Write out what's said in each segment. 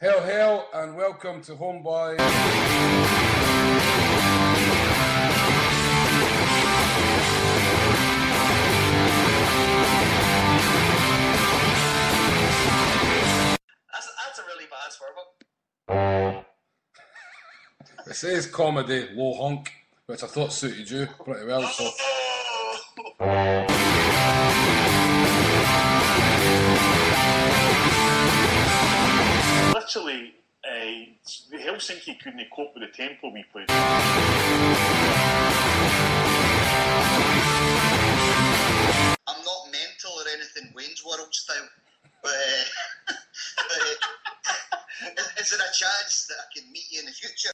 Hail, hail, and welcome to HomeBhoys. That's a really bad swear. It says comedy, low honk, which I thought suited you pretty well, so... Literally, Helsinki couldn't cope with the tempo we played. I'm not mental or anything Wayne's World style, but is there a chance that I can meet you in the future?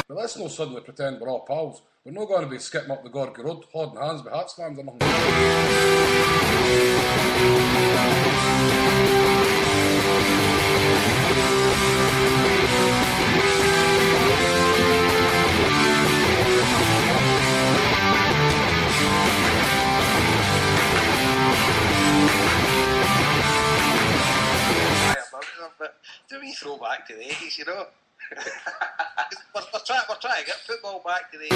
But let's not suddenly pretend we're all pals. We're not going to be skipping up the Gorky Road, holding hands with Hearts fans or nothing. But do we throw back to the 80s, you know? we're trying to get football back to the 80s.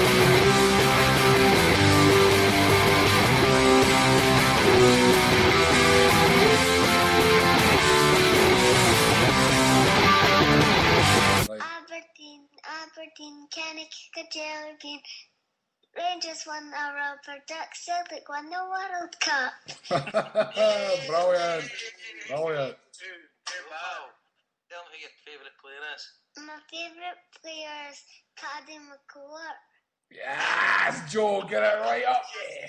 Aberdeen, Kenny kick a jelly bean. Rangers won a rubber duck, Celtic won the World Cup. Brilliant. Wow. Tell me who your favourite player is. My favourite player is Paddy McCourt. Yes, Joe, get it right up there.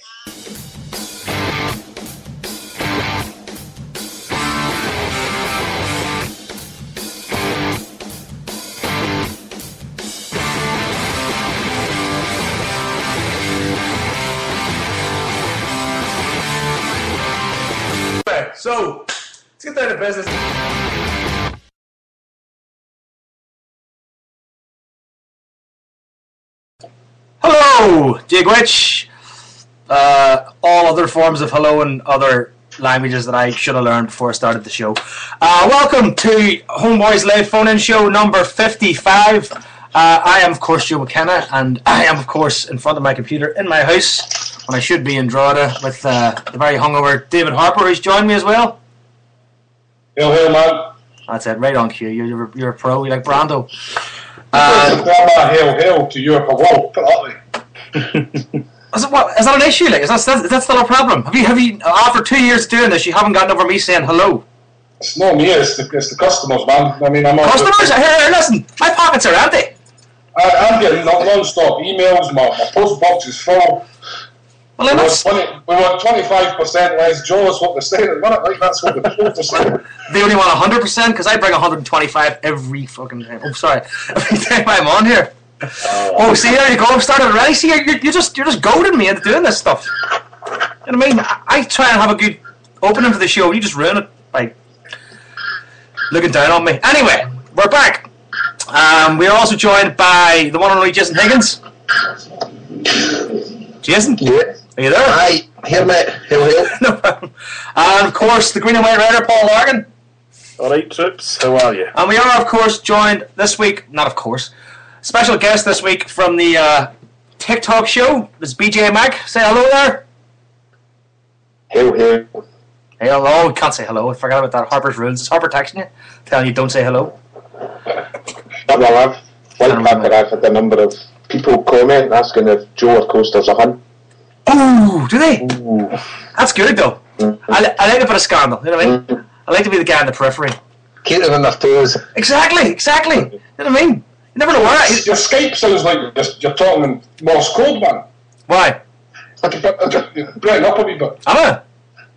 So, let's get down to business. Hello, Jigwitch. All other forms of hello in other languages that I should have learned before I started the show. Welcome to HomeBhoys Live Phone-In Show number 55. I am, of course, Joe McKenna, and I am, of course, in front of my computer in my house when I should be in Drogheda with the very hungover David Harper, who's joined me as well. Hail, man. That's it, right on cue. You're a pro, you're like Brando. Hail to Europe a wall. Put it that way. Is that an issue? Like, is that still a problem? Have you after 2 years doing this, you haven't gotten over me saying hello? It's not me. It's the customers, man. I mean, I'm not. Customers, here, listen. My pockets are empty. I'm getting non-stop emails. My post box is full. Well, we want 25% less. Joe is what they're saying at the minute. Like, that's what they're saying. They only want 100% because I bring 125 every fucking time. Oh, sorry, every time I'm on here. Oh, see, there you go. I've started already. See, you're just goading me into doing this stuff. You know what I mean? I try and have a good opening for the show. You just ruin it by looking down on me. Anyway, we're back. We are also joined by the one and only Jason Higgins. Jason? Yeah. Are you there? Hi, here mate. Hail. No problem. And of course, the Green and White Rider, Paul Larkin. Alright, troops, how are you? And we are, of course, joined this week, not of course, special guest this week from the TikTok show. It's BJ Mac. Say hello there. Hail. Hey, hello. We can't say hello. I forgot about that. Harper's rules. Is Harper texting you? Telling you don't say hello? Well, I've had a number of people comment asking if Joe or Coaster's a hun. Oh, do they? Ooh. That's good, though. Mm-hmm. I like a bit of scandal. You know what I mean? I like to be the guy in the periphery. Keep them on their toes. Exactly. You know what I mean? You never know where Your Skype sounds like you're talking in Morse code, man. Why? Brighten up a wee bit. Am I?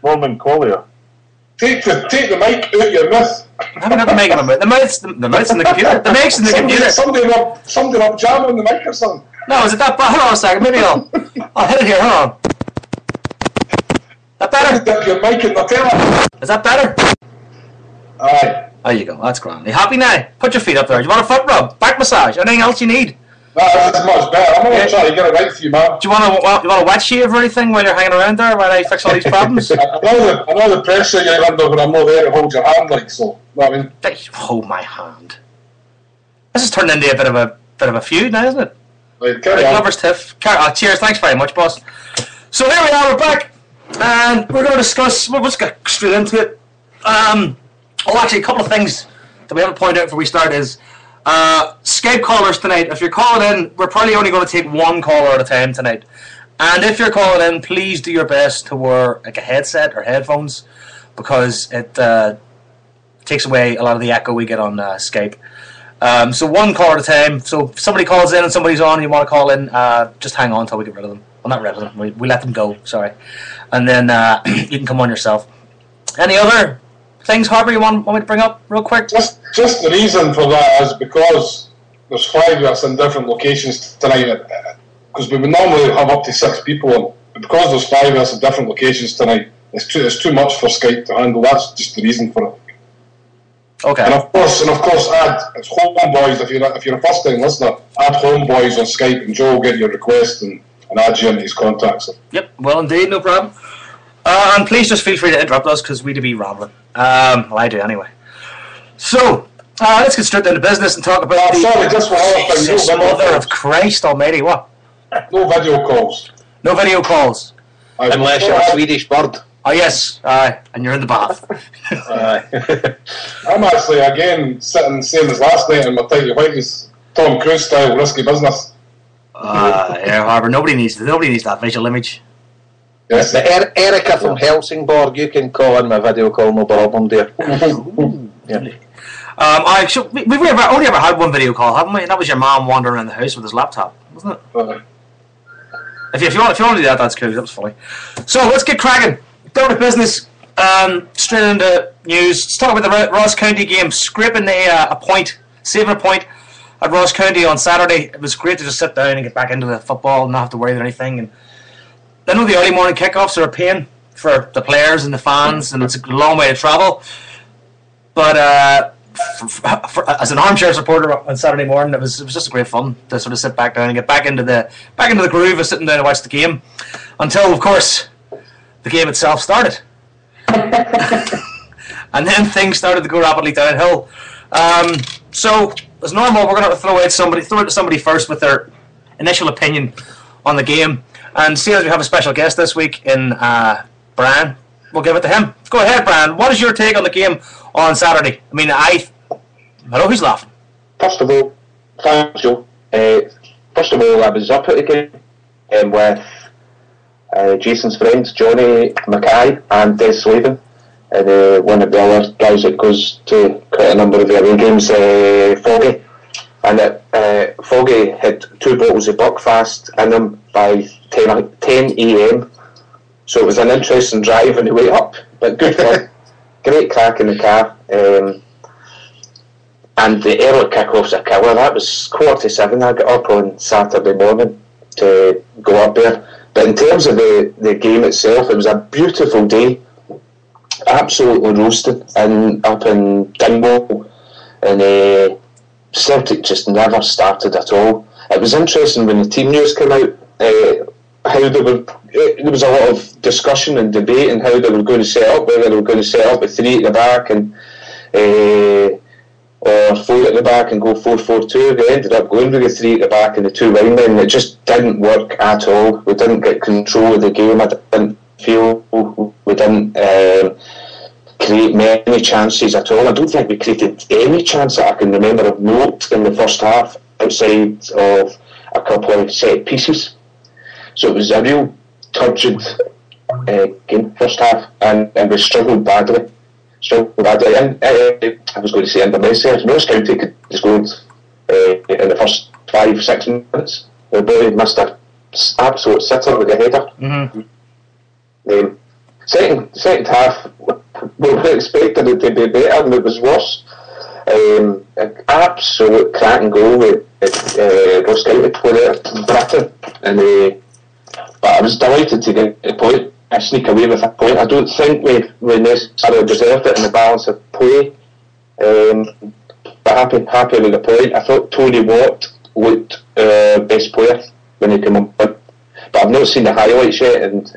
Norman Collier. Take the mic out of your mouth. I haven't got the mic in my mouth. The mic's in the computer. The mic's in the computer. Somebody up jam on the mic or something. No, is it that bad? Hold on a second. Maybe I'll hit it here. Hold on. That better? Dip your mic in the tail. Is that better? Aye. There you go. That's grand. Are you happy now? Put your feet up there. Do you want a foot rub? Back massage? Anything else you need? That's much better. I'm only trying to get it right for you, man. Do you want a wet shave or anything while you're hanging around there while I fix all these problems? I know the pressure you're under when I'm not there to hold your hand, like, so. You know what I mean? Hold my hand. This has turned into a bit of a feud now, isn't it? Right, carry on. Lovers tiff. Cheers, thanks very much, boss. So here we are, we're back, and we're going to discuss. We'll just get straight into it. Actually, a couple of things that we haven't pointed out before we start is Skype callers tonight. If you're calling in, we're probably only going to take one caller at a time tonight. And if you're calling in, please do your best to wear like a headset or headphones, because it takes away a lot of the echo we get on Skype. So one call at a time. So if somebody calls in and somebody's on and you want to call in, just hang on until we get rid of them. Well, not rid of them. We let them go, sorry. And then you can come on yourself. Any other things, Harbour, you want me to bring up real quick? Just the reason for that is because there's 5 of us in different locations tonight. Because we would normally have up to 6 people on. But because there's 5 of us in different locations tonight, it's too much for Skype to handle. That's just the reason for it. Okay. And of course, add it's HomeBhoys. If you're a first time listener, add HomeBhoys on Skype, and Joe will get your request and add you into his contacts. Yep. Well, indeed, no problem. And please just feel free to interrupt us because we'd be rambling. Well, I do anyway. So let's get straight down to business and talk about just one other thing. Mother of Christ Almighty! What? No video calls. No video calls. Unless you're a Swedish bird. Oh yes, and you're in the bath. I'm actually again sitting same as last night in my tighty whities, Tom Cruise style, risky business. Yeah, Harbour. Nobody needs that visual image. Yes. But Erica from Helsingborg, you can call in my video call, no problem, dear. Yeah. We've only ever had one video call, haven't we? And that was your mum wandering around the house with his laptop, wasn't it? If you want to do that, that's cool. That was funny. So let's get cracking. Down to business. Straight into news. Let's talk about the Ross County game. Scraping a point, saving a point at Ross County on Saturday. It was great to just sit down and get back into the football and not have to worry about anything. And I know the early morning kickoffs are a pain for the players and the fans, and it's a long way to travel. But as an armchair supporter on Saturday morning, it was just a great fun to sort of sit back down and get back into the groove of sitting down to watch the game, until of course the game itself started. And then things started to go rapidly downhill. So as normal, we're going to throw it to somebody first with their initial opinion on the game. And seeing as we have a special guest this week in Brian, we'll give it to him. Go ahead, Brian. What is your take on the game on Saturday? I mean, hello, who's laughing? First of all, thanks, Joe. First of all, I was up at the game with Jason's friends, Johnny Mackay and Des Slavin, and one of the other guys that goes to quite a number of the away games, Foggy. And Foggy had 2 bottles of Buckfast in them by 10 a.m. So it was an interesting drive on the way up, but good fun. Great crack in the car. And the early kick-off's a killer. That was 7:15. I got up on Saturday morning to go up there. But in terms of the game itself, it was a beautiful day. Absolutely roasting up in Dingwall. And Celtic just never started at all. It was interesting when the team news came out, how they were. There was a lot of discussion and debate on how they were going to set up, whether they were going to set up with 3 at the back and or 4 at the back and go 4-4-2. They ended up going with the 3 at the back and the 2 linemen. It just didn't work at all. We didn't get control of the game. I didn't feel we didn't create many chances at all. I don't think we created any chance that I can remember of note in the first half outside of a couple of set pieces. So it was a real turgid game first half, and we struggled badly. And I was going to say Inverness there. Ross County could have scored in the first 5-6 minutes. The boy missed an absolute sitter with a header. Mm-hmm. Second half, we were expecting it to be better, and it was worse. An absolute cracking goal with Ross County with Britain, and but I was delighted to get a point. I sneak away with a point. I don't think we necessarily deserved it in the balance of play, but happy with the point. I thought Tony Watt looked best player when he came on. But I've not seen the highlights yet, and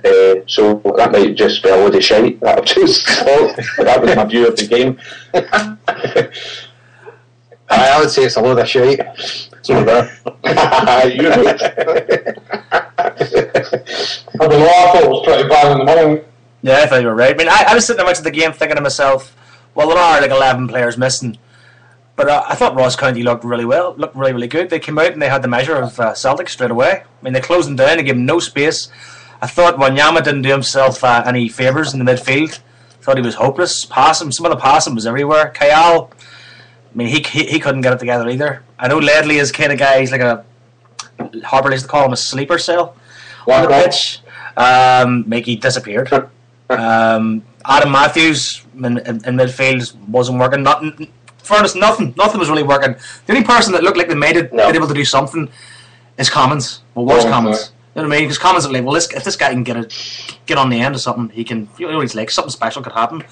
so that might just be a load of shite that I've just thought. But that was my view of the game. I would say it's a load of shite. So there. You know. I don't know, I thought it was pretty bad in the morning. Yeah, I thought you were right. I mean, I was sitting there watching the game thinking to myself, well, there are like 11 players missing. But I thought Ross County looked really well, looked really, really good. They came out and they had the measure of Celtic straight away. I mean, they closed them down, they gave them no space. I thought Wanyama didn't do himself any favours in the midfield. Thought he was hopeless. Passing, some of the passing was everywhere. Kayal, I mean, he couldn't get it together either. I know Ledley is kind of guy, he's like a, Harper used to call him a sleeper cell on the pitch. Mickey disappeared. Adam Matthews in midfield wasn't working. Nothing was really working. The only person that looked like they made it been able to do something is Commons. Well, was Commons. You know what I mean? Because Commons are like, well, if this guy can get on the end of something, he can. You know what he's like, something special could happen.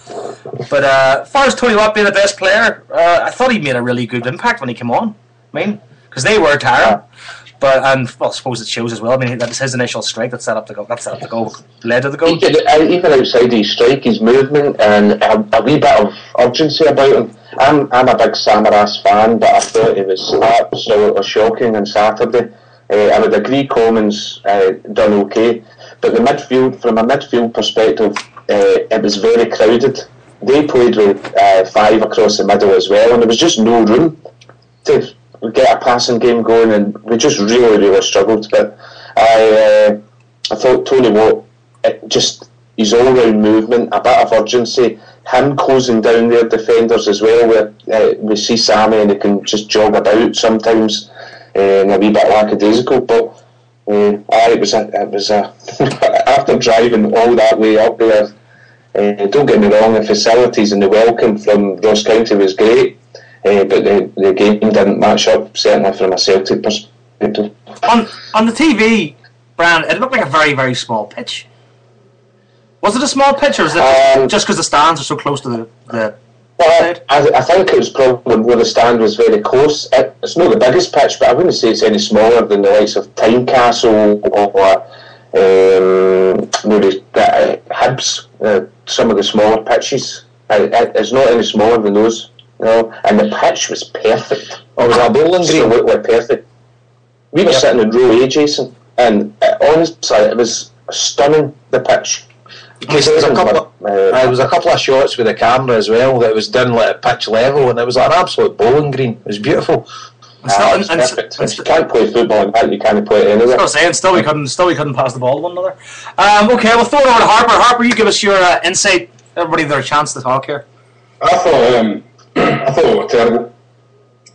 But as far as Tony Watt being the best player, I thought he made a really good impact when he came on. I mean, because they were tired. But I suppose it shows as well. I mean, that was his initial strike that set up the goal. Led to the goal. Even outside his strike, his movement and a wee bit of urgency about him. I'm a big Samaras fan, but I thought it was absolutely shocking on Saturday. I would agree Commons done okay, but the midfield, from a midfield perspective, it was very crowded. They played with 5 across the middle as well, and there was just no room to get a passing game going, and we just really struggled. But I thought Tony Watt, just his all-round movement, a bit of urgency, him closing down their defenders as well, where we see Sammy and he can just jog about sometimes, and a wee bit lackadaisical. But it was after driving all that way up there, don't get me wrong, the facilities and the welcome from Ross County was great, but the game didn't match up, certainly from a Celtic perspective. On the TV, Brian, it looked like a very, very small pitch. Was it a small pitch, or was it just because the stands are so close to the well, I think it was probably where the stand was very close. It's not the biggest pitch, but I wouldn't say it's any smaller than the likes of Tynecastle or maybe Hibs, some of the smaller pitches. It's not any smaller than those. No, and the pitch was perfect. Oh, was that Bowling Green? Absolutely perfect. We were sitting in row A, Jason, and honestly, it was stunning, the pitch. Because there was a couple of shots with the camera as well that was done like at pitch level, and it was like an absolute bowling green. It was beautiful. It's perfect. If you can't play football in that, you can't play it anywhere. I was saying, still we couldn't pass the ball to one another. Okay, we'll throw it over to Harper. Harper, you give us your insight. Everybody their chance to talk here. I thought it was terrible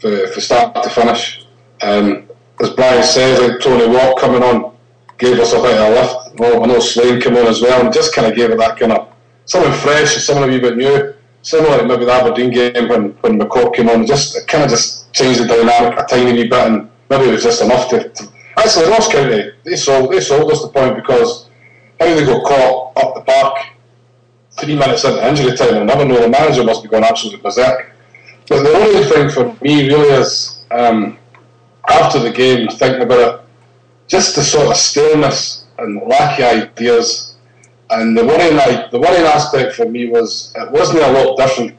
from start to finish. As Brian says, Tony Watt coming on gave us a bit of a lift. I know Slane came on as well and just kind of gave it that kind of something fresh, something a wee bit new, similar to maybe the Aberdeen game when McCourt came on. It kind of just changed the dynamic a tiny wee bit, and maybe it was just enough to actually Ross County. They sold us the point, because how they got caught up the park 3 minutes into injury time, I'll never know. The manager must be going absolutely berserk. But the only thing for me really is after the game, thinking about it, just the sort of staleness and lack of ideas. And the worrying aspect for me was it wasn't a lot different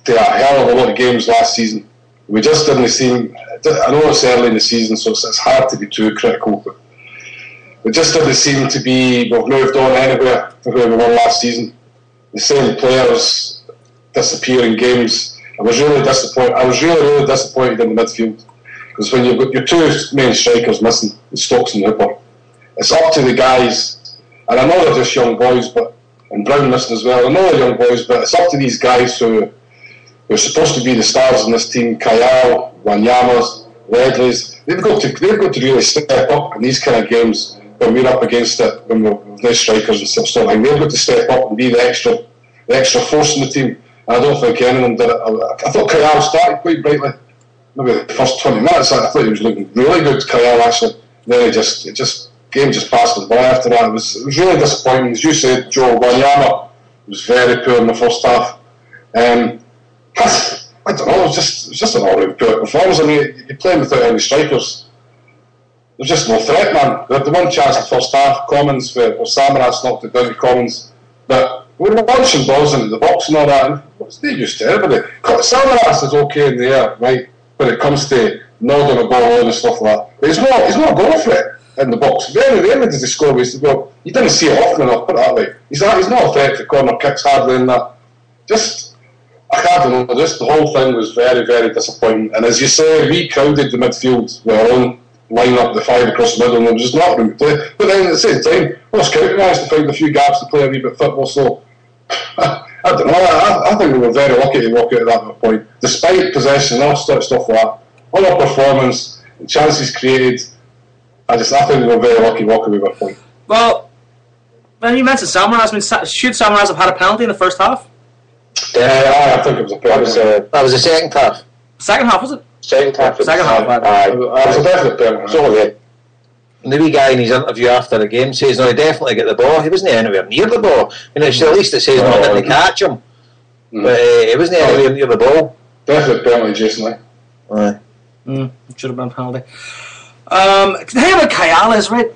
to a hell of a lot of games last season. We just didn't seem, I know it's early in the season, so it's hard to be too critical, but it just didn't seem to be, we've moved on anywhere from where we were last season. The same players disappear in games. I was really disappointed in the midfield, because when you've got your two main strikers missing, Stokes and Hooper, it's up to the guys, and I know they're just young boys, and Brown missing as well, I know they're young boys, but it's up to these guys who are supposed to be the stars in this team, Kayal, Wanyamas, Ledley's, they've got to really step up in these kind of games when we're up against it, when we're no strikers and stuff like that. They've got to step up and be the extra force in the team, and I don't think any of them did it. I thought Kayal started quite brightly, maybe the first 20 minutes, I thought he was looking really good, Kayal, actually. Then game just passed him by after that. It was really disappointing. As you said, Joe, Wanyama was very poor in the first half. I don't know, it's just an all-round poor performance. I mean, you're playing without any strikers. There's just no threat, man. They had the one chance in the first half, Commons, where Samaras knocked it down to Commons. But we were launching balls into the box and all that, and what's they used to everybody? Samaras is okay in the air, right? When it comes to nodding a ball and stuff like that. But he's not a goal threat in the box. Very rarely does he score. Well, you didn't see it often enough, put it that way. He's not a threat to corner kicks hardly in that. I can't know, the whole thing was very, very disappointing. And as you say, we crowded the midfield with our own line up, the five across the middle, and there was just not room to play. But then at the same time, Ross County managed to find a few gaps to play a wee bit of football, so I don't know, I think we were very lucky to walk out of that point. Despite possession and all sorts of stuff like that, all our performance, and chances created, I think we were very lucky walking away with a point. Well, when you mentioned Samaras, should Samaras have had a penalty in the first half? Yeah, I think it was a penalty. That was the second half. Second half, was it? Second half. It was a definite penalty. So, And the wee guy in his interview after the game says, no, he definitely got the ball. He wasn't anywhere near the ball. At least it says not that they catch him. But he wasn't anywhere near the ball. Definite penalty, Jason. Aye. It should have been a penalty. The thing about Kyle is, right,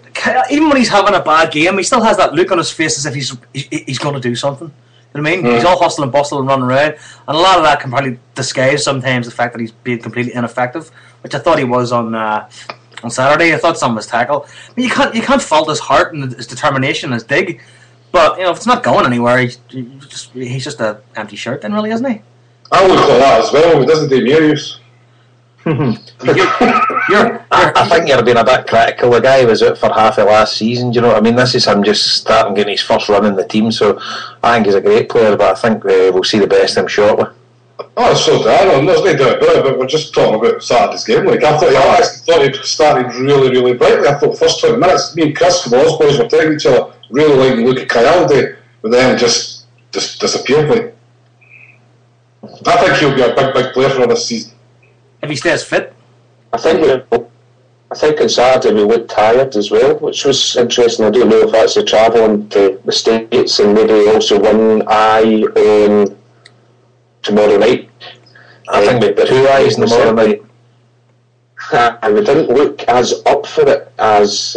even when he's having a bad game, he still has that look on his face as if he's going to do something. You know what I mean? He's all hustle and bustle and running around, and a lot of that can probably disguise sometimes the fact that he's being completely ineffective, which I thought he was on Saturday. I thought some of his tackle. I mean, you can't fault his heart and his determination, his dig, but if it's not going anywhere, he's just an empty shirt, then, really, isn't he? I would call that as well. He doesn't do mere use. I think you're being a bit critical. The guy was out for half of last season. Do you know what I mean? This is him just starting getting his first run in the team. So I think he's a great player, but I think we'll see the best of him shortly. Oh, so I don't know. There's no doubt about it, but we're just talking about Saturday's game. Like I thought he started really, really brightly. I thought the first 20 minutes, me and Chris from the HomeBhoys were telling each other really like the look at Kyle today, but then just disappeared. Like I think he'll be a big player for this season. If he stays fit. I think on Saturday we looked tired as well, which was interesting. I don't know if that's the travelling to the States and maybe also one eye on tomorrow night. I think we had 2 eyes tomorrow night. And we didn't look as up for it as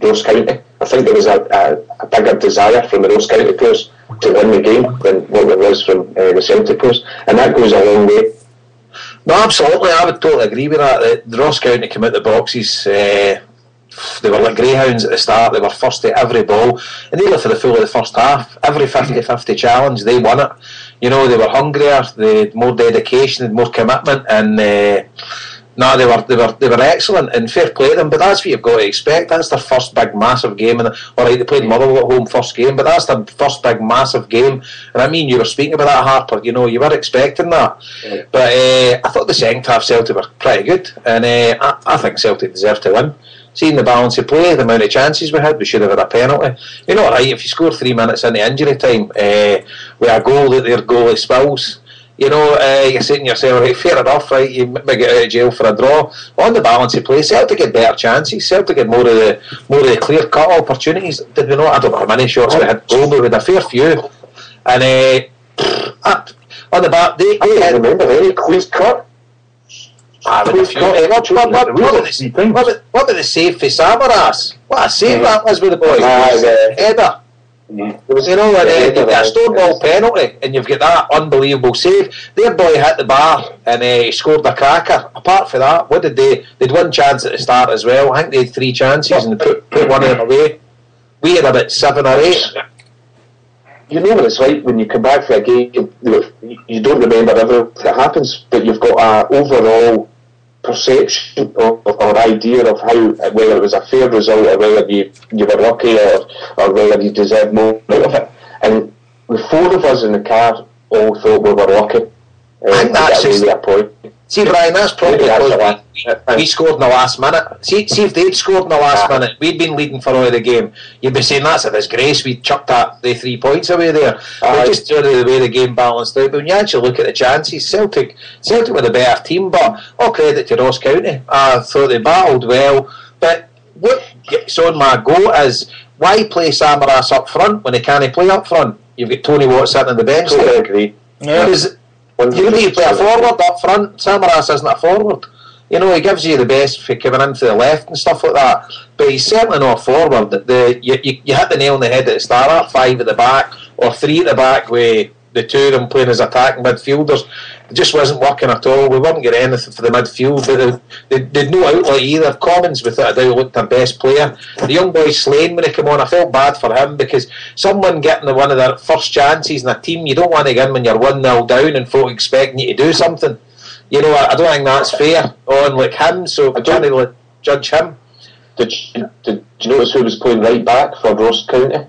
Ross County. I think there was a bigger desire from the Ross County players to win the game than what there was from the Celtic players, and that goes a long way. No, absolutely, I would totally agree with that. The Ross County came out the boxes, they were like greyhounds at the start, they were first to every ball, and nearly for the full of the first half, every 50-50 challenge, they won it. They were hungrier, they had more dedication, they had more commitment, and they were excellent, and fair play to them, but that's what you've got to expect. That's their first big massive game, and alright, they played Motherwell at home first game, but that's their first big massive game, and I mean, you were speaking about that, Harper, you were expecting that, but I thought the second half Celtic were pretty good, and I think Celtic deserved to win. Seeing the balance of play, the amount of chances we had, we should have had a penalty. Right, if you score 3 minutes into injury time with a goal that their goalie spills, you're saying to yourself, right, fair enough, right, you may get out of jail for a draw. On the balance of play, Celtic had better chances, Celtic had more of the clear-cut opportunities. Did we not? I don't know how many shots we had goal, but we had a fair few. And on the back, they I don't remember any clear-cut. What about the save for Samaras? What a save that was with the boys. Header. You've got a Stonewall penalty and you've got that unbelievable save. Their boy hit the bar and he scored a cracker. Apart from that, what did they? They'd 1 chance at the start as well. I think they had 3 chances and they put one of them away. We had about 7 or 8. You know what it's like when you come back for a game. You don't remember everything that happens, but you've got an overall perception or idea of how, whether it was a fair result or whether you were lucky or whether you deserved more out of it. And the 4 of us in the car all thought we were lucky. I think that's just a point. See, Brian, that's probably because we scored in the last minute. See if they'd scored in the last minute, we'd been leading for all of the game. You'd be saying that's a disgrace. We chucked the 3 points away there. Just the way the game balanced out. But when you actually look at the chances, Celtic were the better team. But all credit to Ross County. I thought they battled well. But what gets on my go is why play Samaras up front when they can't play up front? You've got Tony Watt sitting on the bench. Totally agree. Because You need to play a forward up front. Samaras isn't a forward. You know, he gives you the best for coming into the left and stuff like that. But he's certainly not a forward. You hit the nail on the head at the start. 5 at the back or 3 at the back with the 2 of them playing as attacking midfielders. It just wasn't working at all. We weren't getting anything for the midfield. They'd no outlet either. Commons, without a doubt, looked their best player. The young boy Slane, when he came on, I felt bad for him because someone getting one of their first chances in a team, you don't want to get in when you're 1-0 down and folk expecting you to do something. You know, I don't think that's fair on like him, so I'm trying to judge him. Did you notice who was playing right back for Ross County?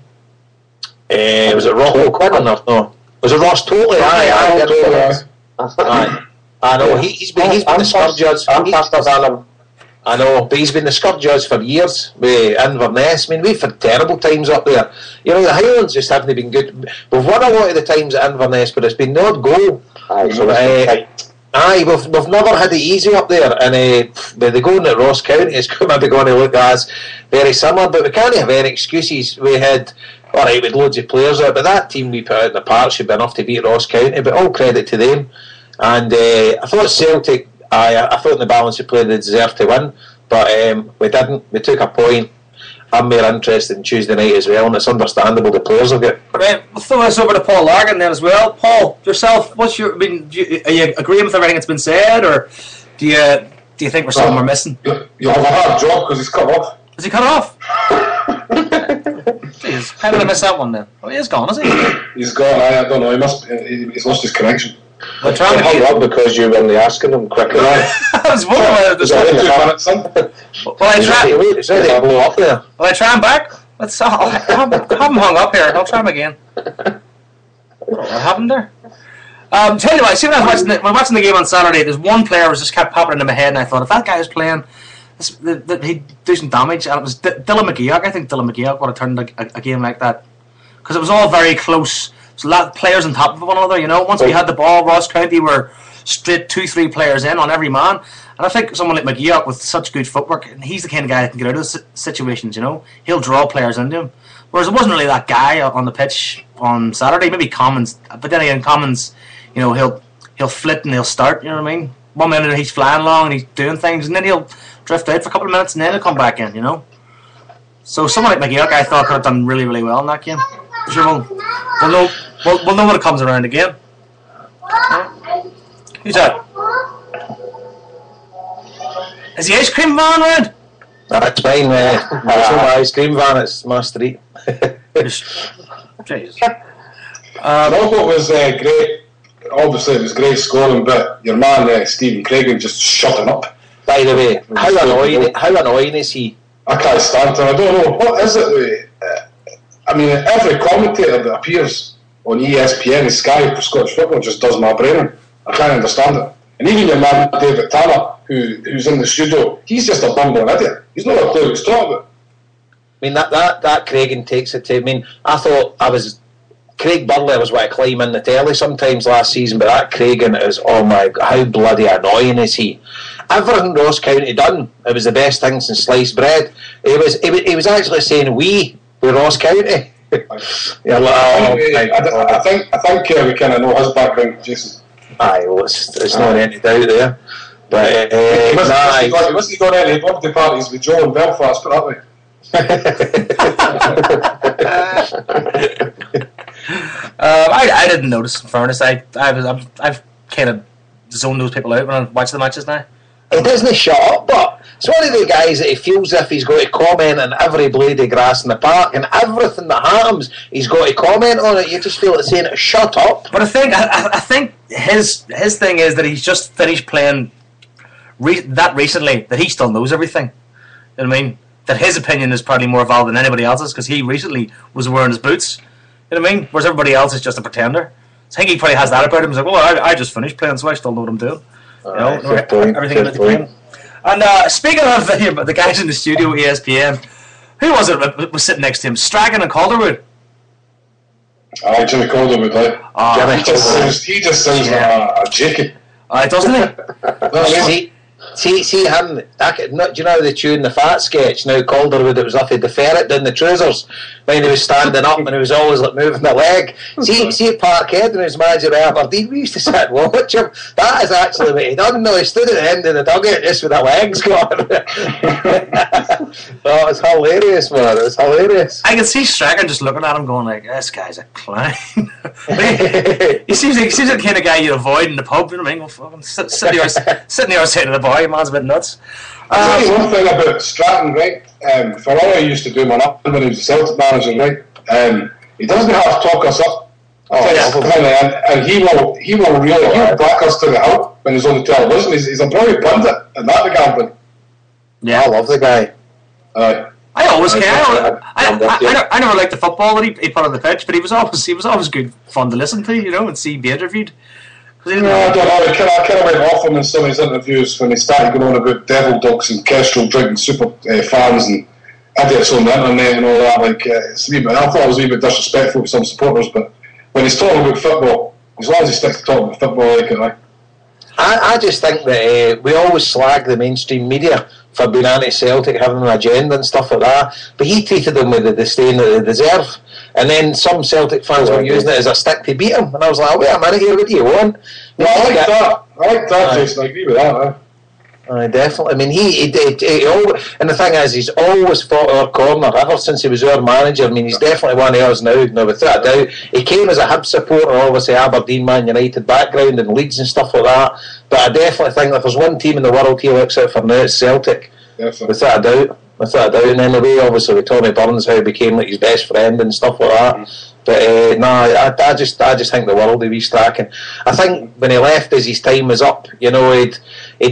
Was it Rocco Quinn or no? Was it Ross Totally? Aye. I know, he's been the scud judge. I know, but he's been the scud judge for years with Inverness. I mean, we've had terrible times up there. You know, the Highlands just haven't been good. We've won a lot of the times at Inverness, but it's been no goal. We've never had it easy up there, and the going at Ross County is maybe going to look as very similar, but we can't have any excuses. We had, alright, with loads of players out, but that team we put out in the park should be enough to beat Ross County, but all credit to them. And I thought Celtic, I thought in the balance of play they deserved to win, but we didn't. We took a point. I'm more interested in Tuesday night as well, and it's understandable the players will get. Right, we'll throw this over to Paul Largan then as well. Paul, yourself, are you agreeing with everything that's been said, or do you think we're something we're missing? You have a hard job because he's cut off. Is he cut off? Jeez, how did I miss that one then? Oh, he is gone, is he? He's gone. I don't know. He's lost his connection. Well, trying to hung up because you were asking him quicker. I was wondering Will I try him back? I haven't hung up here. I'll try him again. What happened there? Tell you what, see when I was watching the game on Saturday, there's one player who just kept popping into my head, and I thought, if that guy was playing, he'd do some damage. And it was Dylan McGeoch. I think Dylan McGeoch would have turned a game like that, because it was all very close. So a lot of players on top of one another, you know. Once we had the ball, Ross County were straight 2-3 players in on every man. And I think someone like McGeoch with such good footwork, and he's the kind of guy that can get out of the situations, you know. He'll draw players into him. Whereas it wasn't really that guy on the pitch on Saturday. Maybe Commons, but then again, Commons, you know, he'll flit and he'll start, you know what I mean. 1 minute he's flying along and he's doing things, and then he'll drift out for a couple of minutes and then he'll come back in, you know. So someone like McGeoch, I thought, could have done really, really well in that game. Sure, we'll know when it comes around again. Who's that? Is the ice cream van around? That's fine, there's no ice cream van, it's my street. Jeez. I thought it was great. Obviously, it was great scoring, but your man Stephen Craigan just shut him up. By the way, how annoying is he? I can't stand him. I don't know what is it. I mean, every commentator that appears on ESPN and Sky for Scottish football just does my brain in. I can't understand it. And even your man David Tanner, who's in the studio, he's just a bumbling idiot. He's not a clue what he's talking about. I mean, that Craigan takes it to. I mean, I thought Craig Burley was what I climb in the telly sometimes last season, but that Craigan is, oh my God, how bloody annoying is he? Everything Ross County done, it was the best thing since sliced bread. He was actually saying we with Ross County. Yeah, I think we kind of know his background, Jason. Aye, well, it's not any doubt there. But he wasn't going to any birthday parties with Joe in Belfast, put that way. I didn't notice. In fairness, I've kind of zoned those people out when I watch the matches now. He doesn't shut up, but it's one of the guys that he feels if he's got to comment on every blade of grass in the park and everything that happens, he's got to comment on it. You just feel like saying, "Shut up." But I think his thing is that he's just finished playing that recently that he still knows everything. You know what I mean? That his opinion is probably more valid than anybody else's because he recently was wearing his boots. You know what I mean? Whereas everybody else is just a pretender. So I think he probably has that about him. He's like, well, I just finished playing, so I still know what I'm doing. You know, everything about the game. And speaking of the guys in the studio at ESPN, who was it that was sitting next to him? Strachan and Calderwood? Jimmy Calderwood, he just sounds like a Jakey. Doesn't he? See him. Do you know the tune, the Fat sketch? Now Calderwood, it was off the ferret down the trousers when he was standing up and he was always like moving the leg. See Parkhead when he was manager of Aberdeen, we used to sit and watch him. That is actually what he done. No, he stood at the end of the dugout just with the legs going. Oh, it's hilarious, man. It's hilarious. I can see Strachan just looking at him, going like, "This guy's a clown." he seems like the kind of guy you'd avoid in the pub. You know what I mean? Well, fucking sitting the other side of the bar. Man's a bit nuts. I'll tell you one thing about Stratton, right? For all I used to do when he was a Celtic manager, right? He doesn't have to talk us up. And he will really back us to the hill when he's on the television. He's a brilliant pundit in that regard. Yeah, I love the guy. I always care. I never liked the football that he put on the pitch, but he was always good fun to listen to, and see be interviewed. I don't know. I kind of went off him in some of his interviews when he started going on about devil dogs and Kestrel drinking super fans and idiots on the internet and all that. I thought it was a wee bit disrespectful to some supporters, but when he's talking about football, as long as he sticks to talking about football, I just think that we always slag the mainstream media for being anti-Celtic, having an agenda and stuff like that, but he treated them with the disdain that they deserve. And then some Celtic fans were using it as a stick to beat him, and I was like, wait a minute here, what do you want? No, I like that, Jason. I agree with that. Definitely. I mean, he always, and the thing is, he's always fought our corner ever since he was our manager. I mean, he's definitely one of us now. No, without a doubt, he came as a Hibs supporter, obviously Aberdeen, Man United background and Leeds and stuff like that. But I definitely think that if there's one team in the world he looks out for now, it's Celtic. Definitely. Without a doubt. And then the way, obviously, with Tommy Burns, how he became like his best friend and stuff like that. But I just think the world of his Strachan. I think when he left, as his time was up, he'd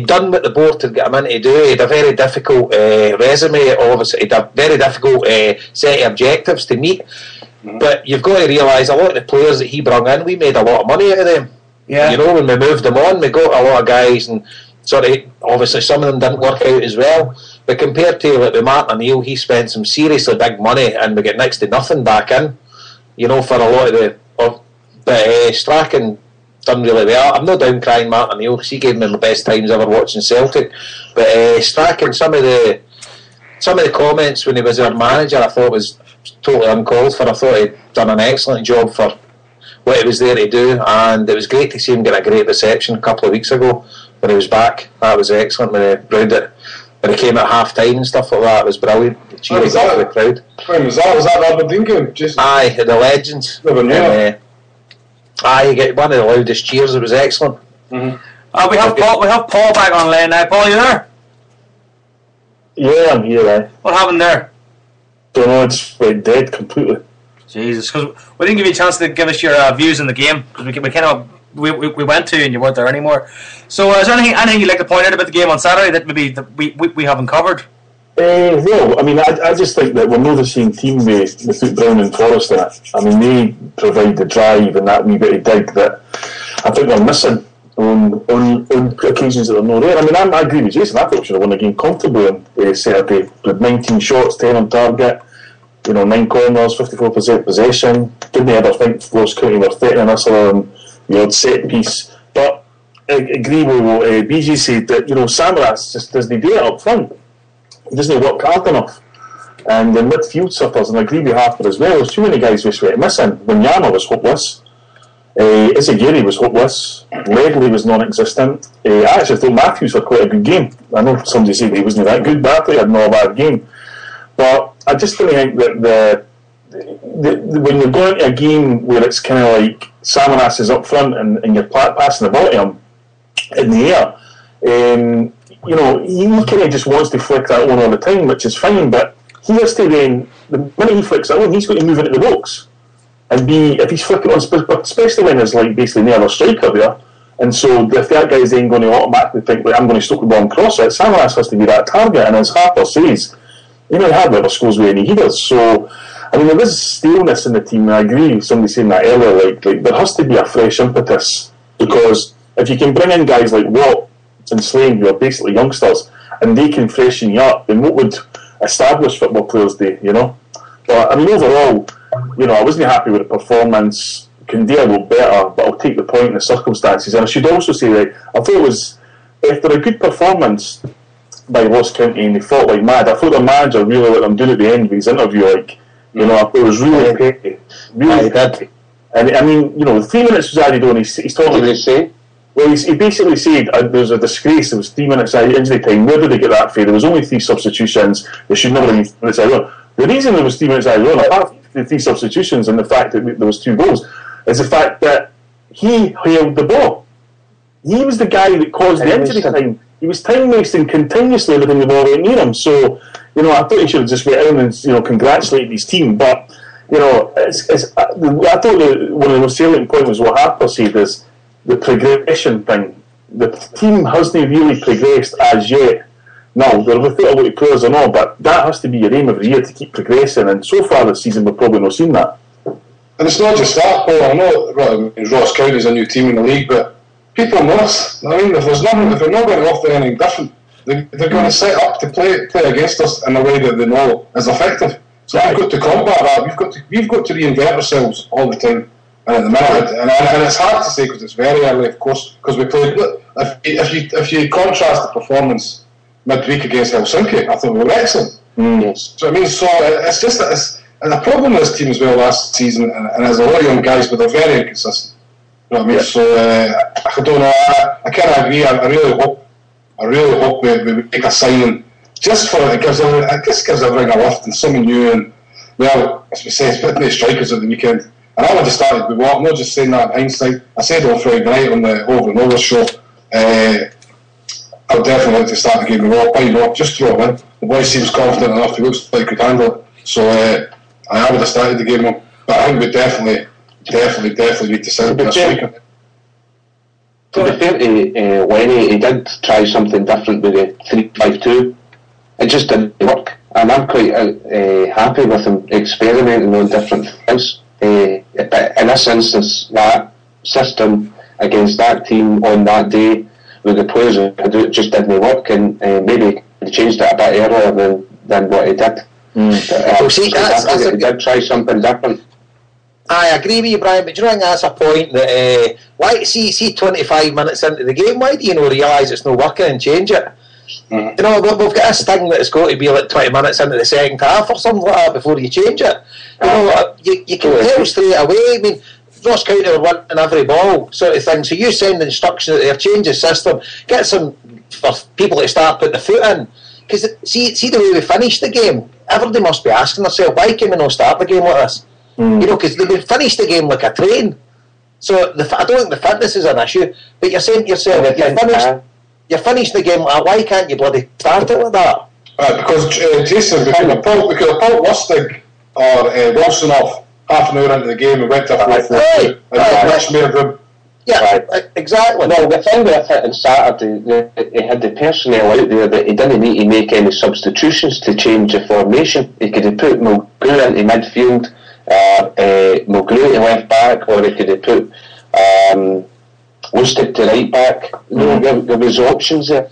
done what the board had got him in to do. He had a very difficult resume. Obviously, he'd a very difficult set of objectives to meet. But you've got to realise a lot of the players that he brought in, we made a lot of money out of them. Yeah. When we moved them on, we got a lot of guys, and obviously some of them didn't work out as well. But compared to with Martin O'Neill, he spent some seriously big money, and we get next to nothing back in. For a lot of but Strachan done really well. I'm not down crying Martin O'Neill because he gave me the best times ever watching Celtic. But Strachan, some of the comments when he was our manager, I thought was totally uncalled for. I thought he'd done an excellent job for what he was there to do, and it was great to see him get a great reception a couple of weeks ago when he was back. That was excellent when he came at half time and stuff like that. It was brilliant. Cheering for the crowd. When was that? Was that the Aberdeen game? Aye, the Legends. You get one of the loudest cheers. It was excellent. Mm-hmm. We have Paul back online now. Paul, you there? Yeah, I'm here. What happened there? Don't know. It's went dead completely. Jesus, because we didn't give you a chance to give us your views on the game because we went to and you weren't there anymore. So, is there anything you'd like to point out about the game on Saturday that maybe we haven't covered? No, I mean, I just think that we're not the same team with Brown and Forrest in it. I mean, they provide the drive and that wee bit of dig that I think we're missing on occasions that they're not there. I mean, I agree with Jason. I thought we should have won the game comfortably on Saturday with 19 shots, 10 on target, 9 corners, 54% possession. Didn't ever think Ross County were threatening us on the odd set piece. But I agree with what BJ said that, Samaras just doesn't do it up front. He doesn't work hard enough. And the midfield suffers, and I agree with Harper as well. There's too many guys we were missing. Wanyama was hopeless. Izagiri was hopeless. Ledley was non-existent. I actually thought Matthews had quite a good game. I know somebody said he wasn't that good, but I thought he had not a bad game. But I just don't think that when you're going to a game where it's kind of like Samaras is up front and you're passing the ball to him in the air, he kind of just wants to flick that on all the time, which is fine, but he has to then, the minute he flicks that on, he's got to move into the box and if he's flicking on, especially when there's basically no other striker there, and so if that guy's then going to automatically think, I'm going to stoke the ball and cross it, Samaras has to be that target, and as Harper says, he hardly ever scores with any headers. So, I mean, there is staleness in the team, and I agree with somebody saying that earlier, like there has to be a fresh impetus, because if you can bring in guys like Watt and Slane, who are basically youngsters, and they can freshen you up, then what would established football players do, But, I mean, overall, I wasn't happy with the performance. Can do a little better, but I'll take the point in the circumstances. And I should also say that I thought it was after a good performance by Ross County and they fought like mad, I thought the manager really let them do it at the end of his interview. Like, you know, I thought it was really petty. Really petty. And I mean, you know, 3 minutes was added on. He's talking. What did he say? Well, he basically said there was a disgrace. There was 3 minutes injury time. Where did they get that for? There was only 3 substitutions. They should never have been 3 minutes added on. The reason there was 3 minutes added on, apart from the 3 substitutions and the fact that there was 2 goals, is the fact that he held the ball. He was the guy that caused the injury time. He was time wasting continuously everything the ball went near him. So, you know, I thought he should have just went in and, you know, congratulated his team. But, you know, I thought one of the most salient points was what Harper said is the progression thing. The team hasn't really progressed as yet. Now, they're without a lot of players and all, but that has to be your aim every year, to keep progressing. And so far this season, we've probably not seen that. And it's not just that, Paul. I know Ross County's a new team in the league, but people know us. I mean, if they're not going to offer anything different, they're going to set up to play against us in a way that they know is effective. So we've got to combat that. We've got to reinvent ourselves all the time. And at the minute, and it's hard to say because it's very early, of course, because we played. Look, if you contrast the performance midweek against Helsinki, I thought we were excellent. Yes. So I mean, it's just that and the problem with this team as well last season, and there's a lot of young guys, but they're very inconsistent. You know what I mean? Yeah. So I don't know. I kind of agree. I really hope we make a signing just for it gives everything a lift and something new. And well, as we say, it's been the strikers at the weekend. And I would have started with what? I'm not just saying that in hindsight. I said on Friday night on the Over and Over show, I would definitely like to start the game with Rob. Why not? Just throw him in. The boy seems confident enough. He looks like he could handle it. So I would have started the game with. But I think we definitely need to send a striker. To be fair to Lenny, he did try something different with the 3-5-2. It just didn't work. And I'm quite happy with him experimenting on different things. But in this instance, that system against that team on that day with the players it just didn't work, and maybe he changed it a bit earlier than what he did. But, see, he did try something different. I agree with you, Brian, but do you think that's a point that why see 25 minutes into the game, why do you realise it's not working and change it? You know, we've got this thing that it's got to be like 20 minutes into the second half or something like that before you change it. You know, you can tell straight away. I mean, Ross County were winning every ball sort of thing, so you send instruction that they're changing the system, get some for people to start putting the foot in. Because see the way we finished the game, everybody must be asking themselves, why can we not start the game like this? You know, because we finished the game like a train. So I don't think the fitness is an issue, but you're saying to yourself, you finished the game, why can't you bloody start it like that? Because Jason, we could have pulled Lustig or Wilson off half an hour into the game and went to 4-4-2 and much more room. Yeah, exactly. No, the thing with it on Saturday, he had the personnel out there that he didn't need to make any substitutions to change the formation. He could have put Mulgrew into midfield, Mulgrew to left back, or he could have put Lustig to right back. No, there was options there.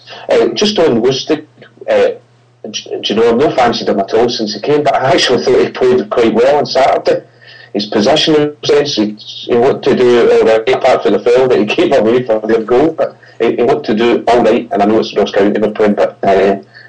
Just on Lustig, do you know, I've no fancied him at all since he came, but I actually thought he played quite well on Saturday. His positional sense, he looked to do all right, apart from the foul that he gave away for their goal, but he looked to do all right, and I know it's Ross County we're playing, but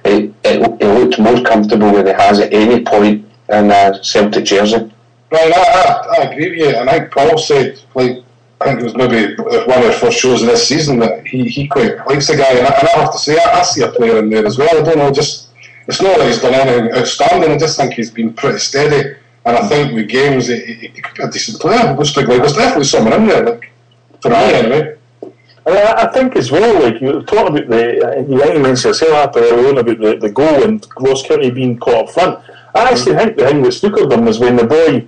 he looked more comfortable than he has at any point in Celtic jersey. Right, I agree with you, and I think Paul said, like, I think it was maybe one of the first shows of this season that he quite likes the guy, and I have to say, I see a player in there as well. I don't know, just it's not that he's done anything outstanding. I just think he's been pretty steady, and I think with games he could be a decent player. There's definitely someone in there, like, for me anyway. I think as well, like you talking about you mentioned yourself earlier on about the goal and Ross County being caught up front. I actually think the thing that snookered them was when the boy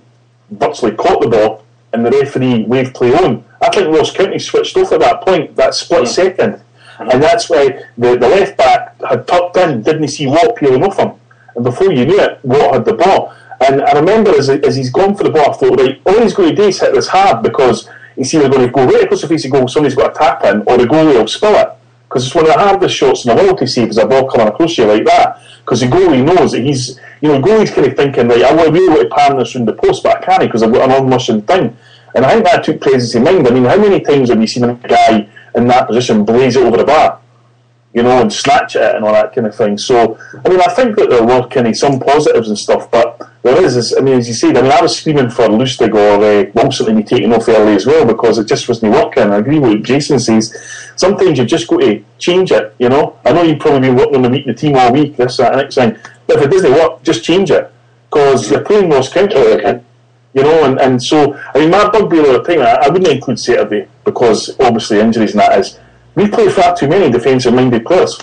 virtually caught the ball and the referee waved play on. I think Ross County switched off at that point, that split second. And that's why the left back had tucked in, didn't see Watt peeling off him. And before you knew it, Watt had the ball. And I remember as he's gone for the ball, I thought, right, all he's going to do is hit this hard because he's either going to go right across the face of goal, somebody's got a tap in, or the goalie will spill it. Because it's one of the hardest shots in the world to save is a ball coming across you like that. Because the goalie knows that he's, you know, the goalie's kind of thinking, right, I really want to pan this round the post, but I can't because I've got an on-mission thing. And I think that took presence in mind. I mean, how many times have you seen a guy in that position blaze it over the bar? you know, and snatch at it and all that kind of thing. So, I mean, I think that there were kind of some positives and stuff, but there is, I mean, as you said, I mean, I was screaming for Lustig or Wilson to be taken off early as well because it just wasn't working. I agree with what Jason says. Sometimes you've just got to change it, you know. I know you've probably been working on the meeting the team all week, this, that, and next thing, but if it doesn't work, just change it because you're playing Ross County, you know, and so, I mean, my bugbear all the time, I wouldn't include Saturday because obviously injuries and that is, we play far too many defensive-minded players.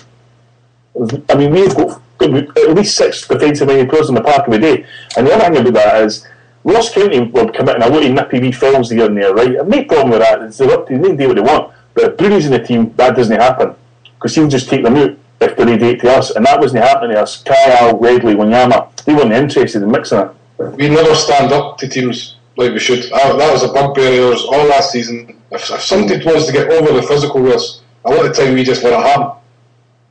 I mean, we've got at least 6 defensive-minded players in the park every day. And the other thing about that is, Ross County will commit in a lot of nippy wee fouls here and there, right? I've no problem with that. They can do what they want. But if Bruni's in the team, that doesn't happen. Because he'll just take them out if they're ready to us. And that wasn't happening to us. Kyle, Redley, Wanyama, they weren't interested in mixing it. We never stand up to teams like we should. That was a bugbear of ours all last season. If somebody wants to get over the physical with us, a lot of the time we just let it happen.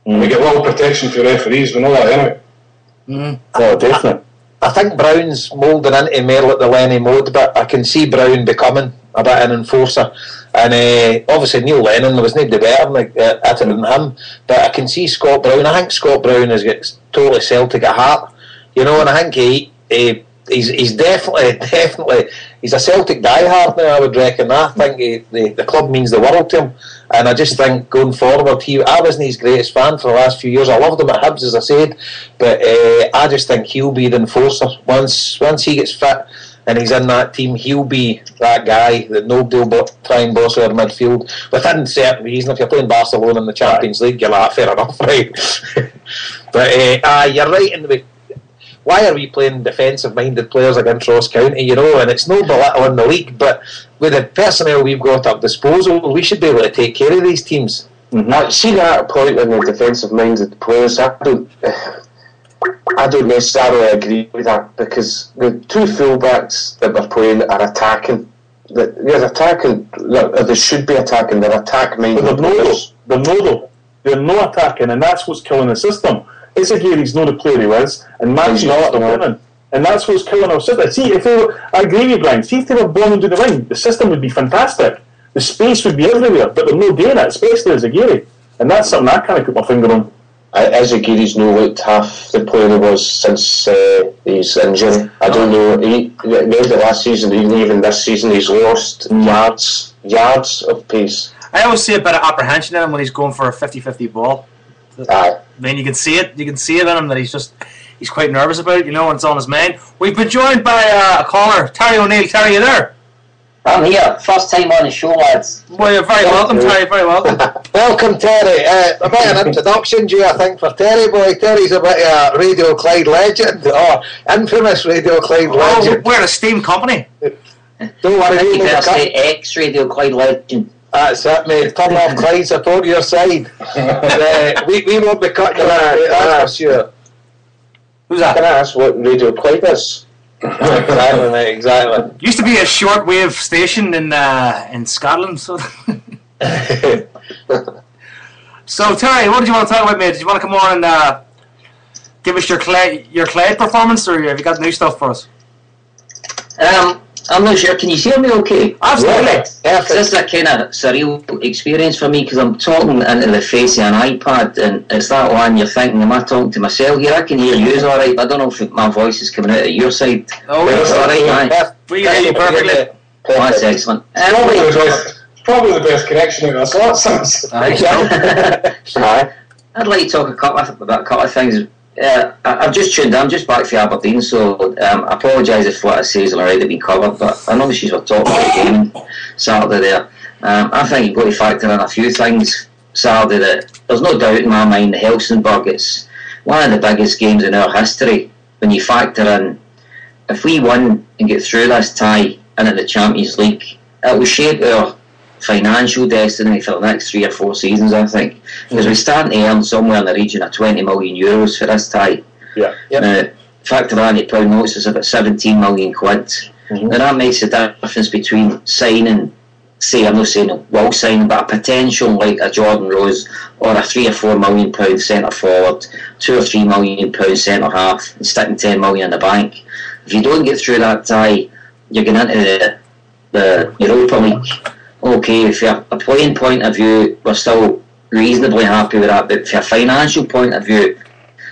We get little protection for referees, we know that anyway. Oh, definitely. I think Brown's moulding into more like the Lenny mode, but I can see Brown becoming a bit an enforcer. And obviously Neil Lennon, there was nobody better at it than him, but I can see Scott Brown. I think Scott Brown has got totally Celtic at heart, you know, and I think he's definitely he's a Celtic diehard now, I would reckon. I think the club means the world to him, and I just think going forward, I wasn't his greatest fan for the last few years. I loved him at Hibs, as I said, but I just think he'll be the enforcer once he gets fit and he's in that team. He'll be that guy that nobody will try and boss over midfield within certain reason. If you're playing Barcelona in the Champions League, you're like, fair enough, right? But you're right in the. Why are we playing defensive-minded players against Ross County, you know? And it's no belittling the league, but with the personnel we've got at disposal, we should be able to take care of these teams. I see that point in the defensive-minded players. I don't necessarily agree with that because the 2 fullbacks that we're playing are attacking. They're attacking. They should be attacking. They're attack-minded. But they're not attacking, and that's what's killing the system. Izagiri's not the player he was, and Matt's not winning. And that's what's killing our system. See, I agree with you, Brian. See, if they were born into the wing, the system would be fantastic. The space would be everywhere, but they're not doing it, especially Izagiri. And that's something I can't put my finger on. Izagiri's no looked half the player he was since his injury. I don't know. Maybe last season, even this season, he's lost yards of pace. I always see a bit of apprehension in him when he's going for a 50-50 ball. I mean, you can see it in him that he's quite nervous about it, you know, and it's on his mind. We've been joined by a caller, Terry O'Neill. Terry, you there? I'm here. First time on the show, lads. Well, you're very welcome, Terry. Very welcome. Welcome, Terry. A bit of an introduction, Jay, I think, for Terry boy. Terry's a bit of a Radio Clyde legend, or infamous Radio Clyde legend. We're an esteemed company. Don't worry, you better say ex-Radio Clyde legend. That's it, mate. Turn off Clyde, support your side. We won't be cutting you out, that's for sure. Who's that? Can I ask what Radio Clyde is? Exactly, mate, exactly. Used to be a shortwave station in Scotland. So, so Terry, what did you want to talk about, mate? Did you want to come on and give us your Clyde performance, or have you got new stuff for us? I'm not sure. Can you hear me okay? Absolutely. Yeah, this is a kind of surreal experience for me because I'm talking into the face of an iPad and it's that one you're thinking, am I talking to myself here? I can hear you alright, but I don't know if my voice is coming out of your side. Oh, it's alright, we hear you perfectly. Oh, that's excellent. Probably the best connection out of us. I'd like to talk about a couple of things. I've just tuned in, I'm just back from Aberdeen, so I apologise if what I say has already been covered, but I know the she's were talking about the game on Saturday there. I think you've got to factor in a few things Saturday that there's no doubt in my mind that Helsingborg, it's one of the biggest games in our history. When you factor in, if we win and get through this tie into the Champions League, it will shape our financial destiny for the next 3 or 4 seasons, I think, because we're starting to earn somewhere in the region of €20 million for this tie. Yeah. Now, factor that into pound notes, it's about 17 million quid. Mm-hmm. Now that makes a difference between signing, say, I'm not saying will sign, but a potential like a Jordan Rose or a £3 or £4 million centre forward, £2 or £3 million centre half, and sticking 10 million in the bank. If you don't get through that tie, you're going into the Europa League. Okay, from a playing point of view, we're still reasonably happy with that. But from a financial point of view,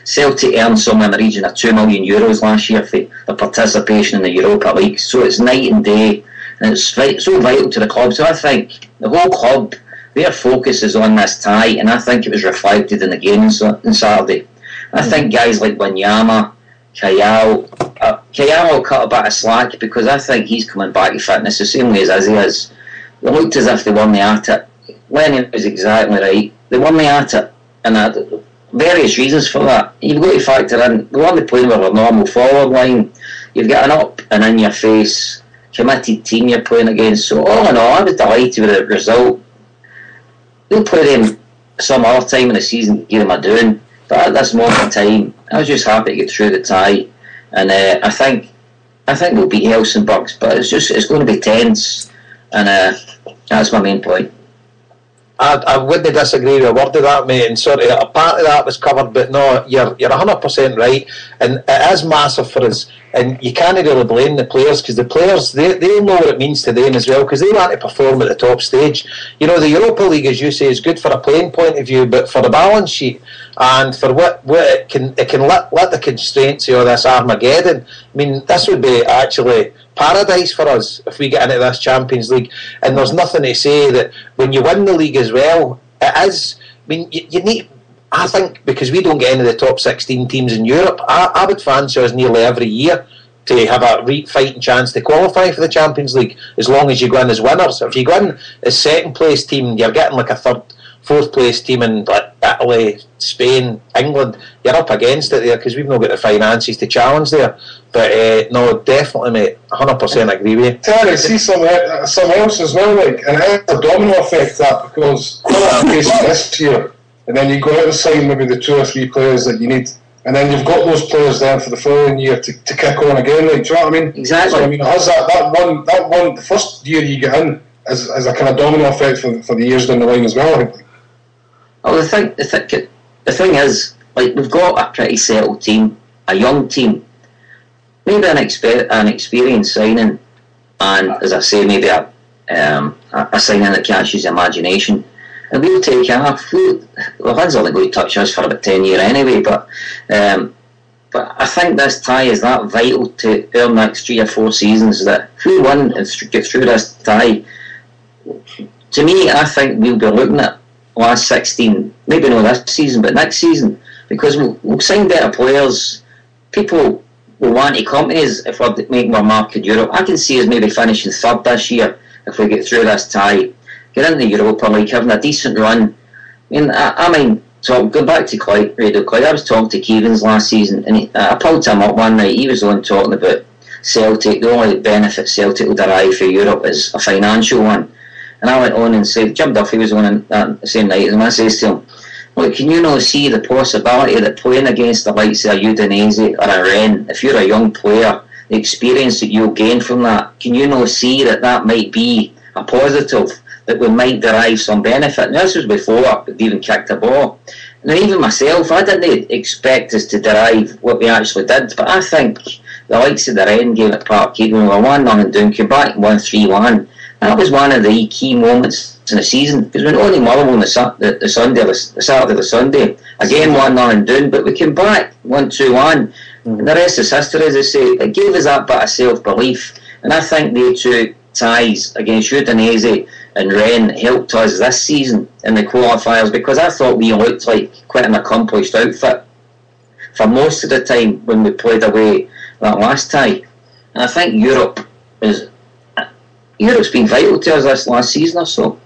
Celtic earned somewhere in the region of €2 million last year for their participation in the Europa League. So it's night and day, and it's so vital to the club. So I think the whole club, their focus is on this tie, and I think it was reflected in the game on Saturday. I think guys like Wanyama, Kayal will cut a bit of slack because I think he's coming back to fitness the same way as he is. They looked as if they weren't at it. Lennon was exactly right. They weren't at it, and various reasons for that. You've got to factor in, they weren't playing with a normal forward line. You've got an up and in your face committed team you're playing against. So all in all, I was delighted with the result. We'll play them some other time in the season to give them a doing. But at this moment in time, I was just happy to get through the tie, and I think we'll beat Helsingborg, but it's going to be tense, and that's my main point. I wouldn't disagree with a word of that, mate. And sort of a part of that was covered, but no, you're 100% right, and it is massive for us. And you can't really blame the players, because the players they know what it means to them as well, because they want to perform at the top stage. You know, the Europa League, as you say, is good for a playing point of view, but for the balance sheet and for what it can let the constraints of this Armageddon. I mean, this would be actually paradise for us if we get into this Champions League. And there's nothing to say that when you win the league as well, it is. I mean, you need. I think because we don't get into the top 16 teams in Europe, I would fancy us nearly every year to have a fighting chance to qualify for the Champions League, as long as you go in as winners. If you go in as second place team, you're getting like a third, fourth place team in like Italy, Spain, England. You're up against it there because we've not got the finances to challenge there. But no, definitely, mate, 100% agree with you. Terry, see some else as well, like, and it has a domino effect that, because that's the case this year. And then you go out and sign maybe the 2 or 3 players that you need, and then you've got those players then for the following year to kick on again. Like, do you know what I mean? Exactly. So I mean, it has that one. The first year you get in is a kind of domino effect for the years down the line as well. I think. Well, the thing is, like, we've got a pretty settled team, a young team, maybe an experienced signing, and as I say, maybe a signing that catches your imagination. And we'll take half. Well, Lynn's only going to touch us for about 10 years anyway, but I think this tie is that vital to our next 3 or 4 seasons, that if we win and get through this tie, to me, I think we'll be looking at last 16, maybe not this season, but next season, because we'll sign better players. People will want to companies if we're making our mark in Europe. I can see us maybe finishing third this year if we get through this tie. Get in the Europa League, having a decent run. I mean, going back to Radio Clyde, I was talking to Keevans last season, and I pulled him up one night. He was on talking about Celtic. The only benefit Celtic will derive for Europe is a financial one. And I went on and said, Jim Duffy was on the same night, and I says to him, look, can you not see the possibility that playing against the likes of a Udinese or a Rennes, if you're a young player, the experience that you'll gain from that, can you not see that might be a positive, that we might derive some benefit? Now, this was before we even kicked a ball. And even myself, I didn't expect us to derive what we actually did, but I think the likes of the Rennes game at Parkhead when we were 1-0 down, came back and won 3-1. That was one of the key moments in the season, because we went only Motherwell on the Saturday, the Sunday, again 1-0 down, but we came back 1-2-1, and the rest is history, as I say. It gave us that bit of self-belief, and I think they 2 ties against Udinese and Rennes helped us this season in the qualifiers, because I thought we looked like quite an accomplished outfit for most of the time when we played away that last tie. And I think Europe's been vital to us this last season or so.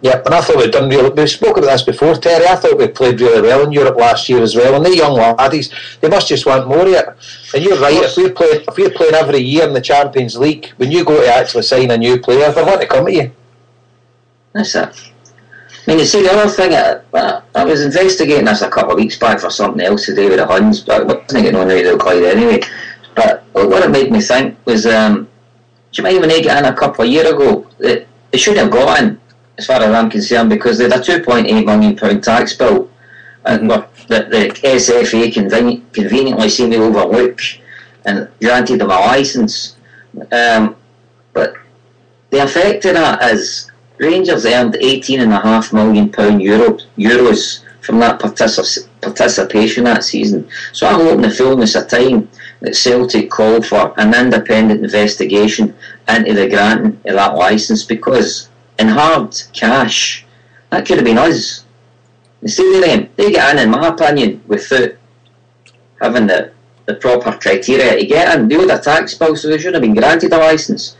Yeah, and I thought we'd done really. We've spoken about this before, Terry. I thought we played really well in Europe last year as well. And the young laddies, they must just want more of it. And you're right. If we're playing every year in the Champions League, when you go to actually sign a new player, they want to come to you. That's it. I mean, you see, the other thing, I was investigating this a couple of weeks back for something else today with the Huns, but I wasn't getting on Radio Clyde anyway. But what it made me think was, do you mind when they got in a couple of years ago? They shouldn't have got in, as far as I'm concerned, because they had a £2.8 million tax bill, and the SFA conveniently seemed to overlook and granted them a licence. But the effect of that is Rangers earned £18.5 million euros from that participation that season. So I hope in the fullness of time that Celtic called for an independent investigation into the granting of that licence, because in hard cash, that could have been us. Instead of them, they get in my opinion, without having the proper criteria to get in. They owed a tax bill, so they should have been granted a licence.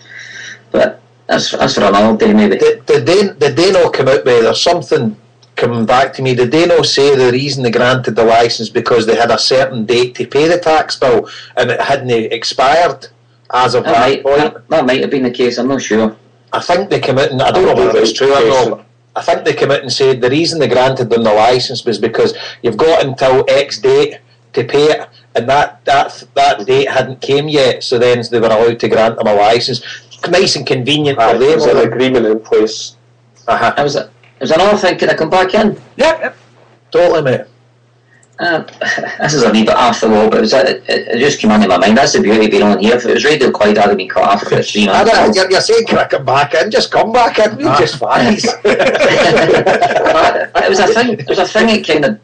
But that's for another day, maybe. Did they not come out with, there's something coming back to me, did they not say the reason they granted the licence because they had a certain date to pay the tax bill and it hadn't expired as of that point? That might have been the case, I'm not sure. I think they came out, and I don't know whether it's true or not, I think they came out and said the reason they granted them the licence was because you've got until X date to pay it, and that date hadn't came yet, so then they were allowed to grant them a licence. Nice and convenient for them. There was an agreement in place. It was another thing, could I come back in? Yep. Totally, mate. This is a wee bit off the wall, but it just came into my mind. That's the beauty of being on here. If it was Radio Clyde, I'd have been cut off for 3 minutes. You're saying, can I come back in? Just come back in. We're just flies. It was a thing that kind of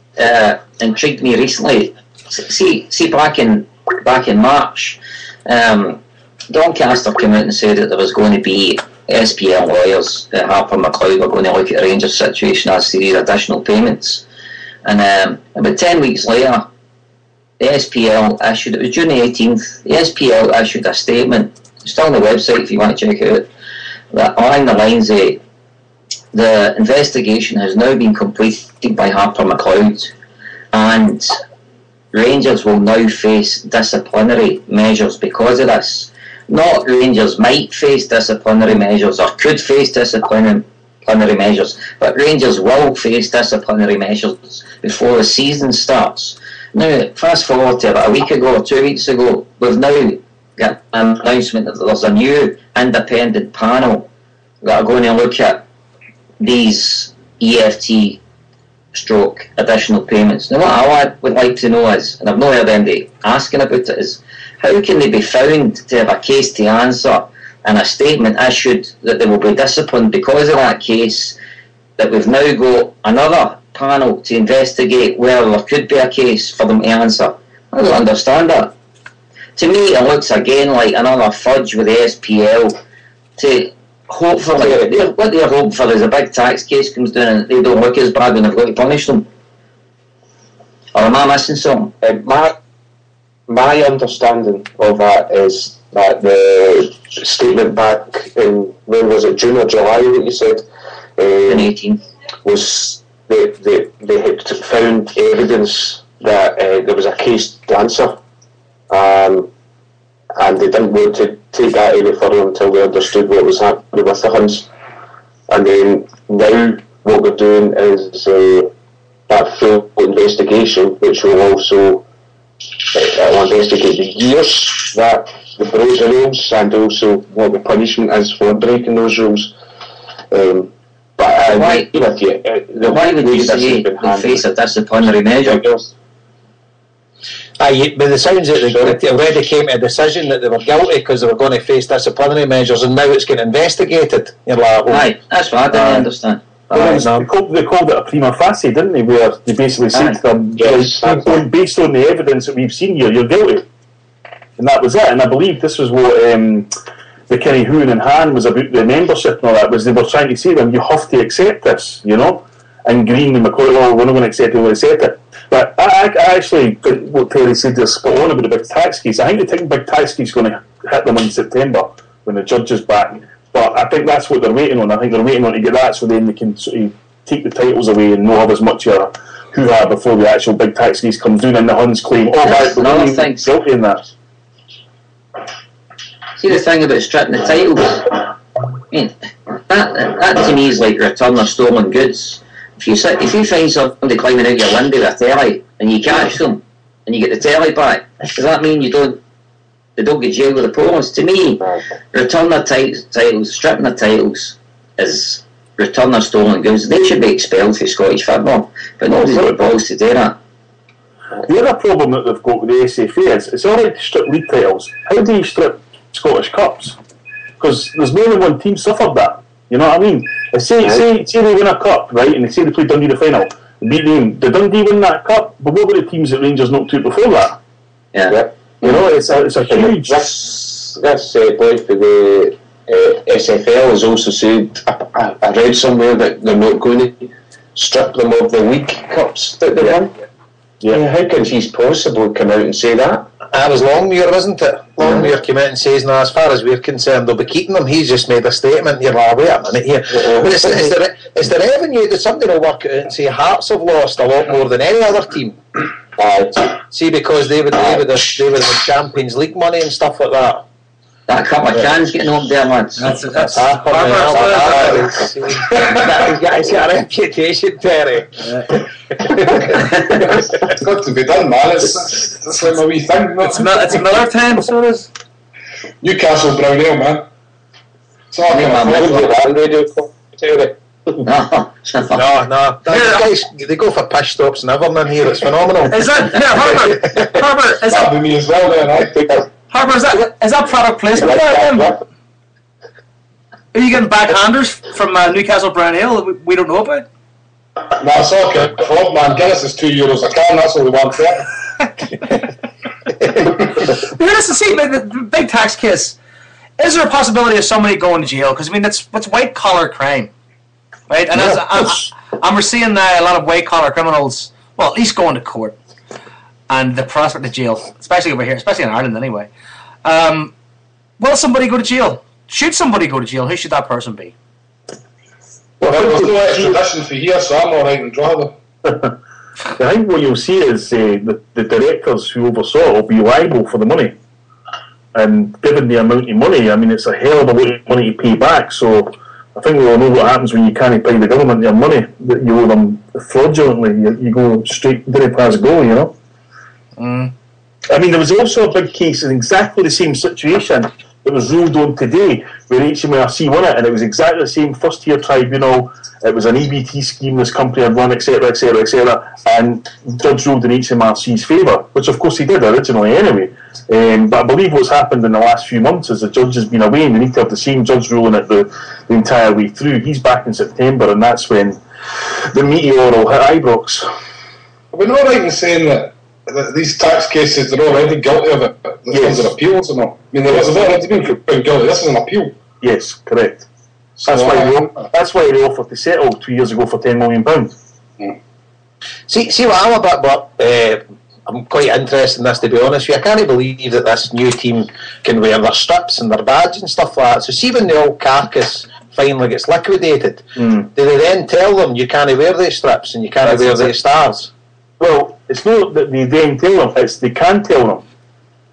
intrigued me recently. See, back in March, Doncaster came out and said that there was going to be SPL lawyers at Harper McLeod were going to look at the Rangers situation as to these additional payments. And about 10 weeks later, the SPL issued, it was June the 18th, the SPL issued a statement, it's still on the website if you want to check it out, that along the lines of the investigation has now been completed by Harper McLeod and Rangers will now face disciplinary measures because of this. Not Rangers might face disciplinary measures or could face disciplinary measures, but Rangers will face disciplinary measures before the season starts. Now, fast forward to about a week ago or 2 weeks ago, we've now got an announcement that there's a new independent panel that are going to look at these EFT stroke additional payments. Now, what I would like to know is, and I've not heard anybody asking about it, is how can they be found to have a case to answer and a statement issued that they will be disciplined because of that case, that we've now got another panel to investigate where there could be a case for them to answer? I don't understand that. To me, it looks again like another fudge with the SPL to hopefully, what they're hoping for is a big tax case comes down and they don't look as bad when they've got to punish them. Or am I missing something? My understanding of that is that the statement back in, when was it, June or July that you said? In 18. Was they had found evidence that there was a case to answer, and they didn't want to take that any further until they understood what was happening with the Huns. And then now what we're doing is that full investigation, which will also investigate the years that they broke the rules and also what the punishment is for breaking those rules. But why would you say they face a disciplinary measure? By the sounds of it, they already came to a decision that they were guilty because they were going to face disciplinary measures, and now it's getting investigated. You're like, aye, that's what I didn't understand. They called it a prima facie, didn't they? Where they basically said to them, based on the evidence that we've seen here, you're guilty. And that was it. And I believe this was what the Kenny Hoon and Han was about, the membership and all that, was they were trying to say to them, you have to accept this, you know? And Green and McCoy, well, we're not going to accept it, we'll accept it. But I actually, what Terry said, they're spot on about the big tax case. I think the big tax case is going to hit them in September when the judge is back. But I think that's what they're waiting on. I think they're waiting on to get that so then they can sort of take the titles away and not have as much hoo-ha before the actual big tax case comes down and the Huns claim, we're guilty in that. See the thing about stripping the titles? I mean, that to me is like return of stolen goods. If you find somebody climbing out your window with a telly and you catch them and you get the telly back, does that mean they don't get jailed with the police? To me, return the titles, stripping the titles is return of stolen goods. They should be expelled for Scottish football, but nobody's got the balls to do that. The other problem that they've got with the SFA is it's alright to strip league titles. How do you strip Scottish Cups? Because there's more than one team suffered that. You know what I mean? Say they win a cup, right, and they say they play Dundee in the final, beat them. Did Dundee win that cup? But what were the teams that Rangers knocked out before that? Yeah. You know, it's a huge. This boy for the SFL has also said, I read somewhere that they're not going to strip them of the league cups that they won. Yeah. How can he possibly come out and say that? That was Longmuir, wasn't it? Longmuir came out and says, no, as far as we're concerned, they'll be keeping them. He's just made a statement. You're like, wait a minute here. But it's the revenue that somebody will work out and say Hearts have lost a lot more than any other team. See, because they would have Champions League money and stuff like that. That cup of cans getting up there, lads. That's he's got a reputation, Terry. It's got to be done, man. It's like my wee thing. It's Miller time, so it is. Newcastle Brown Ale, man. It's all No. Guys, they go for pish stops and everything in here. It's phenomenal. Is that Harbour? Is that be me as well? Then I think. Harbour, is that product placement there? Are you getting backhanders from Newcastle Brown Ale that we don't know about? No, it's okay. Frog man, Guinness is €2 a can. That's all we want there. Listen, see, the big tax case. Is there a possibility of somebody going to jail? Because I mean, it's white collar crime, right? And and we're seeing a lot of white collar criminals. Well, at least going to court. And the prospect of jail, especially over here, especially in Ireland anyway. Will somebody go to jail? Should somebody go to jail? Who should that person be? Well, there's no extradition for here, so I'm alright and draw them. I think what you'll see is the directors who oversaw will be liable for the money. And given the amount of money, I mean, it's a hell of a lot of money to pay back. So I think we all know what happens when you can't pay the government their money that you owe them fraudulently. You go straight, didn't pass go, you know. I mean, there was also a big case in exactly the same situation that was ruled on today, where HMRC won it, and it was exactly the same first-tier tribunal. It was an EBT scheme this company had run, etc., etc., etc., and the judge ruled in HMRC's favour, which of course he did originally anyway. But I believe what's happened in the last few months is the judge has been away, and they need to have the same judge ruling it the entire way through. He's back in September, and that's when the meteor will hit Ibrox. We're not right in saying that these tax cases, they're already guilty of it. There's yes. Appeals or not. I mean, they've already been found guilty. This is an appeal. Yes, correct. So that's why they offered to settle 2 years ago for £10 million. See what I'm about, but I'm quite interested in this, to be honest with you. I can't believe that this new team can wear their strips and their badge and stuff like that. So see when the old carcass finally gets liquidated, do they then tell them you can't wear these strips and you can't wear these stars? Well, it's not that they then tell them, it's they can tell them.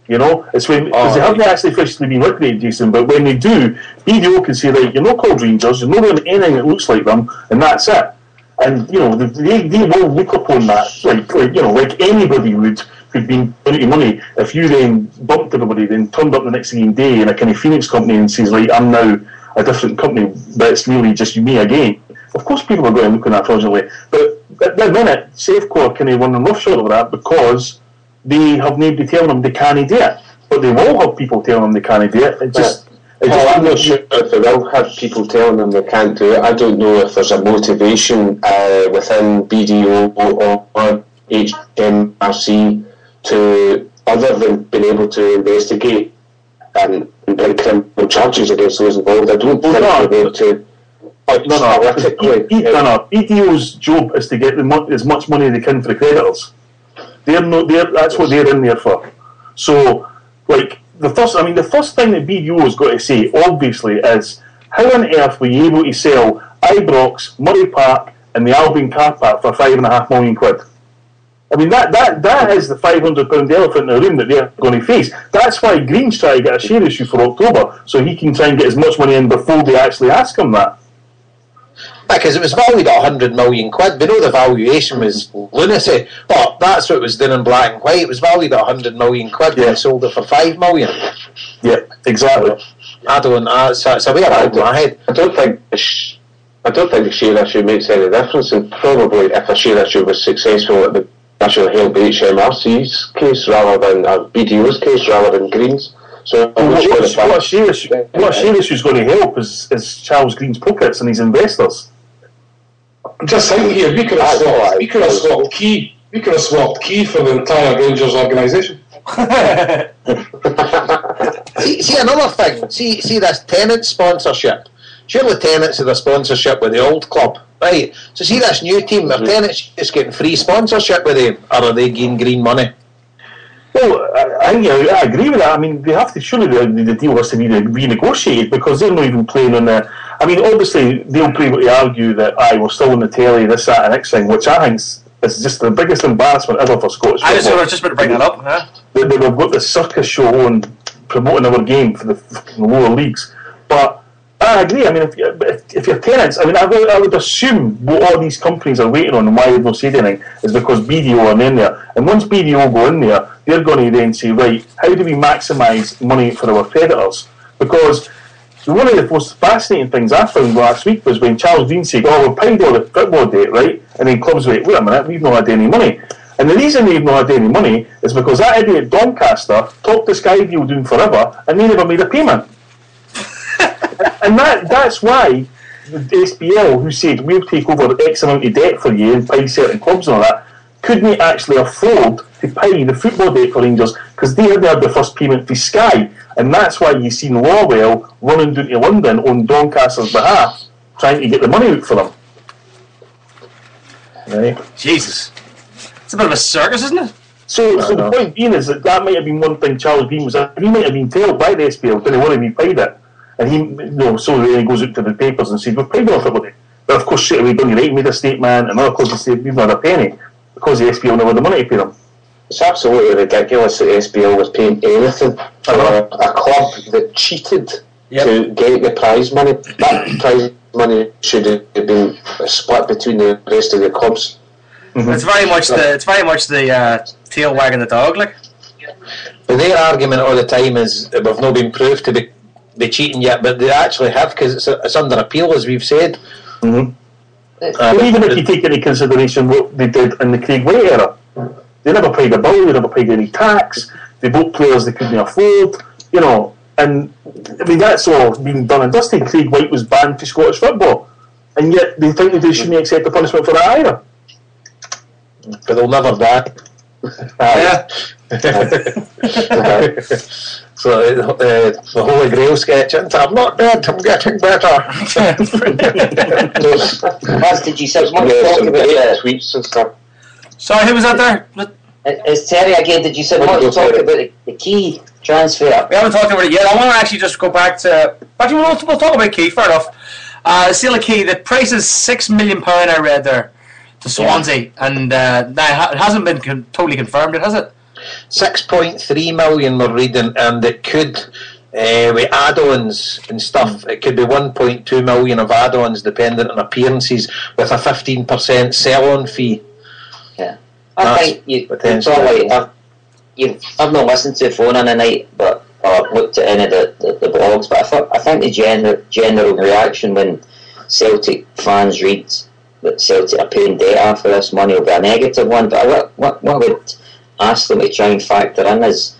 You know, it's when, because they haven't actually officially been liquidated, Jason, but when they do, BDO can say, right, you're not called Rangers, you're not wearing anything that looks like them, and that's it. And, you know, they will look upon that, like anybody would who'd been putting money. If you then bumped everybody, then turned up the next day in a kind of Phoenix company and says, right, I'm now a different company, but it's really just me again. Of course people are going to look at that fraudulently. But at the minute, Safecore kind of run roughshod over that because they have nobody telling them they can't do it. But they will have people telling them they can't do it. I'm not sure if they will have people telling them they can't do it. I don't know if there's a motivation within BDO or HMRC to, other than being able to investigate and bring criminal charges against those involved. I don't think they'll be able to. BDO's job is to get as much money as they can for the creditors. That's what they're in there for. So, like, the first thing that BDO has got to say, obviously, is how on earth were you able to sell Ibrox, Murray Park, and the Albion car park for £5.5 million? I mean, that is the £500 elephant in the room that they're going to face. That's why Green's trying to get a share issue for October, so he can try and get as much money in before they actually ask him that. Because it was valued at £100 million. We know the valuation was lunacy, but that's what it was done in black and white. It was valued at £100 million. They sold it for £5 million. Yeah, exactly. It's a way around my head. I don't think the share issue makes any difference, and probably if a share issue was successful, it would actually help HMRC's case rather than BDO's case rather than Green's. So what Sheamus who's going to help is Charles Green's pockets and his investors. I'm just thinking here, we could have swapped key for the entire Rangers organisation. see another thing. See this Tennant sponsorship. Surely Tennant's had a sponsorship with the old club, right? So see this new team, are Tennant's just getting free sponsorship with them, or are they getting green money? Well, I agree with that. I mean, they have to, surely the deal has to be renegotiated because they're not even playing on the... I mean, obviously, they'll be able to argue that, we're still on the telly, this, that, and next thing, which I think is just the biggest embarrassment ever for Scottish football. I was just about to bring that up. Huh? They've got the circus show on promoting our game for the lower leagues. But I agree. I mean, if you're Tenants, I mean, I would assume what all these companies are waiting on and why they've not said anything is because BDO are in there. And once BDO go in there, they're going to then say, right, how do we maximise money for our creditors? Because one of the most fascinating things I found last week was when Charles Green said, we've paid all the football debt, right? And then clubs went, wait a minute, we've not had any money. And the reason they've not had any money is because that idiot Doncaster topped the Sky deal doing forever and they never made a payment. And that's why the SPL, who said we'll take over X amount of debt for you and pay certain clubs and all that, couldn't actually afford to pay the football debt for Rangers because they had the first payment for Sky. And that's why you've seen Lawwell running down to London on Doncaster's behalf, trying to get the money out for them. Right? Jesus. It's a bit of a circus, isn't it? So the point being is that might have been one thing Charles Green was... He might have been told by the SPL, didn't want to be paid it. And he, so then he goes out to the papers and says, we've paid off it. But of course, straight away, done right, made a statement, and other clubs said, we've not had a penny, because the SPL never had the money to pay them. It's absolutely ridiculous that the SPL was paying anything for a club that cheated to get the prize money. That prize money should have been split between the rest of the clubs. Mm-hmm. It's very much the tail wagging the dog, like. But their argument all the time is that we've not been proved to be cheating yet, but they actually have because it's under appeal, as we've said. Mm-hmm. But even if you take into consideration what they did in the Craig White era, they never paid a bill, they never paid any tax, they bought players they couldn't afford, and I mean that's all been done and dusted. Craig White was banned for Scottish football, and yet they think that they shouldn't accept the punishment for that either. But they'll never die. So the Holy Grail sketch, I'm not dead, I'm getting better. Did you say talk about sweets and stuff? Sorry, who was that there? It's Terry again. Did you say talk about the key transfer? We haven't talked about it yet. I want to actually just go back to... Actually, we'll talk about Key, fair enough. Sale of Key, the price is £6 million, I read there, to Swansea. And it hasn't been totally confirmed yet, has it? 6.3 million we're reading, and it could, with add-ons and stuff, it could be 1.2 million of add-ons dependent on appearances with a 15% sell-on fee. Yeah, I think you probably... I've not listened to the phone in the night, but or looked at any of the blogs, but I think the general reaction when Celtic fans read that Celtic are paying debt for this money will be a negative one. But what would ask them to try and factor in is,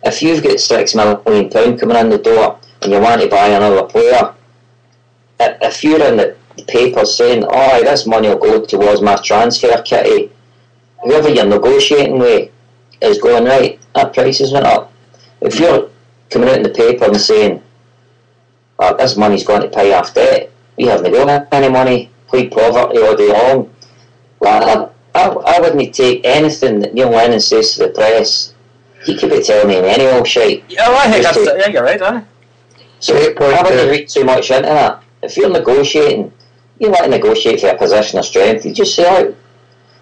if you've got £6 million coming in the door and you want to buy another player, if you're in the papers saying, this money will go towards my transfer kitty, whoever you're negotiating with is going, right, that price has went up. If you're coming out in the paper and saying, this money's going to pay off debt, we haven't got any money, plead poverty all day long, well, I wouldn't take anything that Neil Lennon says to the press. He could be telling me any old shite. Yeah, I think you're right, aren't So I wouldn't read too much into that. If you're negotiating, you want to negotiate for a position of strength, you just say,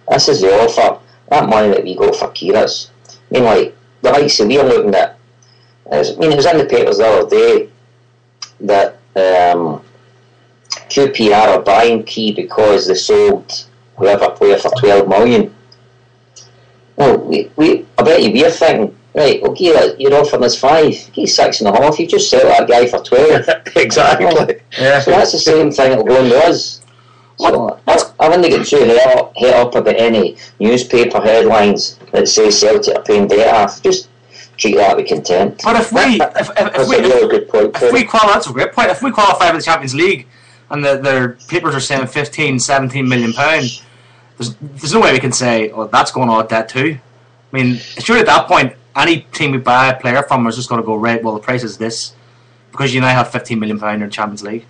this is the offer, that money that we got for Kieras. I mean, like, the likes that we're looking at, it was in the papers the other day that QPR are buying Key because they sold whoever player for 12 million. Well, I bet you we're thinking, right, okay, you're offering us 5, give 6.5, you just sell that guy for 12. Exactly. Yeah. So that's the same thing that'll go on with us. So I wouldn't get too het up about any newspaper headlines that say Celtic are paying debt off. Just treat that with contempt. But if we That's a really good point. if we qualify, that's a great point. If we qualify for the Champions League and their papers are saying 15, 17 million pounds, there's no way we can say, oh, that's going on at that too. I mean, surely at that point, any team we buy a player from is just going to go, right, well, the price is this, because you now have 15 million pounds in the Champions League.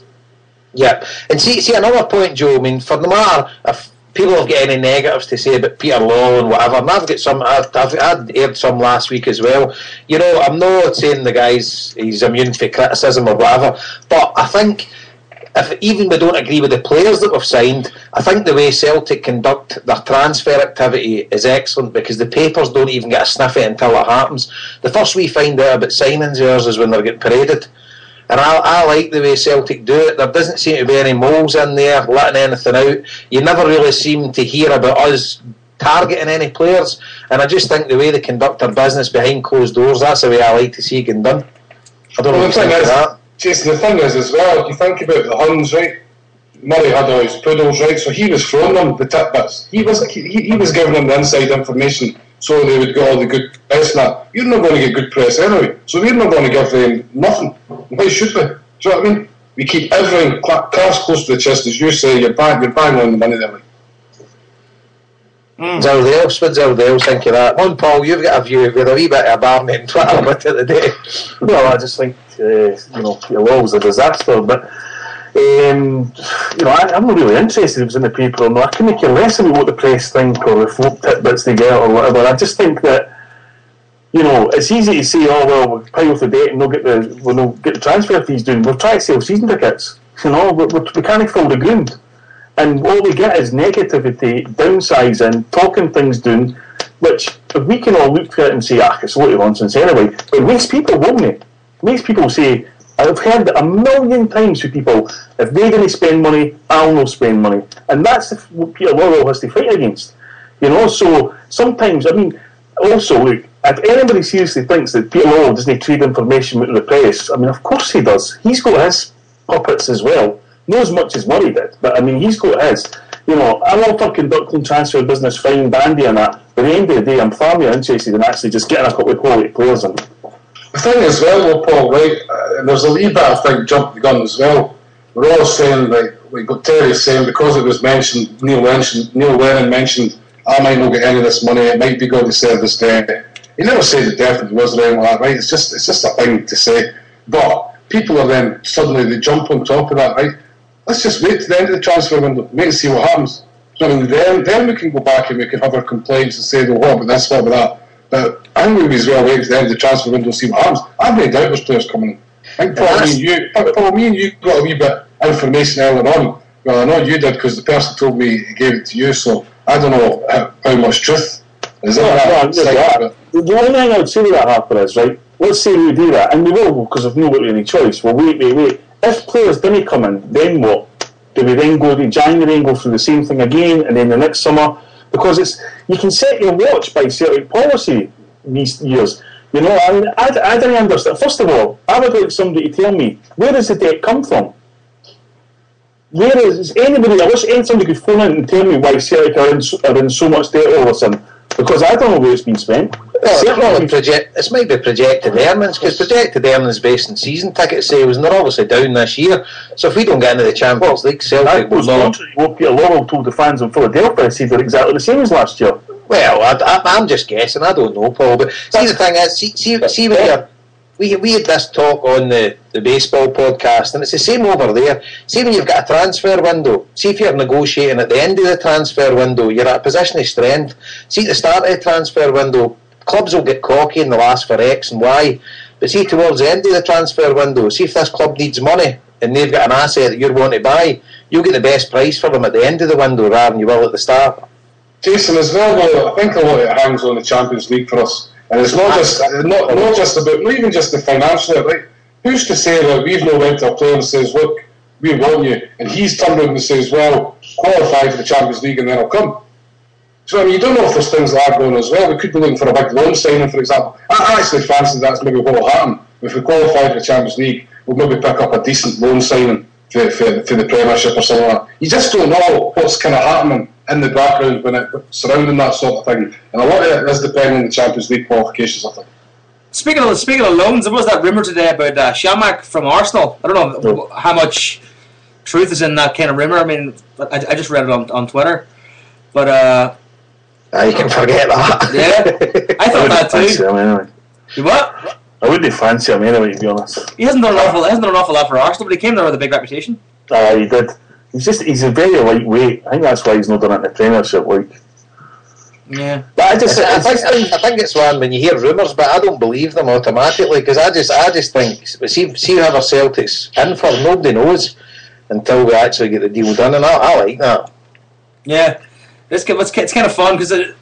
Yeah, and see another point, Joe. I mean, for no matter if people have got any negatives to say about Peter Law and whatever, and I've got some. I'd aired some last week as well. You know, I'm not saying the guy's he's immune for criticism or whatever, but I think if even we don't agree with the players that we've signed, I think the way Celtic conduct their transfer activity is excellent, because the papers don't even get a sniff at it until it happens. The first we find out about signings yours is when they're getting paraded. And I like the way Celtic do it. There doesn't seem to be any moles in there letting anything out. You never really seem to hear about us targeting any players. And I just think the way they conduct their business behind closed doors, that's the way I like to see it getting done. I don't know what you think of that. Jason, the thing is as well, if you think about the Huns, right? Murray had all his poodles, right? So he was throwing them the tidbits. He was giving them the inside information so they would get all the good press. Now, you're not going to get good press anyway, so we're not going to give them nothing. Why should we? Do you know what I mean? We keep everything cards close to the chest, as you say. You're bang on the money there. Like. Zaldale, think of that. Mon Paul, you've got a view with a wee bit of a Barney and Twitter bit of the day. Well, I just think Peter Law was a disaster, but I'm not really interested if it was in the paper or not. I couldn't care less about what the press think or the folk tidbits they get or whatever. I just think that it's easy to say, oh well, we'll pay off the debt and we'll get the transfer fees doing. We'll try to sell season tickets. We can't fill the ground. And all we get is negativity, downsizing, talking things down, which we can all look at it and say, it's a lot of nonsense anyway. But it makes people, won't it? It makes people say, I've heard it a million times from people, if they're going to spend money, I'll not spend money. And that's what Peter Law has to fight against. So sometimes, also, look, if anybody seriously thinks that Peter Law doesn't trade information with the press, of course he does. He's got his puppets as well. Not as much as Murray did, but he's got his. I'm all for conducting transfer business fine, bandy and that, but at the end of the day, I'm far more interested in actually just getting a couple of quality players in. The thing as well, Paul, right, and there's a wee bit of jump the gun as well. We're all saying, we got Terry saying, because it was mentioned, Neil Lennon mentioned, I might not get any of this money, it might be going to service debt. He never said it definitely was or anything like that, right? It's just a thing to say. But people are then, suddenly they jump on top of that, right? Let's just wait to the end of the transfer window, wait and see what happens. So then we can go back and we can have our complaints and say, well, what about this, what about that? But I think we may as well wait to the end of the transfer window and see what happens. I've no doubt there's players coming in. I think Paul, me and you got a wee bit of information earlier on. Well, I know you did because the person told me he gave it to you, so I don't know how much truth is in that. The only thing I would say to that, Harper, is, right, let's say we do that, and we will because we've not got any choice. Well, wait. If players didn't come in, then what? Do we then go to January and go through the same thing again, and then the next summer? Because you can set your watch by Celtic policy these years. I didn't understand. First of all, I would like somebody to tell me, where does the debt come from? Where is anybody? I wish somebody could phone in and tell me why Celtic are in so much debt all of a sudden. Because I don't know where it's been spent. Well, it's maybe projected earnings, because projected earnings based on season ticket sales, and they're obviously down this year. So if we don't get into the Champions League, Celtic will not. What Peter Law told the fans in Philadelphia, said they're exactly the same as last year. Well, I'm just guessing. I don't know, Paul. But see, the thing is, see when we had this talk on the baseball podcast, and it's the same over there. See when you've got a transfer window, see if you're negotiating at the end of the transfer window, you're at a position of strength. See at the start of the transfer window, clubs will get cocky and they'll ask for X and Y. But see towards the end of the transfer window, see if this club needs money and they've got an asset that you want to buy, you'll get the best price for them at the end of the window rather than you will at the start. Jason, as well, I think a lot of it hangs on the Champions League for us. And it's not even just the financial, right? Who's to say that we've no went to a player and says, look, we want you, and he's turned around and says, well, qualify for the Champions League and then I'll come. So you don't know if there's things like that going as well. We could be looking for a big loan signing, for example. I actually fancy that's maybe what will happen. If we qualify for the Champions League, we'll maybe pick up a decent loan signing for the Premiership or something like that. You just don't know what's kind of happening in the background when surrounding that sort of thing. And a lot of it is depending on the Champions League qualifications, I think. Speaking of loans, there was that rumour today about Shamak from Arsenal. I don't know how much truth is in that kind of rumour. I mean, I just read it on Twitter. But you can forget that. Yeah, I thought that too. Anyway. You what? I wouldn't fancy him anyway, to be honest. He hasn't done an awful lot for Arsenal, but he came there with a big reputation. He did. He's a very lightweight. I think that's why he's not done it in the Premiership. Yeah. But I think it's one when you hear rumours, but I don't believe them automatically because I just think see whoever Celtic's in for, nobody knows until we actually get the deal done, and I like that. Yeah, it's kind of fun because the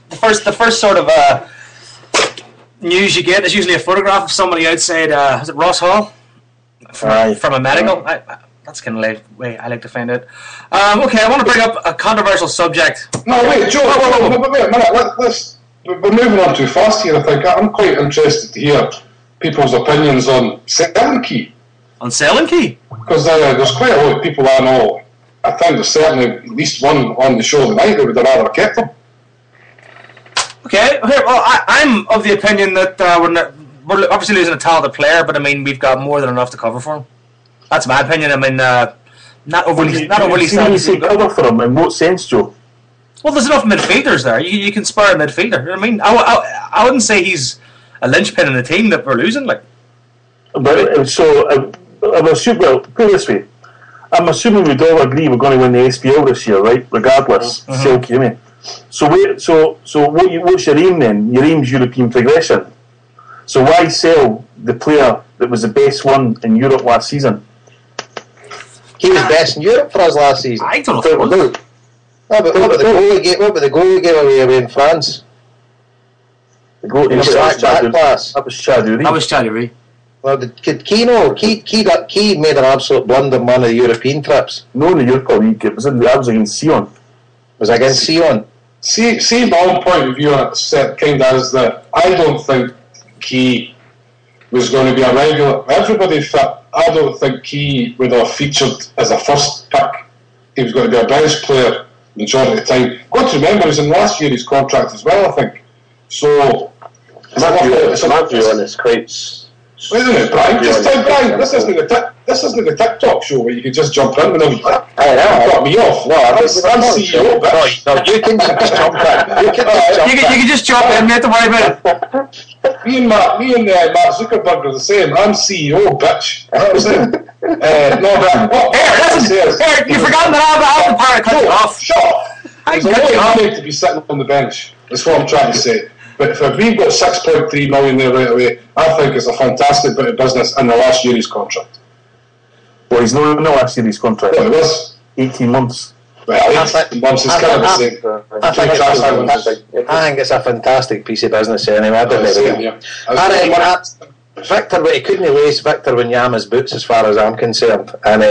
first sort of news you get is usually a photograph of somebody outside. Is it Ross Hall from a medical? That's kind of the way I like to find out. Okay, I want to bring up a controversial subject. No, wait, Joe, wait a minute. We're moving on too fast here, I think. I'm quite interested to hear people's opinions on selling Key. On selling Key? Because there's quite a lot of people I know. I think there's certainly at least one on the show tonight that would have rather kept him. Okay, well, I'm of the opinion that we're obviously losing a talented player, but I mean, we've got more than enough to cover for him. That's my opinion. I mean, not overly say cover for him in what sense, Joe? Well, there's enough midfielders there. You can spare a midfielder. I mean, I wouldn't say he's a linchpin in the team that we're losing. Like, but so I'm assuming. Well, put it this way: I'm assuming we'd all agree we're going to win the SPL this year, right? Regardless, Selkie, So what's your aim then? Your aim's European progression. So why sell the player that was the best one in Europe last season? He was best in Europe for us last season. I don't know. What about the goal he gave away in France? The goal in that class. That was Chaduri. Well, did Key made an absolute blunder in one of the European trips. No, in the Europa League. That was against Sion. Was against Sion. See, my own point of view on it kind of is that I don't think Key was going to be a regular. Everybody fit. I don't think Key would have featured as a first pick. He was going to be a bench player majority of the time. You've got to remember, he was in last year's contract as well, I think. So, my view on it's quite. Wait a minute, Brian. Just tell Brian, this isn't the TikTok show where you can just jump in whenever you like. Cut me off. No, I'm CEO, bitch. No, you can just jump in. You can just jump in, mate. Don't worry about it. Me and Mark Zuckerberg are the same. I'm CEO, bitch. You know what I'm saying? You forgot that I'm the part cut you off. Shut up. There's a lot of money to be sitting on the bench. That's what I'm trying to say. But if we've got 6.3 million there right away, I think it's a fantastic bit of business in the last year of his contract. Well, he's not in the last year of his contract. Well, it was 18 months. Well, 18 months is kind of the same. I think it's a fantastic piece of business anyway. Victor, but he couldn't lace Victor Wanyama's boots as far as I'm concerned. And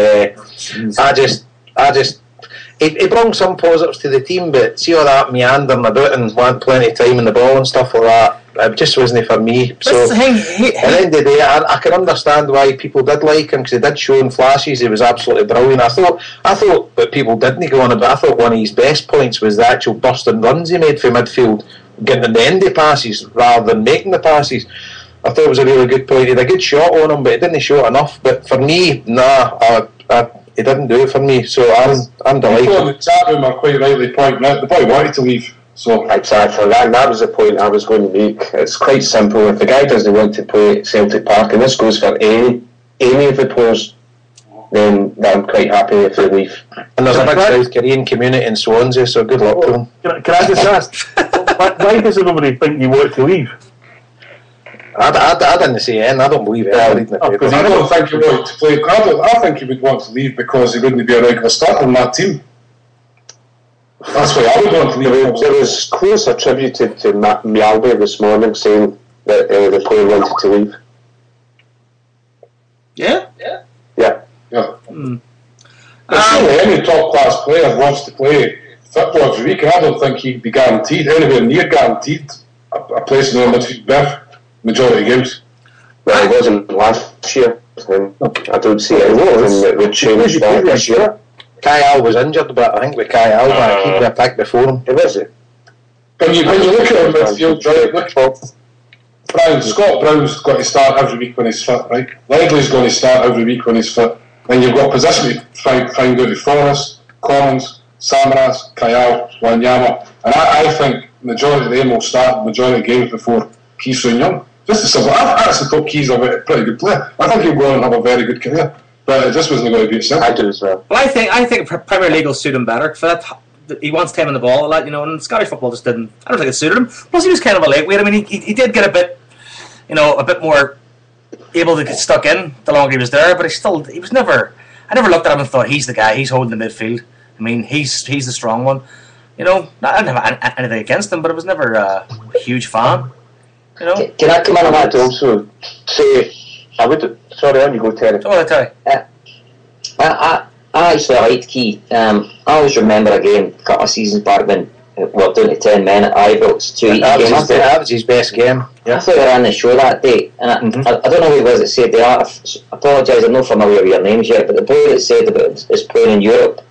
he brought some positives to the team, but see all that meandering about and want plenty of time in the ball and stuff like that, it just wasn't for me. So at the end of the day, I can understand why people did like him, because he did show in flashes. He was absolutely brilliant. I thought that people didn't go on about. I thought one of his best points was the actual bursting runs he made for midfield, getting the end of passes rather than making the passes. I thought it was a really good point. He had a good shot on him, but he didn't show enough. But for me, he didn't do it for me, so I'm delighted. People in the chat room are quite rightly pointing out the boy wanted to leave. So exactly, that was the point I was going to make. It's quite simple. If the guy doesn't want to play at Celtic Park, and this goes for any of the players, then I'm quite happy if they leave. And there's a big South Korean community in Swansea, so good luck to them. Can I just ask, why does everybody think you want to leave? I didn't say anything. I don't believe it. I don't think he wanted to play. I think he would want to leave because he wouldn't be a regular starter on that team. That's why I would want to leave. There was clues attributed to Mialbe this morning saying that the player wanted to leave. Yeah. Surely any top class player wants to play football every week, and I don't think he'd be guaranteed, anywhere near guaranteed, a place in the midfield berth. Majority of games. Well, it wasn't last year. I don't see anything that would change that this year. Kyle was injured, but I think with Kyle, I keep the pick before him. It was it. When you look at him midfield, right? Scott Brown's got to start every week when he's fit, right? Ledley's going to start every week when he's fit. Then you've got position to find out the Forrest, Collins, Samaras, Kayal, Wanyama. And I think the majority of them will start the majority of games before Keith Young. Just as simple. I actually thought Keith's a pretty good player. I think he'll go on and have a very good career. But it just wasn't going to be itself. I do as well. Well, I think Premier League will suit him better. For that, he wants time on the ball a lot, and Scottish football just didn't. I don't think it suited him. Plus, he was kind of a lightweight. I mean, he did get a bit more able to get stuck in the longer he was there. But he was never. I never looked at him and thought he's the guy. He's holding the midfield. I mean, he's the strong one. I didn't have anything against him, but I was never a huge fan. Can I come in on that to also say? I would. Sorry, on you go, Terry. Oh, Terry. I actually liked Key. I always remember a game a couple of seasons back when we were down to 10 men at Ibrox. That was his best game. I thought they ran the show that day, and I don't know who it was that said that. I apologise, I'm not familiar with your names yet, but the player that said about his playing in Europe,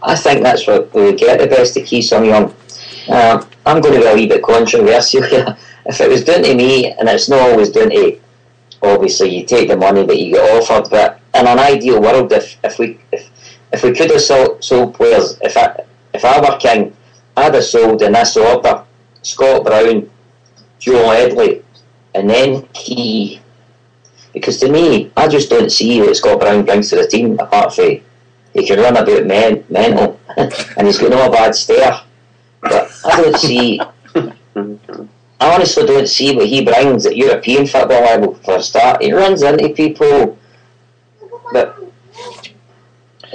I think that's what we would get the best of Key Sung Young. I'm going to be a wee bit controversial here. If it was down to me, and it's not always down to, obviously you take the money that you get offered, but in an ideal world, if we could have sold players, if I were king, I'd have sold in this order: Scott Brown, Joe Ledley, and then Key. Because to me, I just don't see what Scott Brown brings to the team, apart from he can run about mental, and he's got no bad stare. But I don't see. I honestly don't see what he brings at European football level. For a start, he runs into people, but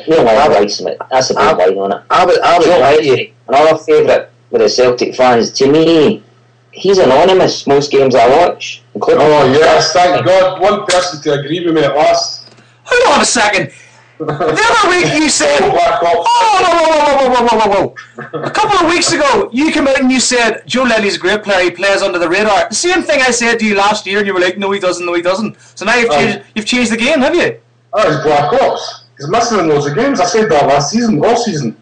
I likes him. That's a big line on it. I would like another favourite with the Celtic fans. To me, he's anonymous most games I watch. Oh yes, thank God. One person to agree with me at last. Hold on a second. The other week you said, whoa. A couple of weeks ago, you came out and you said, Joe Ledley's a great player, he plays under the radar. The same thing I said to you last year, and you were like, no he doesn't. So now you've changed the game, have you? Oh, he's Black Ops. He's missing in loads of games. I said that last season, all season.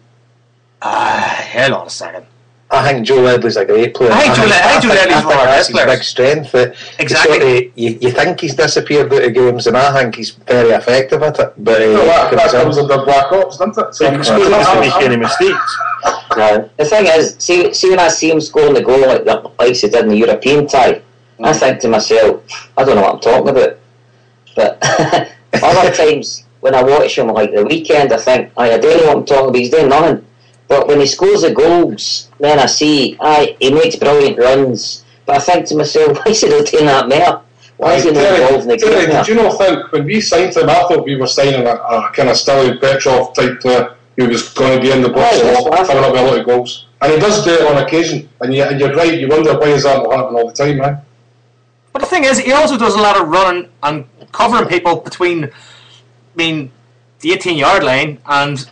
Hang on a second. I think Joe Ledley's a great player. I think Joe Ledley's one of the best players. Big strength. Exactly. You think he's disappeared out of games, and I think he's very effective at it. But that comes under Black Ops, doesn't it? So he doesn't make any mistakes. No. The thing is, see when I see him scoring the goal like he did in the European tie, I think to myself, I don't know what I'm talking about. But other times when I watch him, like the weekend, I think, I don't know what I'm talking about. He's doing nothing. But when he scores the goals, then I see, he makes brilliant runs. But I think to myself, why is he not doing that more? Why is he not involved in the game? Did you not think, when we signed him, I thought we were signing a kind of Stallion Petrov type player who was going to be in the box a lot, coming up with a lot of goals. And he does do it on occasion. And you're right, you wonder why is that not happening all the time, man. But the thing is, he also does a lot of running and covering people between, the 18-yard line and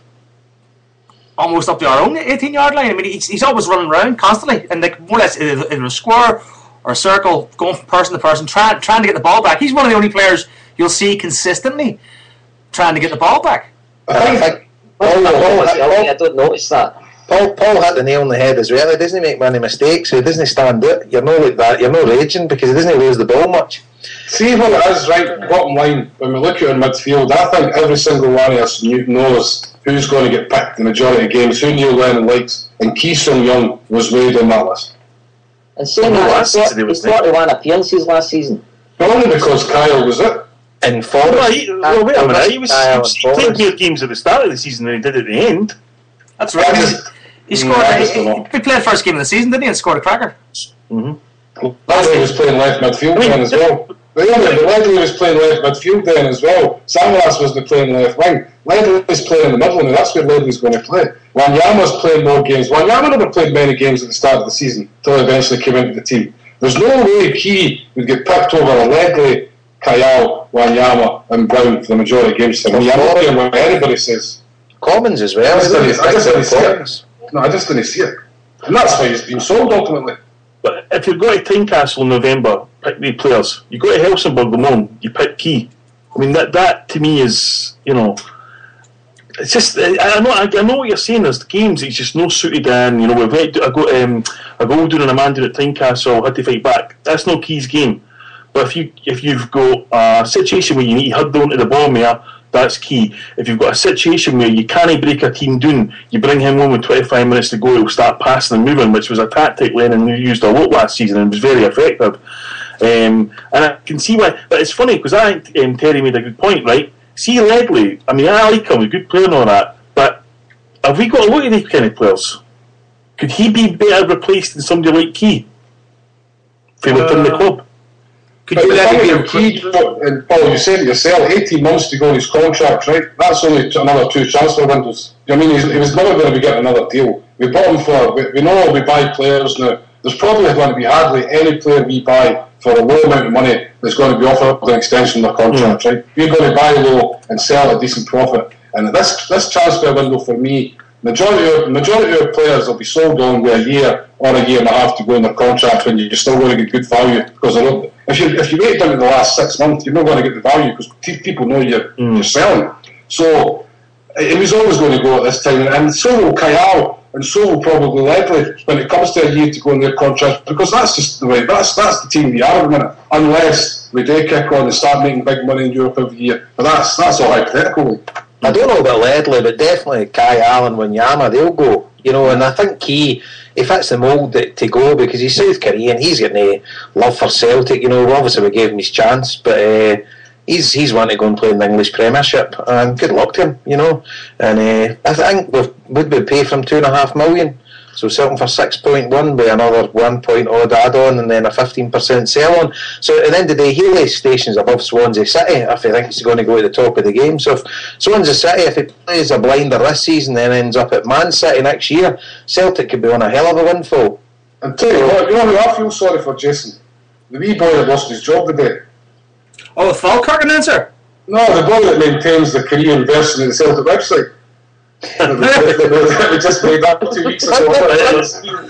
almost up to our own 18-yard line. I mean, he's always running around constantly, and like more or less in a square or a circle, going from person to person, trying to get the ball back. He's one of the only players you'll see consistently trying to get the ball back. I don't notice that. Paul hit the nail on the head as well. He doesn't make many mistakes, so he doesn't stand out. You're not like that. You're not raging because he doesn't lose the ball much. See what it is, right? Bottom line, when we look at it in midfield, I think every single one of us knows who's going to get picked the majority of games, who Neil Lennon likes, and Kee Sung Young was weighed on that list. And saying he's 41 appearances last season. But only because Kyle was it. In Forest. Wait a minute, he played more games at the start of the season than he did at the end. That's right. He scored. He played first game of the season, didn't he? And scored a cracker. Ledley was playing left midfield then as well. Ledley was playing left midfield then as well. Samaras wasn't playing left wing. Ledley's playing in the middle, and that's where Ledley's going to play. Wanyama's playing more games. Wanyama never played many games at the start of the season until he eventually came into the team. There's no way Key would get picked over a Ledley, Kayal, Wanyama, and Brown for the majority of games. I'm not hearing what anybody says. Commons as well. I just didn't see it. And that's why he's been sold ultimately. But if you're going to Tynecastle in November, pick the players. You go to Helsingborg, Ramon, you pick Key. I mean, that to me is, it's just, I know what you're saying. There's games he's just no suited in. I got a goal down and a man down at Tynecastle had to fight back. That's no Key's game. But if you've got a situation where you need to head down to the ball there, that's Key. If you've got a situation where you can't break a team down, you bring him on with 25 minutes to go, he'll start passing and moving, which was a tactic Lennon used a lot last season and was very effective. And I can see why, but it's funny because I think Terry made a good point, right? See Ledley, I mean, I like him, he's a good player and all that, but have we got a lot of these kind of players? Could he be better replaced than somebody like Key for within the club? Could you let him Key? And Paul, you said it yourself, 18 months to go on his contract, right? That's only another 2 transfer windows. I mean, he was never going to be getting another deal. We bought him for, we know we buy players now. There's probably going to be hardly any player we buy for a low amount of money that's going to be offered an extension of their contract, right? We're going to buy low and sell at a decent profit. And this transfer window for me, majority of players will be sold on with a year or a year and a half to go in their contract when you're still going to get good value. Because if you wait down to the last 6 months, you're not going to get the value because people know you're selling. So it was always going to go at this time, and so will Kyle, and so will probably Ledley when it comes to a year to go in their contract, because that's just the way, that's the team we are at the minute, unless we do kick on and start making big money in Europe every year. But that's all hypothetical. I don't know about Ledley, but definitely Kai Allen, Wanyama, they'll go. You know, and I think he fits the mould to go because he's South Korean. He's got no love for Celtic. You know, obviously we gave him his chance, but he's wanting to go and play in the English Premiership. And good luck to him. You know, and I think would we pay for him $2.5 million? So selling for 6.1 with another 1 point odd add-on and then a 15% sell-on. So at the end of the day, Healy Station's above Swansea City if he thinks he's going to go to the top of the game. So if Swansea City, if he plays a blinder this season then ends up at Man City next year, Celtic could be on a hell of a windfall. And tell you what, you know who I feel sorry for, Jason? The wee boy that lost his job today. Oh, the Falkirk announcer? No, the boy that maintains the Korean version of the Celtic website. We just made that 2 weeks ago.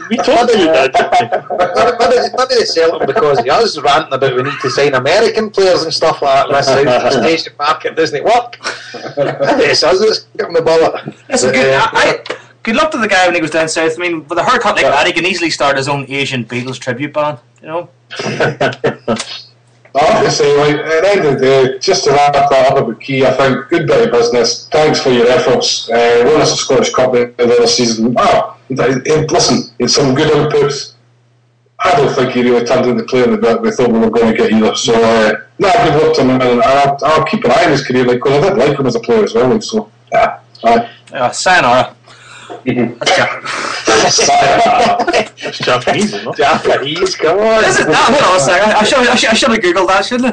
We talked about that. Maybe they sell him because he is ranting about we need to sign American players and stuff like that. This South Asian market doesn't work. Maybe it's us that's giving the bullet. Listen, good luck to the guy when he goes down south. I mean, with a haircut like that, he can easily start his own Asian Beatles tribute band. You know. I have to say, like, at the end of the day, just to wrap that up about Key, I think good bit of business. Thanks for your efforts. Won us a Scottish Cup in the other season. Listen, it's some good outputs. I don't think he really turned into playing the bit we thought we were good either. So, good luck to him, and I'll keep an eye on his career, because I did like him as a player as well. So, sayonara. It's Japanese, isn't it? Japanese, come on. Is it? Hold on a second. I should have googled that, shouldn't I?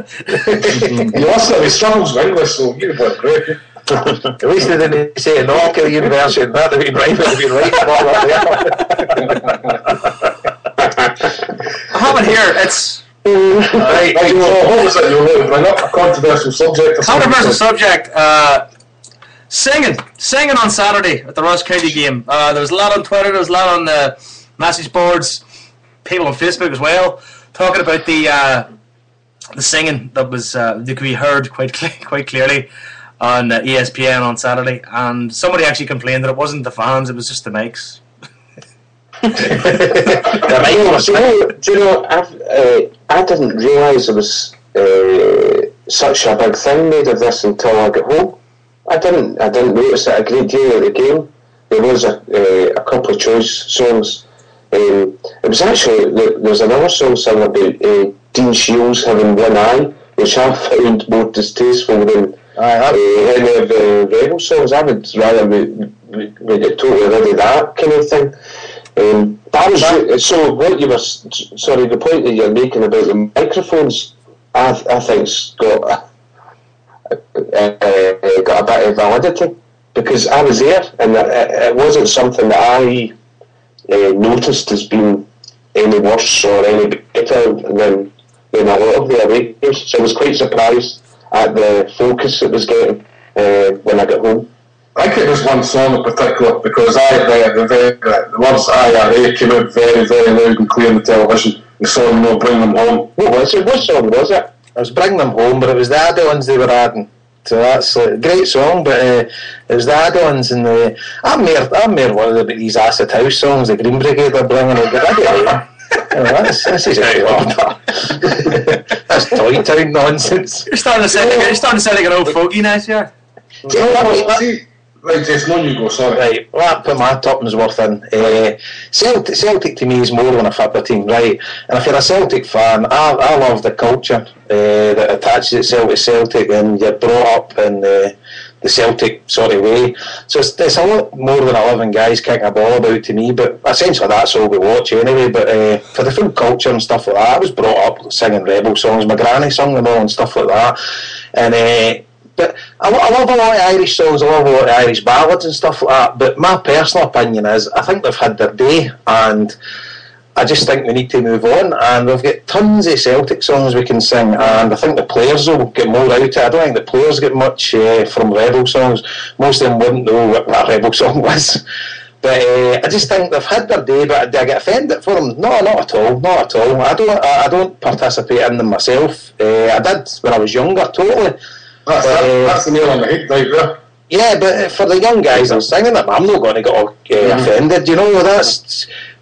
You listen, he struggles with English, so you'd have been great. At least they didn't say a North Korean version. That would have been right. I have it here. It's right. What was it you were bring up? A controversial subject. Controversial subject. Singing on Saturday at the Ross County game. There was a lot on Twitter. There was a lot on the message boards. People on Facebook as well talking about the singing that was that could be heard quite clearly on ESPN on Saturday. And somebody actually complained that it wasn't the fans; it was just the mics. Do you know? I didn't realise there was such a big thing made of this until I got home. I didn't notice it a great deal at the game. There was a couple of choice songs. It was actually, there's another song sung about Dean Shields having one eye, which I found more distasteful than any of the Rebel songs. I would rather we get totally rid of that kind of thing. So what you were, sorry, the point that you're making about the microphones, I think's got a bit of validity, because I was there and it wasn't something that I noticed as being any worse or any better than a lot of the away games. So I was quite surprised at the focus it was getting when I got home. I think it was one song in particular, because the words IRA came out very, very loud and clear on the television. The song, Bring Them Home. What song was it? I was Bring Them Home, but it was the other ones they were adding. So that's a great song, but it was the add-ons and the. I'm more worried about these acid house songs the Green Brigade are bringing out. But anyway, this is that's Toy Town nonsense. You're starting to sound like an old fogey now, yeah. Right, Jason, on you go, sorry. Right, well, I put my tuppence worth in. Celtic to me is more than a football team, right? And if you're a Celtic fan, I love the culture that attaches itself to Celtic, and you're brought up in the Celtic sort of way. So it's a lot more than 11 guys kicking a ball about to me, but essentially that's all we watch anyway. But for the full culture and stuff like that, I was brought up singing rebel songs. My granny sung them all and stuff like that. And but I love a lot of Irish songs, I love a lot of Irish ballads and stuff like that, but my personal opinion is I think they've had their day, and I just think we need to move on, and we've got tons of Celtic songs we can sing, and I think the players will get more out of it. I don't think the players get much from rebel songs. Most of them wouldn't know what a rebel song was. But I just think they've had their day, but do I get offended for them? No, not at all, not at all. I don't participate in them myself. I did when I was younger, totally. That's the nail on the head right there. Yeah, but for the young guys that are singing them, I'm not going to get offended, you know.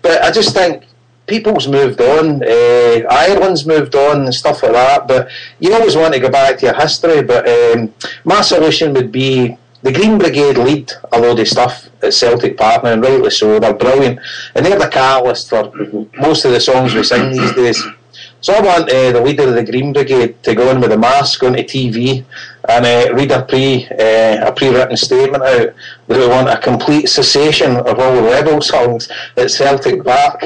But I just think people's moved on, Ireland's moved on and stuff like that, but you always want to go back to your history. But my solution would be the Green Brigade lead a load of stuff at Celtic Park now, and rightly so, they're brilliant, and they're the catalyst for most of the songs we sing these days. So I want the leader of the Green Brigade to go in with a mask onto TV and read a pre-written statement out that we want a complete cessation of all the rebel songs at Celtic Park.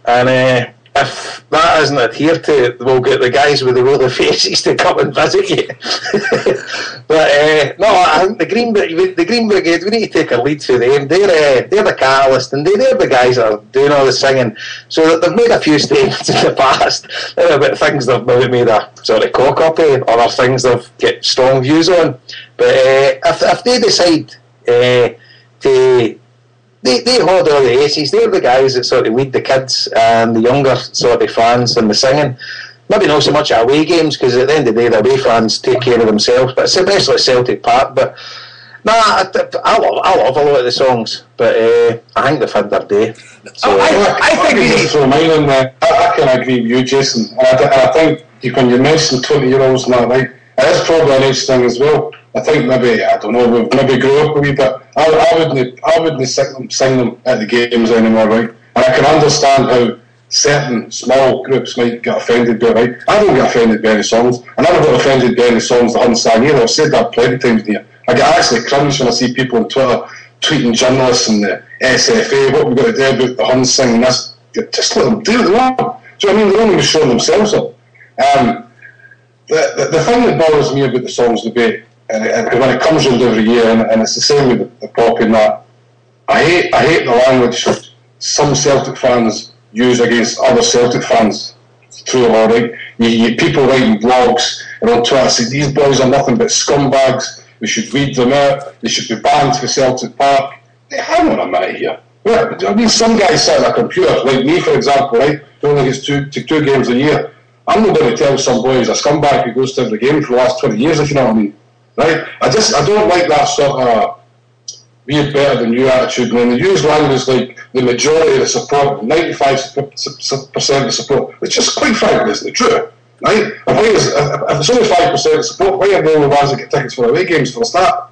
And if that isn't adhered to, we'll get the guys with the roller faces to come and visit you. But no, I think the Green Brigade, we need to take a lead for them. They're the catalyst, and they're the guys that are doing all the singing. So they've made a few statements in the past about things they've maybe made a sort of cock up of, or things they've got strong views on. But if they decide to... They hold all the aces. They're the guys that sort of lead the kids and the younger sort of fans and the singing. Maybe not so much at away games, because at the end of the day the away fans take care of themselves, but especially at Celtic Park. But no, I love a lot of the songs, but I think they've had their day. So, I can agree with you, Jason. And I think when you mentioned 20-year-olds and that, right, it is probably an age thing as well. I think maybe, I don't know, we've maybe grew up a wee bit. I wouldn't sing them at the games anymore, right? And I can understand how certain small groups might get offended by it, right? I don't get offended by any songs. I never got offended by any songs that I haven't sang either. I've said that plenty of times here. I get actually cringe when I see people on Twitter tweeting journalists and the SFA, what we've got to do about the Huns singing this. Just let them do it. Do you know what I mean? They're only showing themselves up. The thing that bothers me about the songs debate, and when it comes round every year, and it's the same with the pop and that, I hate the language some Celtic fans use against other Celtic fans. It's true or right? You people writing blogs and on Twitter say these boys are nothing but scumbags. We should weed them out. They should be banned for Celtic Park. Hey, hang on a minute here. Yeah, I mean, some guys sit at a computer, like me for example, right? Who only gets two games a year. I'm not going to tell some boy he's a scumbag who goes to every game for the last 20 years, if you know what I mean. Right? I don't like that sort of we're better than you attitude. And when they use language like the majority of the support, 95% of the support, which is quite frankly isn't true. Right? If it's only 5% of support, why are they the ones that get tickets for away games for a start?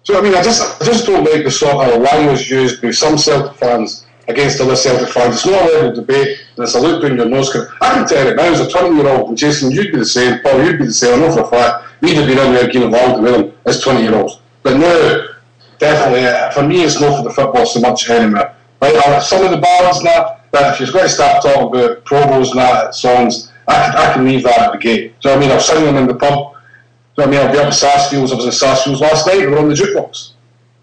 So I mean, I just don't like the sort of language used by some Celtic fans against other Celtic fans. It's not a level debate, and it's a look down your nose. I can tell it now, as a 20-year-old, and Jason, you'd be the same, Paul, you'd be the same, I know for a fact, we'd have been in there getting involved with them as 20-year-olds. But no, definitely, for me, it's not for the football so much anymore. Right, some of the ballads and that, but if you're going to start talking about promos and that, songs, I can leave that at the gate. So I mean, I'll sing them in the pub. So I mean, I'll be up at Sarsfields. I was in Sarsfields last night. We were on the jukebox.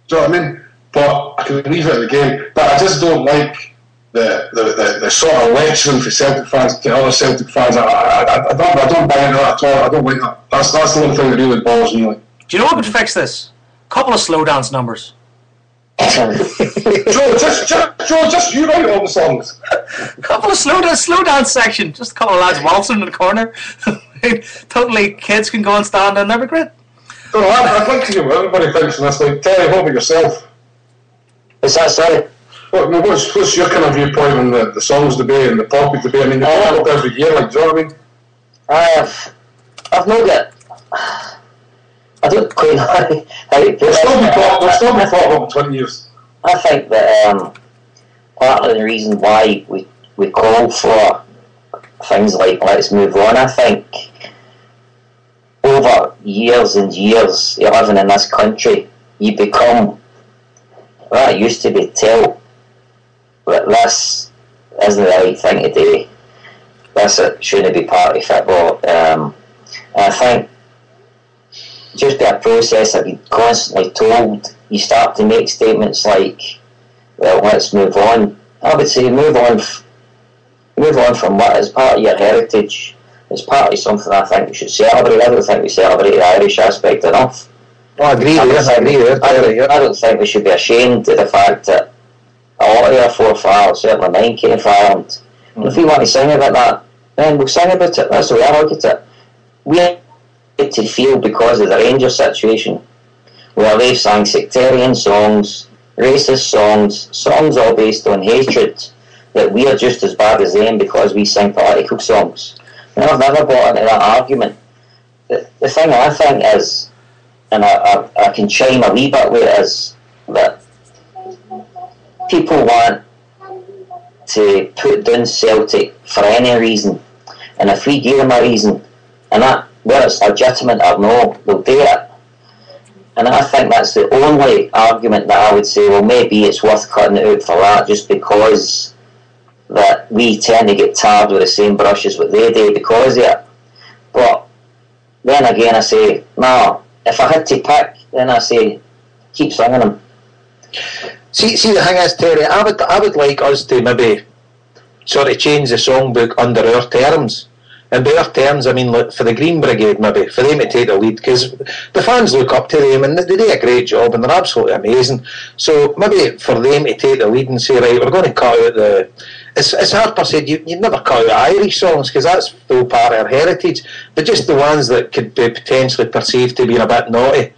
Do you know what I mean? But I can leave it at the game. But I just don't like the sort of lecturing for Celtic fans to other Celtic fans. I don't buy into that at all. I don't like that. That's the one thing that really bothers me. Like. Do you know what would fix this? A couple of slow dance numbers. Joe, just you write all the songs. A couple of slow dance section. Just a couple of lads waltzing in the corner. Totally, kids can go and stand and they'll be great. So I'd like to hear what everybody thinks on this. Like, Terry, what about yourself? What's that, sorry? What's your kind of viewpoint on the songs debate and the topic debate? I mean, they come up every year, like, do you know what I mean? I've not got... I don't quite know how to put it. We'll still be thought about in 20 years. I think that part of the reason why we call for things like Let's Move On, I think over years and years of living in this country, you become, well, it used to be tell that this isn't the right thing to do, this shouldn't be party football. I think just by a process of being constantly told, you start to make statements like, well, let's move on. I would say move on from what is part of your heritage. It's part of something I think we should celebrate. I don't think we celebrate the Irish aspect enough. I agree with you. I don't think we should be ashamed of the fact that a lot of our forefathers, certainly mine, came from Ireland. And if we want to sing about that, then we'll sing about it. That's the way I look at it. We need to feel, because of the Rangers situation, where they sang sectarian songs, racist songs all based on hatred, that we are just as bad as them because we sing political songs. And I've never bought into that argument. The thing I think is, and I can chime a wee bit with it, is that people want to put down Celtic for any reason, and if we give them a reason, and that, whether it's legitimate or no, they'll do it. And I think that's the only argument that I would say, well, maybe it's worth cutting it out for that, just because that we tend to get tarred with the same brush as what they do because of it. But then again, I say, no, if I had to pick, then I say, keep singing them. See, the thing is, Terry, I would like us to maybe sort of change the songbook under our terms. And by our terms, I mean, like, for the Green Brigade, maybe, for them to take the lead, because the fans look up to them and they do a great job and they're absolutely amazing. So maybe for them to take the lead and say, right, we're going to cut out the... It's hard per se, you'd never cut out Irish songs, because that's full part of our heritage, but just the ones that could be potentially perceived to be a bit naughty.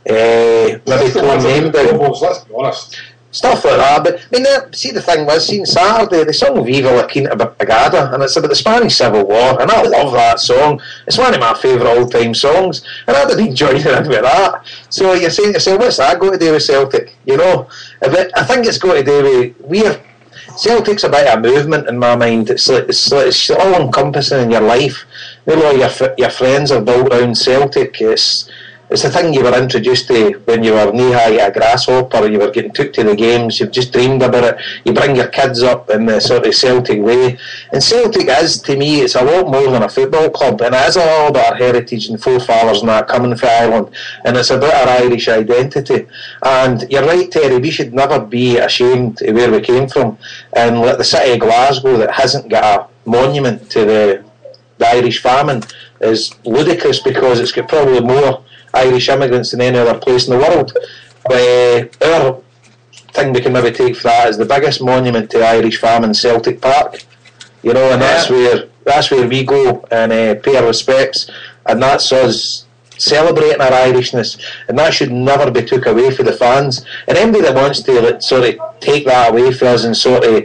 Maybe tone them down. Let's be honest. Stuff like that. But I mean, see, the thing was, see, on Saturday they sung Viva la Quinta Brigada, and it's about the Spanish Civil War, and I love that song. It's one of my favourite all-time songs, and I'd have been joining in with that. So you're saying to yourself, what's that got to do with Celtic? You know, I think it's got to do with Celtic's a bit of a movement in my mind. It's all encompassing in your life. Maybe all your friends are built around Celtic. It's the thing you were introduced to when you were knee-high at a grasshopper, you were getting took to the games, you've just dreamed about it, you bring your kids up in the sort of Celtic way. And Celtic is, to me, it's a lot more than a football club, and it is all about our heritage and forefathers and that coming from Ireland, and it's about our Irish identity. And you're right, Terry, we should never be ashamed of where we came from, and like the city of Glasgow that hasn't got a monument to the Irish famine is ludicrous, because it's got probably more Irish immigrants than any other place in the world. Our thing we can maybe take for that is the biggest monument to Irish famine, Celtic Park. You know, and that's where we go and pay our respects, and that's us celebrating our Irishness, and that should never be took away from the fans. And anybody that wants to sort of take that away from us and sort of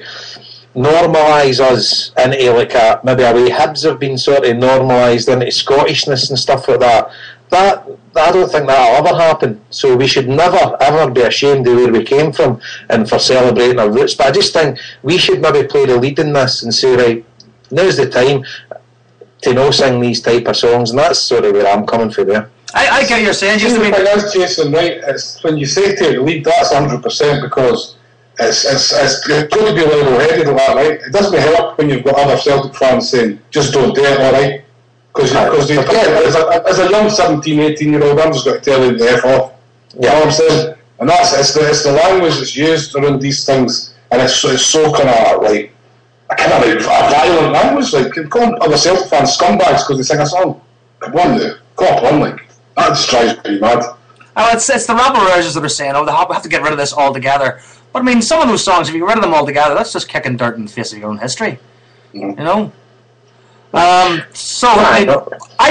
normalise us into like maybe a way Hibs have been sort of normalised into Scottishness and stuff like that, I don't think that'll ever happen. So we should never ever be ashamed of where we came from and for celebrating our roots. But I just think we should maybe play the lead in this and say, right, now's the time to sing these type of songs, and that's sort of where I'm coming from there. I get what you're saying. Just the thing is, Jason, right, it's when you say take the lead, that's 100%, because it's going to be level-headed a lot, right? It doesn't help when you've got other Celtic fans saying, just don't do it, alright? Because as a young 17, 18-year-old, I'm just going to tell you to F off. You know what I'm saying? And it's the language that's used around these things, and it's so kind of like a violent language. Like, you call other Celtic fans scumbags because they sing a song. Come on, now. Come on, like. That just drives me mad. Oh, it's the rabble rousers that are saying, we have to get rid of this altogether. But I mean, some of those songs, if you get rid of them altogether, that's just kicking dirt in the face of your own history. You know? I'd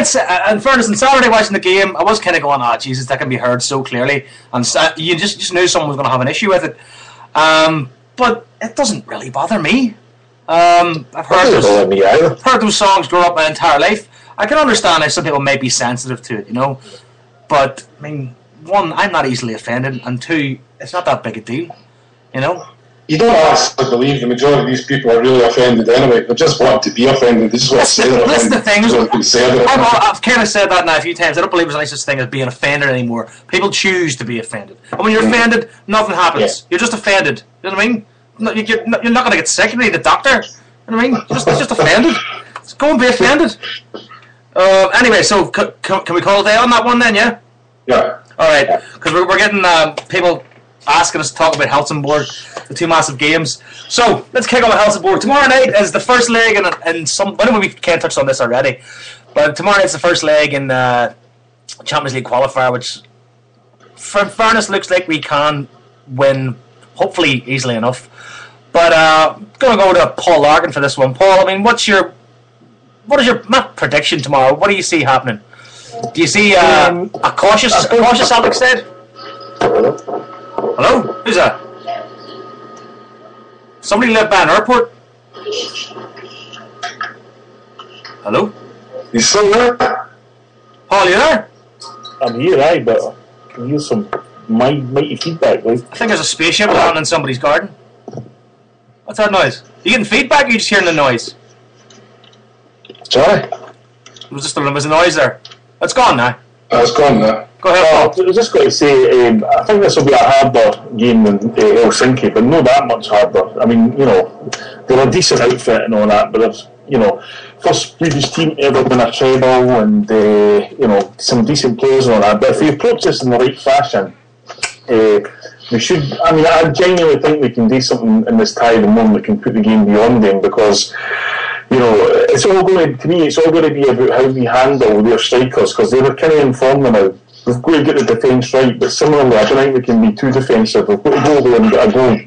say, in fairness, on Saturday watching the game, I was kind of going, Jesus, that can be heard so clearly. And you just knew someone was going to have an issue with it. But it doesn't really bother me. I've heard those songs grow up my entire life. I can understand how some people may be sensitive to it, you know. But, I mean, one, I'm not easily offended, and two, it's not that big a deal, you know. You don't actually believe the majority of these people are really offended anyway. They just want to be offended. They just want to say they're offended. That's the thing. I've kind of said that now a few times. I don't believe there's any such thing as being offended anymore. People choose to be offended. And when you're offended, nothing happens. Yeah. You're just offended. You know what I mean? You're not going to get sick. You need a doctor. You know what I mean? You're just offended. Just go and be offended. Anyway, so can we call it a day on that one then, yeah? Yeah. All right. Because we're getting people asking us to talk about Helsingborg, the two massive games. So let's kick off Helsingborg. Tomorrow night is the first leg in some. Well, we can't touch on this already, but tomorrow night's the first leg in Champions League qualifier, which, for fairness, looks like we can win, hopefully easily enough. But going to go to Paul Larkin for this one. Paul, I mean, what is your prediction tomorrow? What do you see happening? Do you see a cautious Celtic side? Hello? Who's that? Somebody live by an airport? Hello? You still there? Paul, you there? I'm here, but I can hear some mighty feedback. Like. I think there's a spaceship landing in somebody's garden. What's that noise? Are you getting feedback or are you just hearing the noise? Sorry? There was a noise there. It's gone now. It's gone now. Go ahead, Paul. I was just going to say, I think this will be a harder game than Helsinki, but not that much harder. I mean, you know, they're a decent outfit and all that, but there's, you know, first Swedish team ever win a treble and, you know, some decent players and all that. But if we approach this in the right fashion, we should, I mean, I genuinely think we can do something in this tie the moment we can put the game beyond them because, you know, it's all going to be about how we handle their strikers because they were kind of informed now. We've got to get the defence right, but similarly, I don't think we can be too defensive. We've got to go there and get a goal.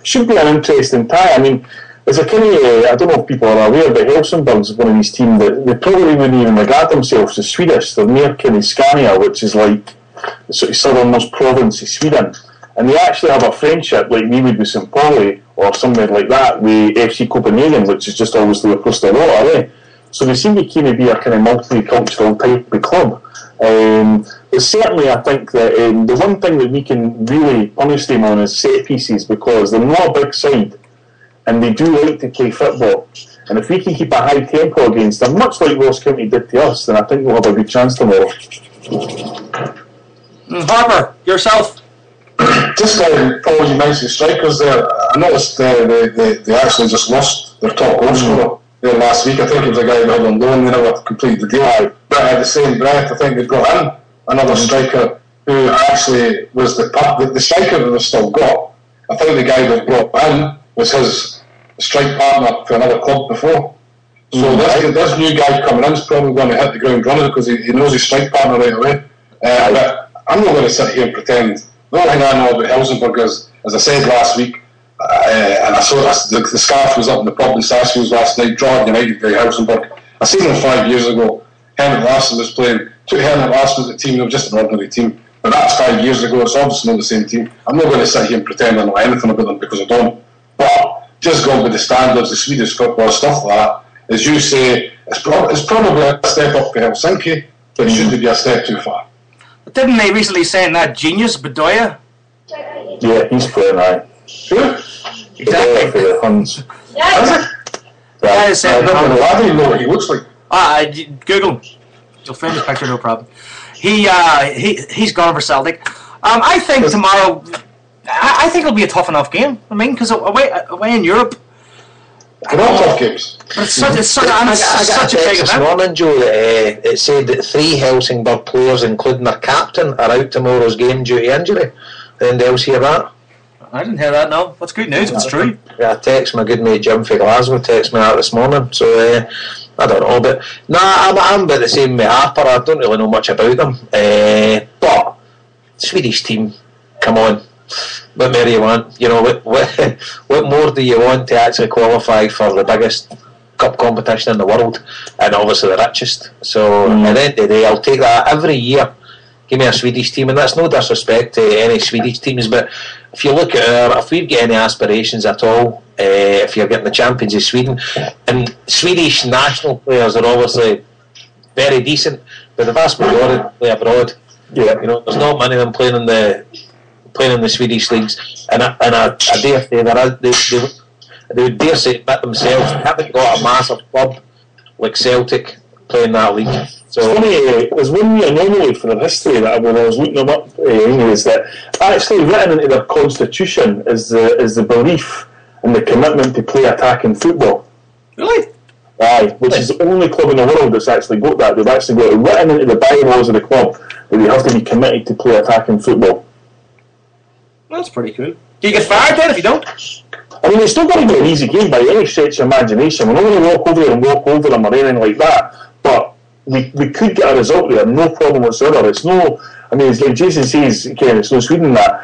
Should be an interesting tie. I mean, there's a kind of, I don't know if people are aware, but Helsingborg's one of these teams that they probably wouldn't even regard themselves as Swedish. They're near kind of Scania, which is like the sort of southernmost province of Sweden. And they actually have a friendship like we would with St. Pauli or something like that with FC Copenhagen, which is just obviously across the water. Eh? So they seem to kind of be a kind of multicultural type of club. But certainly I think that the one thing that we can really punish them on is set pieces because they're not a big side and they do like to play football. And if we can keep a high tempo against them, much like Ross County did to us, then I think we'll have a good chance tomorrow. Harper, yourself? Just Paul, you mentioned strikers there. I noticed they actually just lost their top goal scorer there last week. I think it was a guy who had on loan. They never completed the deal. But at the same breath, I think they brought in another striker who actually was the striker that they've still got. I think the guy that brought in was his strike partner for another club before. So this new guy coming in is probably going to hit the ground running because he knows his strike partner right away. But I'm not going to sit here and pretend. The only thing I know about Helsingborg is, as I said last week, and I saw the scarf was up in the pub in Sarsfields last night, drawing United by Helsingborg. I seen them 5 years ago. Henrik Larsson was playing. Took Henrik Larsson to the team. They were just an ordinary team. But that's 5 years ago. It's obviously not the same team. I'm not going to sit here and pretend I know anything about them because I don't. But just going with the standards, the Swedish football, stuff like that, as you say, it's probably a step up for Helsinki, but it shouldn't be a step too far. Didn't they recently say that genius, Bedoya? Yeah, he's playing right. Sure. Exactly. For the Huns. Yeah, I don't even know what he looks like. Google. You'll find his picture, no problem. He's gone for Celtic. I think tomorrow. I think it'll be a tough enough game. I mean, because away in Europe. They're all tough games. But it's such a big event. This morning, Joe, that it said that 3 Helsingborg players, including their captain, are out tomorrow's game due to injury. Anyone else hear that? I didn't hear that, no. That's good news, it's true. Yeah, I text my good mate Jim from Glasgow, text me that this morning, so I don't know, but I'm about the same with Harper. I don't really know much about them, but Swedish team, come on, what more do you want? You know, what more do you want to actually qualify for the biggest cup competition in the world, and obviously the richest. So at the end of the day, I'll take that every year. Give me a Swedish team, and that's no disrespect to any Swedish teams, but if you look at if we've got any aspirations at all, if you're getting the champions of Sweden, and Swedish national players are obviously very decent, but the vast majority play abroad. Yeah, There's not many of them playing in the Swedish leagues, and I dare say that they would dare say admit themselves they haven't got a massive club like Celtic playing that league. So it's funny, there's one wee anomaly for their history that when I was looking them up, is that actually written into their constitution is the belief and the commitment to play attacking football. Really? Aye, which is the only club in the world that's actually got that. They've actually got it written into the bylaws of the club that they have to be committed to play attacking football. That's pretty cool. Do you get fired then if you don't? I mean, it's not going to be an easy game by any stretch of imagination. We're not going to walk over them or anything like that. But we could get a result there, no problem whatsoever. It's no, I mean, it's like Jason says, Ken, it's no Sweden that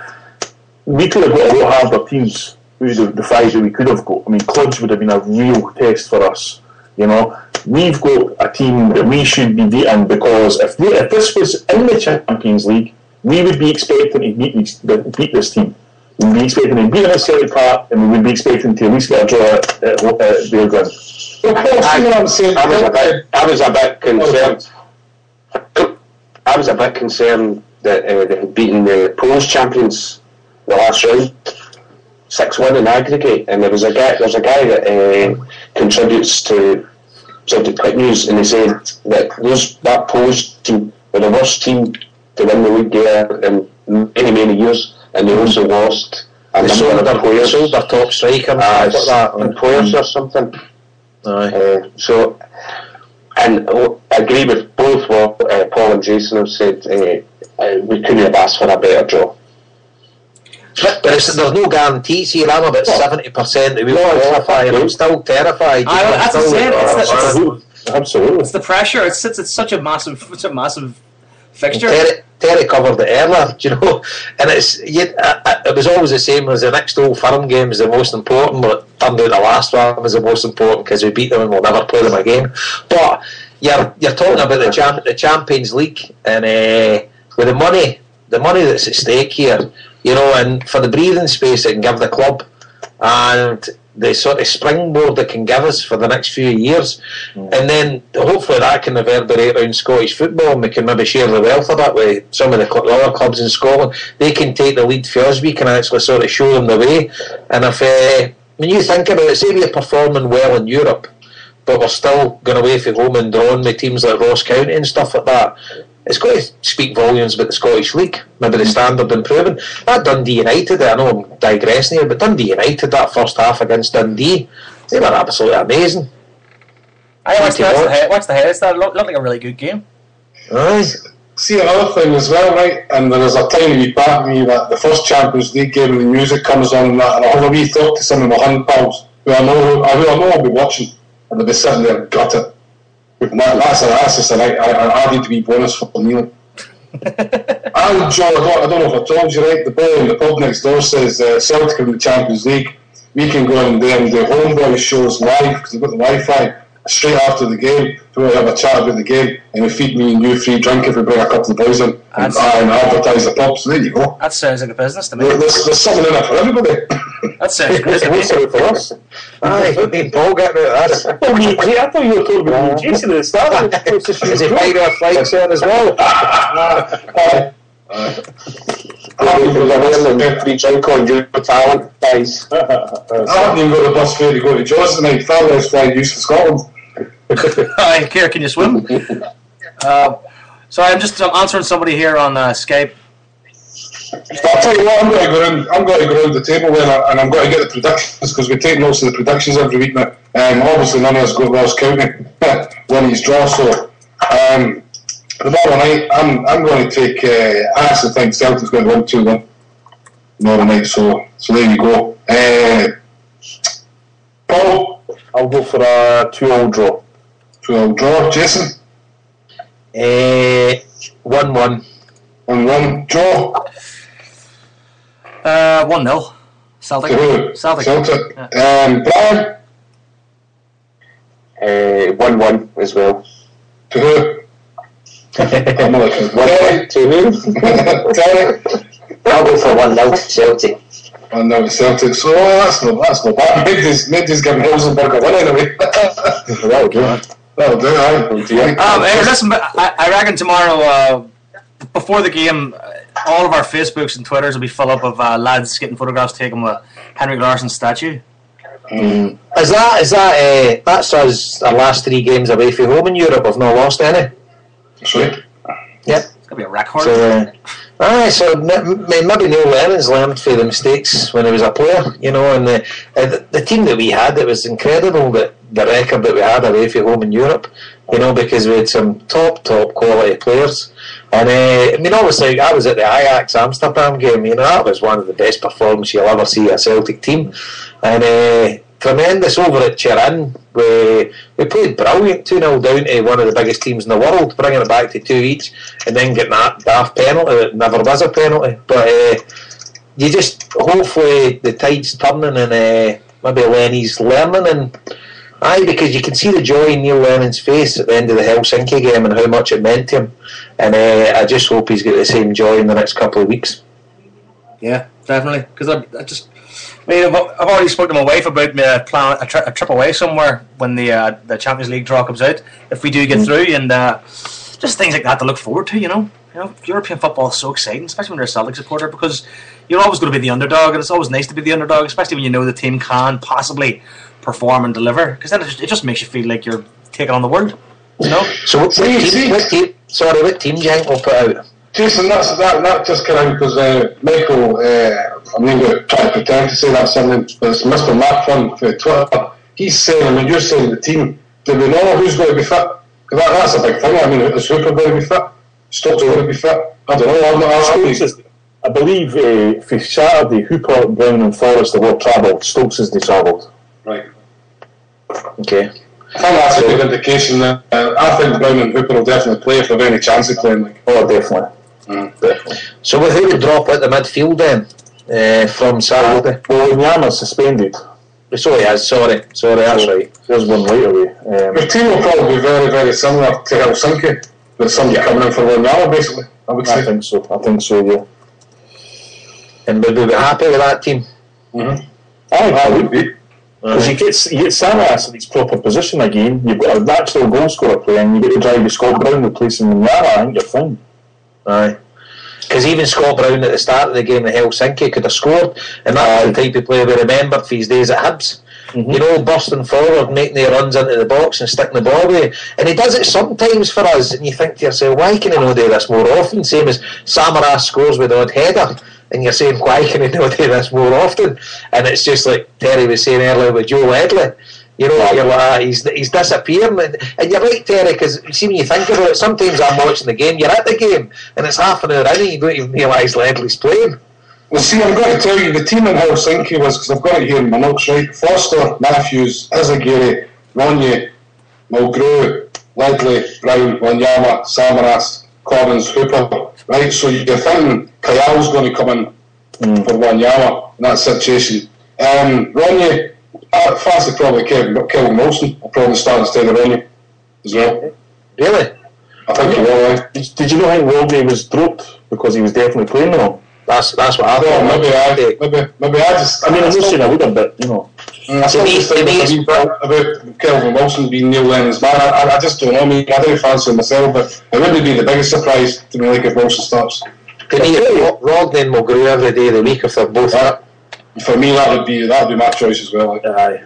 we could have got a lot harder teams with the five that we could have got. I mean, Cludge would have been a real test for us. We've got a team that we should be beating, because if this was in the Champions League, we would be expecting to beat this team. We'd be expecting to beat them at Celtic Park, and we would be expecting to at least get a draw at their ground. I was a bit concerned. I was a bit concerned that they had beaten the Polish champions the last round, 6-1 in aggregate, and there's a guy that contributes to Celtic Quick News, and he said that that Polish team were the worst team to win the league there in many years, and they also lost a number of players. Sold their top striker and players or something. And I agree with both what Paul and Jason have said. We couldn't have asked for a better draw. But there's no guarantees here. I'm about 70% that we'll qualify, and I'm still terrified. That's Absolutely. It's the pressure. It's such a massive fixture. Terry covered it earlier, and it was always the same as the next Old Firm game is the most important, but it turned out the last one was the most important because we beat them and we'll never play them again. But you're talking about the Champions League, and with the money that's at stake here, and for the breathing space it can give the club, and the sort of springboard it can give us for the next few years, and then hopefully that can reverberate around Scottish football, and we can maybe share the wealth of that with some of the other clubs in Scotland. They can take the lead for us, we can actually sort of show them the way. And if when you think about it, say we're performing well in Europe, but we're still going away from home and drawn with teams like Ross County and stuff like that, it's got to speak volumes about the Scottish League, maybe the standard improving. That Dundee United, I know I'm digressing here, but Dundee United, that first half against Dundee, they were absolutely amazing. I watched the highlights. That looked like a really good game. Aye. See, another thing as well, right? And there was a tiny wee part of me that the first Champions League game and the music comes on and that, and I'll have a wee thought to some of my hand pals who I know will be watching, and they'll be sitting there gutted. That's just an added wee bonus for Neil. And John, I don't know if I told you, right? The boy in the pub next door says Celtic are in the Champions League. We can go in there and do HomeBhoys shows live because they've got the Wi-Fi straight after the game. We'll have a chat about the game, and we feed me and you free drink if we bring a couple of boys in and advertise the pub. So there you go. That sounds like a business to me. There's something in it for everybody. That sounds good to me. For us. Aye, me and Paul getting out of that. I thought you were talking about Jason at the start. Is he paid our flights there as well? Free drink on your talent, guys. I haven't even got the bus fare to go to Jaws tonight. Father's flying used to Scotland. Hi, Kier, can you swim? Sorry, I'm answering somebody here on Skype. I'll tell you what, I'm going to go around the table then, and I'm going to get the predictions, because we take notes of the predictions every week now. Obviously none of us got Ross County winning his draw, so tomorrow night I'm going to take I actually think Celtic's going to win 2-1 tomorrow night, so there you go. Paul? I'll go for a 2-2 draw. 2-2 draw. Jason? 1-1. 1-1. Joe? 1-0. Celtic. Celtic. Yeah. Brian? 1-1 as well. To who? I'm not looking. 1-1 to who? Terry? I'll go for 1-0 to Celtic. 1-0 to Celtic. So that's no bad. Maybe giving Rosenborg a win anyway. That'll do it. That'll do it. Hey, listen, I reckon tomorrow, before the game, all of our Facebooks and Twitters will be full up of lads getting photographs taken with Henrik Larsson's statue. Is that that's us our last 3 games away from home in Europe? I've not lost any. Sweet. Yep. It's gonna be a record. So maybe Neil Lennon's learned from the mistakes when he was a player, you know. And the team that we had, it was incredible that the record that we had away from home in Europe, you know, because we had some top quality players. And I mean, obviously, I was at the Ajax Amsterdam game. You know, that was one of the best performances you'll ever see a Celtic team. And tremendous over at Turin. We played brilliant, 2-0 down to one of the biggest teams in the world, bringing it back to 2 each, and then getting that daft penalty that never was a penalty. But you just, hopefully the tide's turning and maybe Lenny's learning, and because you can see the joy in Neil Lennon's face at the end of the Helsinki game and how much it meant to him, and I just hope he's got the same joy in the next couple of weeks. Yeah, definitely. Because I've already spoken to my wife about planning a trip away somewhere when the Champions League draw comes out, if we do get through, and just things like that to look forward to. You know, European football is so exciting, especially when you're a Celtic supporter, because you're always going to be the underdog, and it's always nice to be the underdog, especially when you know the team can possibly perform and deliver, because then it just makes you feel like you're taking on the world. You know. So what team do you think will put out? Jason, that just came out because Michael, I'm going to try to pretend to say that something, but it's Mr. Mac Fun for Twitter. He's saying, I mean, you're saying the team, do we know who's going to be fit? Because that's a big thing. I mean, is Hooper going to be fit? Stokes going to be fit? I don't know. I believe for Saturday, Hooper, Brown and Forrest have all travelled. Stokes is disabled. Right. Okay. I think that's a good indication that I think Brown and Hooper will definitely play if they've any chance of playing. Oh, definitely. Definitely. So who would drop at the midfield then from Saturday? Well, Nyama's suspended. So he is, sorry, that's right. There's one right away. Your team will probably be very, very similar to Helsinki, with somebody coming in for Wanyama, basically, I would say. I think so, yeah. And would we be happy with that team? Mm-hmm. I would be. Because you get Samaras in his proper position again, you've got a natural goal scorer playing, you get to drive with Scott Brown replacing Nyama, I think you're fine. Aye. Because even Scott Brown at the start of the game in Helsinki could have scored, and that's the type of player we remembered for his days at Hibs. Mm-hmm. You know, bursting forward, making the runs into the box and sticking the ball away. And he does it sometimes for us, and you think to yourself, why can he not do this more often? Same as Samaras scores with the odd header, and you're saying, why can he not do this more often? And it's just like Terry was saying earlier with Joe Ledley. You know, you're like, he's disappearing. And you're right, Terry, because see, when you think about it, sometimes I'm watching the game, you're at the game, and it's half an hour in, and you don't even realise Ledley's playing. Well, see, I'm going to tell you, the team in Helsinki was, because I've got it here in my notes, right? Foster, Matthews, Izagiri, Ronye, Mulgrew, Ledley, Brown, Wanyama, Samaras, Collins, Hooper, right? So you're thinking Kayal's going to come in for Wanyama in that situation. Ronye, I fancy probably Kelvin Wilson will probably start instead of Ronye as well. Really? I think he will, right? Did you know how Wilde was dropped because he was definitely playing now? That's what I thought. Maybe I just. I mean, I'm not saying I would have, but you know. I still just think about Kelvin Wilson being Neil Lennon's man. I just don't know. I mean, I don't fancy him myself, but it wouldn't be the biggest surprise to me, like if Wilson starts. To me, Rodney and Mulgrew every day of the week if they're both up. For me, that would be my choice as well. Aye.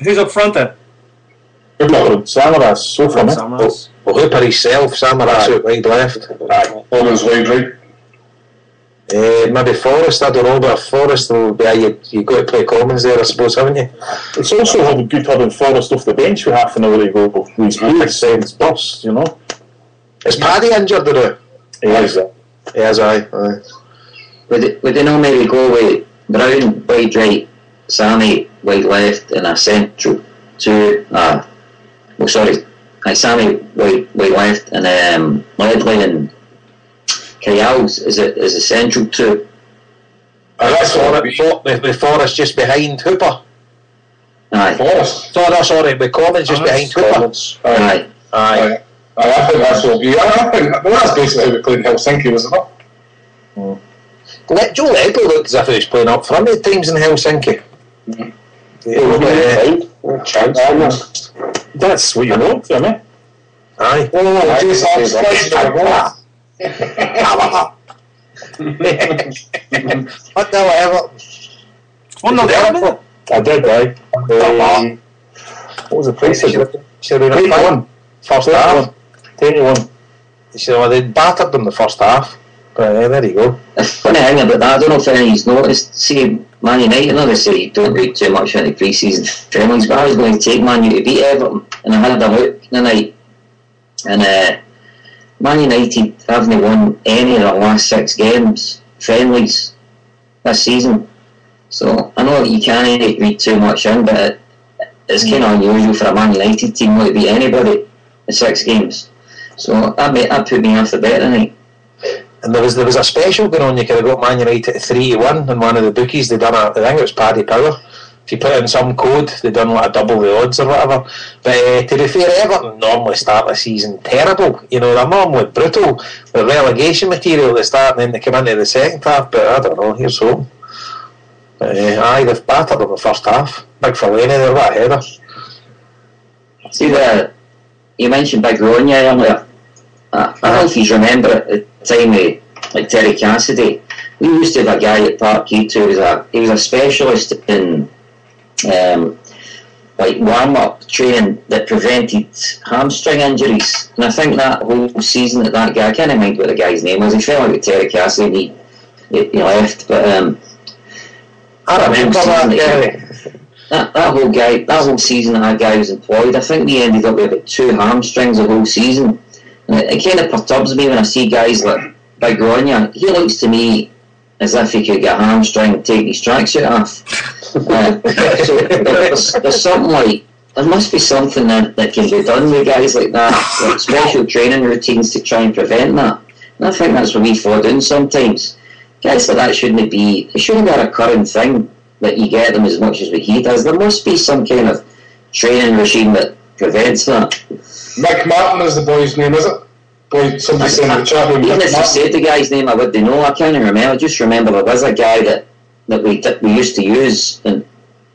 Who's up front then? Samaras, so for me. Well, Hooper himself, Samaras out wide left. Collins wide right. Maybe Forrest, I don't know, but Forrest will be, you've got to play Commons there, I suppose, haven't you? It's also good having Forrest off the bench for half an hour to go with his pace and his burst, you know. Is Paddy injured or He is. He is, aye. Would they not maybe go with Brown wide right, Sammy wide left, and a central to Sammy wide left, and Ledley and Kayals is a central two. That's all it before us just behind Hooper. Aye. Forest. No, sorry, but Commons just behind Cooper. Aye. I think that's what we. I think that's basically how we played in Helsinki, wasn't it? Joe Ledley looked as if he was playing up front at times in Helsinki. That's what you want from me. Aye. What the hell? 1-0 Everton. I did, aye. What was the price? Should have been a 21. first half. 21. They battered them the first half. But there you go. The funny thing about that, I don't know if any of you noticed, see, Man United, I know they say you don't read too much into pre-season friendlies, but I was going to take Man U to beat Everton, and I had a look tonight, and Man United haven't won any of their last 6 games, friendlies, this season. So I know you can't read too much in, but it's kind of unusual for a Man United team not to beat anybody in 6 games. So that put me off the bet tonight. And there was a special going on. You could have got Man United at 3-1 in one of the bookies. They done I think it was Paddy Power. If you put in some code, they done like a double the odds or whatever. But to be fair, Everton normally start the season terrible. You know, they're normally brutal with relegation material. They start and then they come into the second half. But I don't know. Here's hope. Aye, they've battered them the first half. Big Fellaini there, what a header. See, you mentioned Big Ronya earlier. I don't know if you remember at the time of like Terry Cassidy, we used to have a guy at Parkhead who was a specialist in like warm-up training that prevented hamstring injuries, and I think that whole season that guy, I can't remember what the guy's name was, he fell out with Terry Cassidy and he left, but I remember that whole season that guy was employed, I think we ended up with about 2 hamstrings the whole season. And it kind of perturbs me when I see guys like Big Ronya. He looks to me as if he could get a hamstring and take his tracksuit off. So there's something like, there must be something that can be done with guys like that, like special training routines to try and prevent that. And I think that's what we fall down sometimes. Guys like that shouldn't be a recurring thing that you get them as much as what he does. There must be some kind of training regime that prevents that. Mick Martin is the boy's name, is it? Boy, somebody saying in the chat room. Even if you said the guy's name, I wouldn't know. I can't remember. I just remember there was a guy that we used to use, and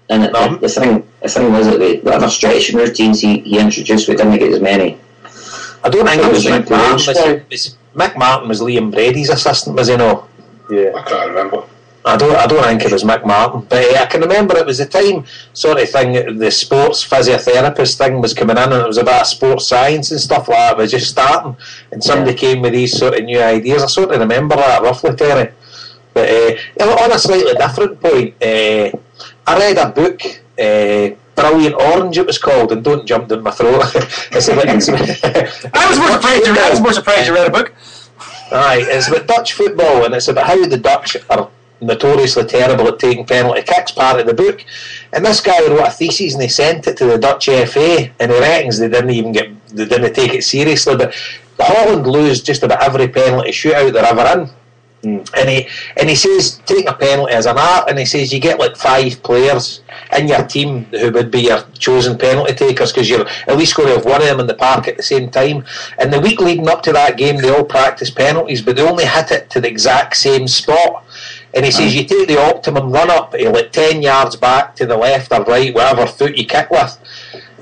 the thing was that whatever stretching routines he introduced, we didn't get as many. I don't think it was Mick Martin. Mick Martin was Liam Brady's assistant, was he no? Yeah, I can't remember. I don't think it was Mick Martin, but I can remember it was the time sort of thing, the sports physiotherapist thing was coming in, and it was about sports science and stuff like that. It was just starting, and somebody came with these sort of new ideas. I sort of remember that roughly, Terry. But on a slightly different point, I read a book, Brilliant Orange it was called, and don't jump down my throat. I was more surprised you read a book. Aye, it's about Dutch football, and it's about how the Dutch are notoriously terrible at taking penalty kicks, part of the book. And this guy wrote a thesis and he sent it to the Dutch FA, and he reckons they didn't take it seriously. But Holland lose just about every penalty shootout they're ever in. And he says taking a penalty as an art, and he says you get like 5 players in your team who would be your chosen penalty takers, because you're at least going to have one of them in the park at the same time. And the week leading up to that game they all practice penalties, but they only hit it to the exact same spot. And he says you take the optimum run up like 10 yards back to the left or right, whatever foot you kick with,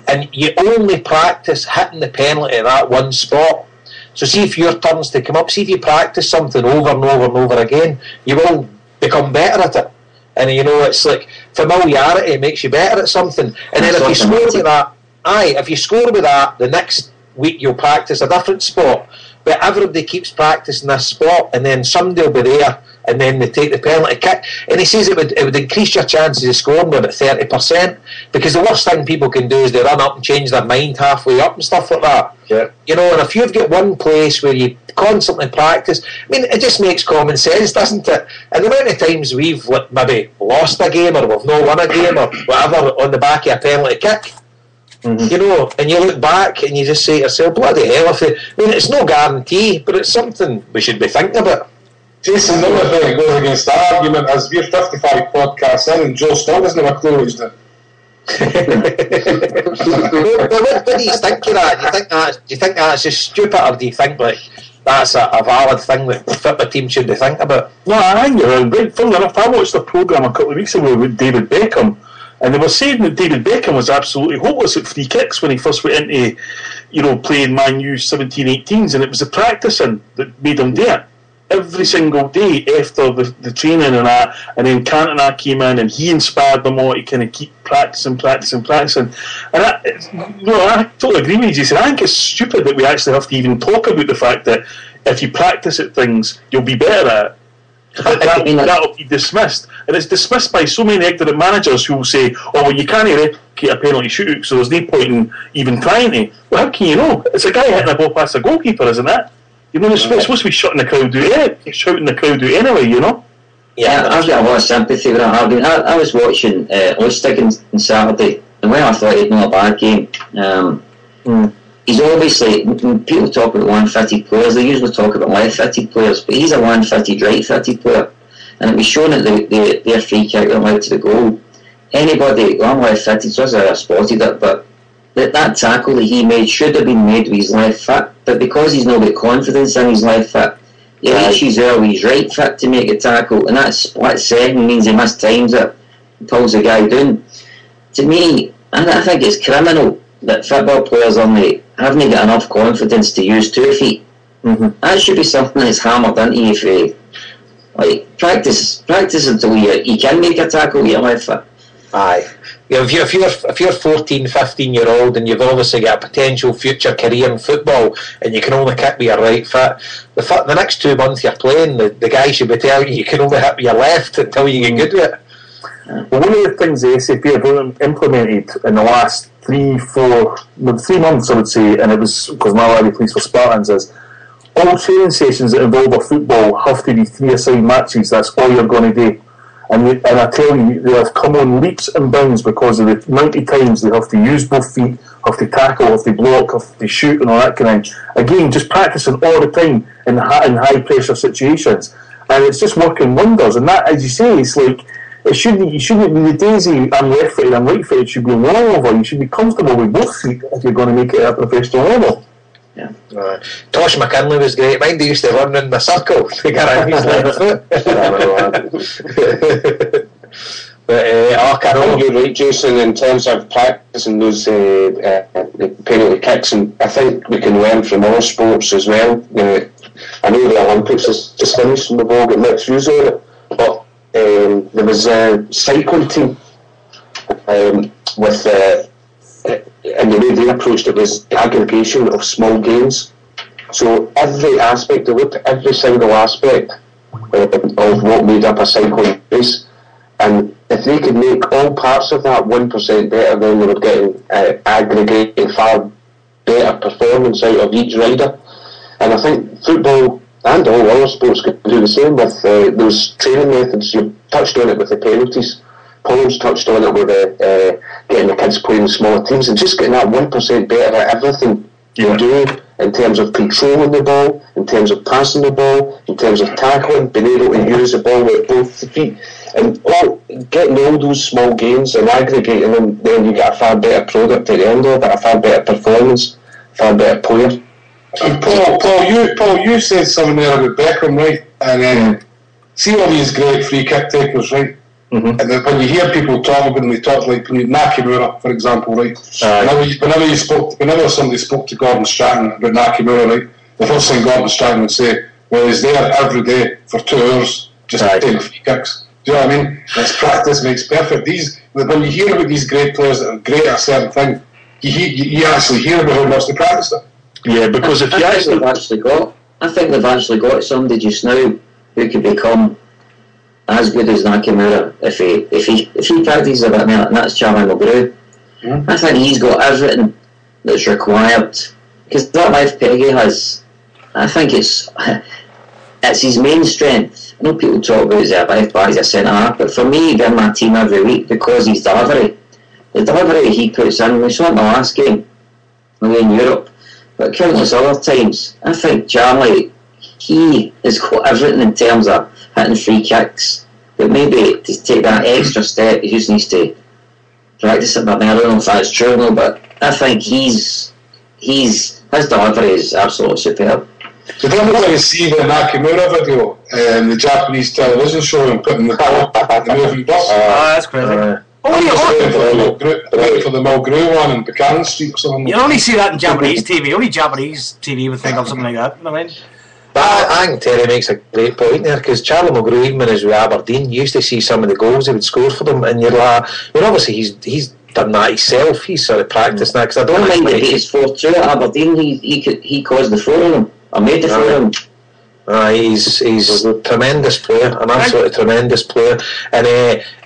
and you only practice hitting the penalty at that one spot. So see if your turn's to come up, see if you practice something over and over and over again, you will become better at it. And you know, it's like familiarity makes you better at something. And then if you score with that, if you score with that, the next week you'll practice a different spot. But everybody keeps practicing this spot, and then somebody will be there, and then they take the penalty kick. And he says it would increase your chances of scoring by about 30%, because the worst thing people can do is they run up and change their mind halfway up and stuff like that. Yeah. You know, and if you've got one place where you constantly practice, I mean, it just makes common sense, doesn't it? And the amount of times we've maybe lost a game, or we've not won a game, or whatever, on the back of a penalty kick. Mm-hmm. You know, and you look back and you just say to yourself, bloody hell, it's no guarantee, but it's something we should be thinking about. Jason, another thing that goes against that argument is we're 55 podcasts in and Joe still doesn't have a clue what he's doing. What do you think of that? Do you think that's just stupid, or do you think like that's a valid thing that the football team should be thinking about? No, I think you're right. Funnily enough, I watched a programme a couple of weeks ago with David Beckham, and they were saying that David Beckham was absolutely hopeless at free kicks when he first went into, playing Man U 17-18s, and it was the practicing that made him do it. Every single day after the training and that, and then Cantona came in and he inspired them all to kind of keep practicing. And I totally agree with you, Jason. I think it's stupid that we actually have to even talk about the fact that if you practice at things, you'll be better at it. That'll be dismissed, and it's dismissed by so many ignorant managers who will say, "Oh, well, you can't replicate a penalty shootout, so there's no point in even trying to." Well, how can you know? It's a guy hitting a ball past the goalkeeper, isn't it? It's supposed to be shutting the crowd out, shouting the crowd out anyway, Yeah, I've got a lot of sympathy with that argument. I was watching Lustig on Saturday, and when I thought he'd not a bad game, he's obviously, when people talk about one-fitted players, they usually talk about left-fitted players, but he's a one-fitted, right-fitted player, and it was shown at their free kick that led to the goal. Anybody, I'm left-fitted, so I spotted it, but that tackle that he made should have been made with his left foot, but because he's not got confidence in his left foot, he reaches there with his right foot to make a tackle, and that split second means he mistimes it, pulls the guy down. To me, I think it's criminal that football players haven't got enough confidence to use 2 feet. That should be something that's hammered into you if practice until you can make a tackle with your left foot. Aye. If you're 14, 15-year-old and you've obviously got a potential future career in football and you can only kick with your right foot, the next 2 months you're playing, the guy should be telling you can only hit with your left until you get good with it. Well, one of the things the SAP have implemented in the last 3 months, I would say, and it was because my lad plays for Spartans, is all training sessions that involve a football have to be 3-a-side matches. That's all you're going to do. And I tell you, they have come on leaps and bounds because of the amount of times they have to use both feet, have to tackle, have to block, have to shoot, and all that kind of thing. Again, just practicing all the time in high pressure situations, and it's just working wonders. And that, as you say, it's like you shouldn't be the daisy. I'm left footed, I'm right footed. Should be long over. You should be comfortable with both feet if you're going to make it at a professional level. Yeah. Tosh McKinley was great. Mind, he used to run in the circle to get out his left foot. But I think you're right, Jason, in terms of practicing those penalty kicks, and I think we can learn from all sports as well. I know the Olympics is just finished and we've all got mixed views on it, but there was a cycling team with and the way they approached it was the aggregation of small gains. So every aspect, they looked at every single aspect of what made up a cycling race, and if they could make all parts of that 1% better, then they were getting aggregating far better performance out of each rider. And I think football and all other sports could do the same with those training methods. You touched on it with the penalties. Paul's touched on it with getting the kids playing smaller teams and just getting that 1% better at everything you do in terms of controlling the ball, in terms of passing the ball, in terms of tackling, being able to use the ball with both feet, and getting all those small gains and aggregating them, then you get a far better product at the end of it, a far better performance, far better player. And Paul, you said something there about Beckham, right? And see all these great free kick takers, right? And then when you hear people talk about them, they talk like Nakamura, for example, right? Whenever somebody spoke to Gordon Strachan about Nakamura, right, the first thing Gordon Strachan would say, well, he's there every day for 2 hours just taking free kicks. Do you know what I mean? It's practice makes perfect. When you hear about these great players that are great at a certain thing, you actually hear about how much they practice it. Yeah, because if you I think they've actually got somebody just now who could become as good as Nakamura if he practices a bit more, and that's Charlie McGrew. I think he's got everything that's required, because that life Peggy has, I think it's his main strength. I know people talk about his left back as a centre half, but for me, he's in my team every week because his delivery. The delivery he puts in, we saw in the last game away in Europe, but countless other times. I think Charlie, he has got everything in terms of hitting free kicks, but maybe to take that extra step, he just needs to practicing. I mean, I don't know if that's true or not, but I think his delivery is absolutely superb. Did anybody see the Nakamura video, the Japanese television show, and putting the ball in the moving bus? That's crazy. Waiting for the Mulgrew one in Buchanan Street or something. You only see that in Japanese TV. Only Japanese TV would think of something like that. I mean, but I think Terry makes a great point there, because Charlie Mulgrew, even when he was with Aberdeen, you used to see some of the goals he would score for them, and you're like, I mean, obviously he's done that himself. He's sort of practiced that, because I don't mind that he's 4-2 at Aberdeen. He caused the 4 of them. I made the 4 of them. He's a tremendous player, an absolutely tremendous player, and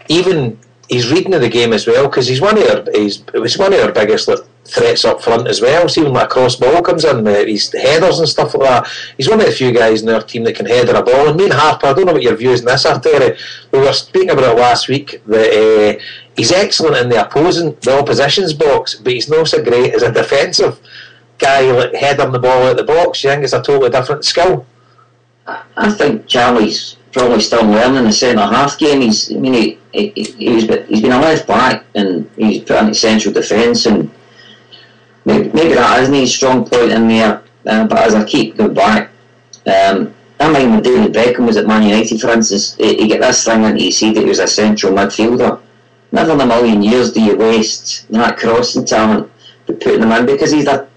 even he's reading of the game as well, because he's one of our biggest threats up front as well. So even like a cross ball comes in, his headers and stuff like that. He's one of the few guys in our team that can header a ball. And me and Harper, I don't know what your views on this are, Terry. We were speaking about it last week that he's excellent in the opposition's box, but he's not so great as a defensive guy, like heading the ball out the box. You think it's a totally different skill? I think Charlie's probably still learning the centre half game. He's been a left back and he's put into central defence, and maybe that isn't his strong point in there. But as I keep going back, I mind when David Beckham was at Man United, for instance, he get this thing into his head that he was a central midfielder. Never in a million years do you waste that crossing talent by putting him in, because he's a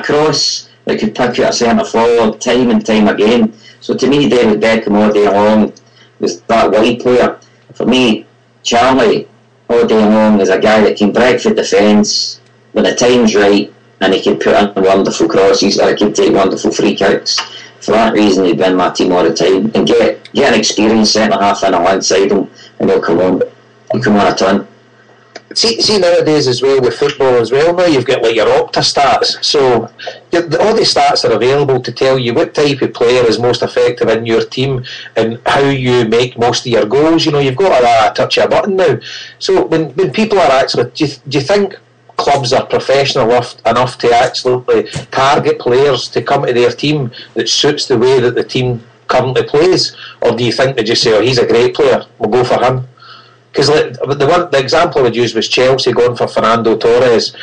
cross that could pick you a centre forward time and time again. So to me, David Beckham all day long was that wide player. For me, Charlie all day long is a guy that can break the defence when the time's right, and he can put in wonderful crosses, or he can take wonderful free kicks. For that reason, he'd been my team all the time, and get an experienced centre half in alongside him, and he'll come on a ton. See nowadays as well, with football as well, now you've got like your Opta stats, so all the stats are available to tell you what type of player is most effective in your team and how you make most of your goals. You know, you've got a touch of a button now. So when people are actually, do you think clubs are professional enough to actually target players to come to their team that suits the way that the team currently plays, or do you think they just say, oh, he's a great player, we'll go for him? Because the example I would use was Chelsea going for Fernando Torres.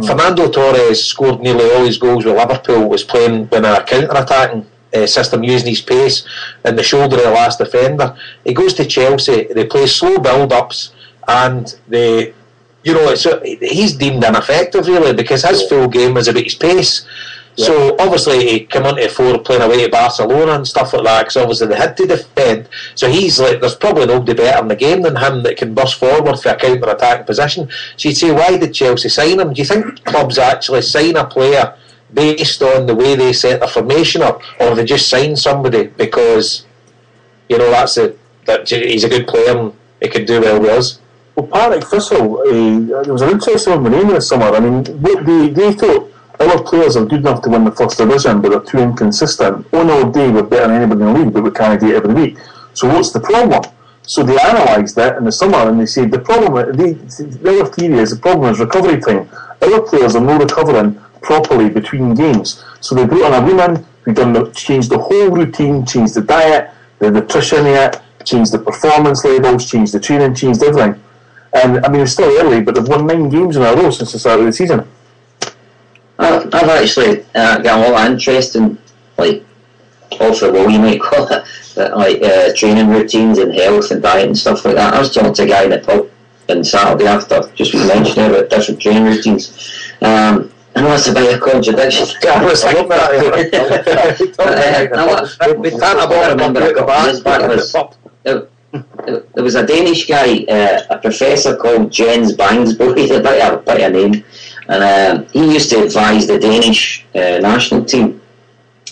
Fernando Torres scored nearly all his goals with Liverpool, was playing in a counter-attacking system, using his pace and the shoulder of the last defender. He goes to Chelsea, they play slow build-ups, and he's deemed ineffective really, because his full game was about his pace. Yeah. So obviously he came onto the fore playing away to Barcelona and stuff like that, because obviously they had to defend. So he's like, there's probably nobody better in the game than him that can burst forward for a counter-attacking position. So you'd say, why did Chelsea sign him? Do you think clubs actually sign a player based on the way they set their formation up, or they just sign somebody because that he's a good player and he could do well with us? Well, Partick Thistle, there was an interesting one in this summer. I mean, they thought our players are good enough to win the first division, but they're too inconsistent. On all day, we're better than anybody in the league, but we can't get every week. So what's the problem? So they analysed it in the summer, and they said the problem, their theory is the problem is recovery time. Our players are not recovering properly between games. So they brought in a woman who changed the whole routine, changed the diet, the nutrition in it, changed the performance levels, changed the training, changed everything. And I mean, it's still early, but they've won 9 games in a row since the start of the season. I've actually got a lot of interest in, like, also what you might call it, but, training routines and health and diet and stuff like that. I was talking to a guy in the pub on Saturday after, just we mentioned about different training routines. I know it's a bit of a contradiction. I was thinking that. We can't about remember a couple of years back. There was a Danish guy, a professor called Jens Bangsbo. He's a bit of a name. And he used to advise the Danish national team.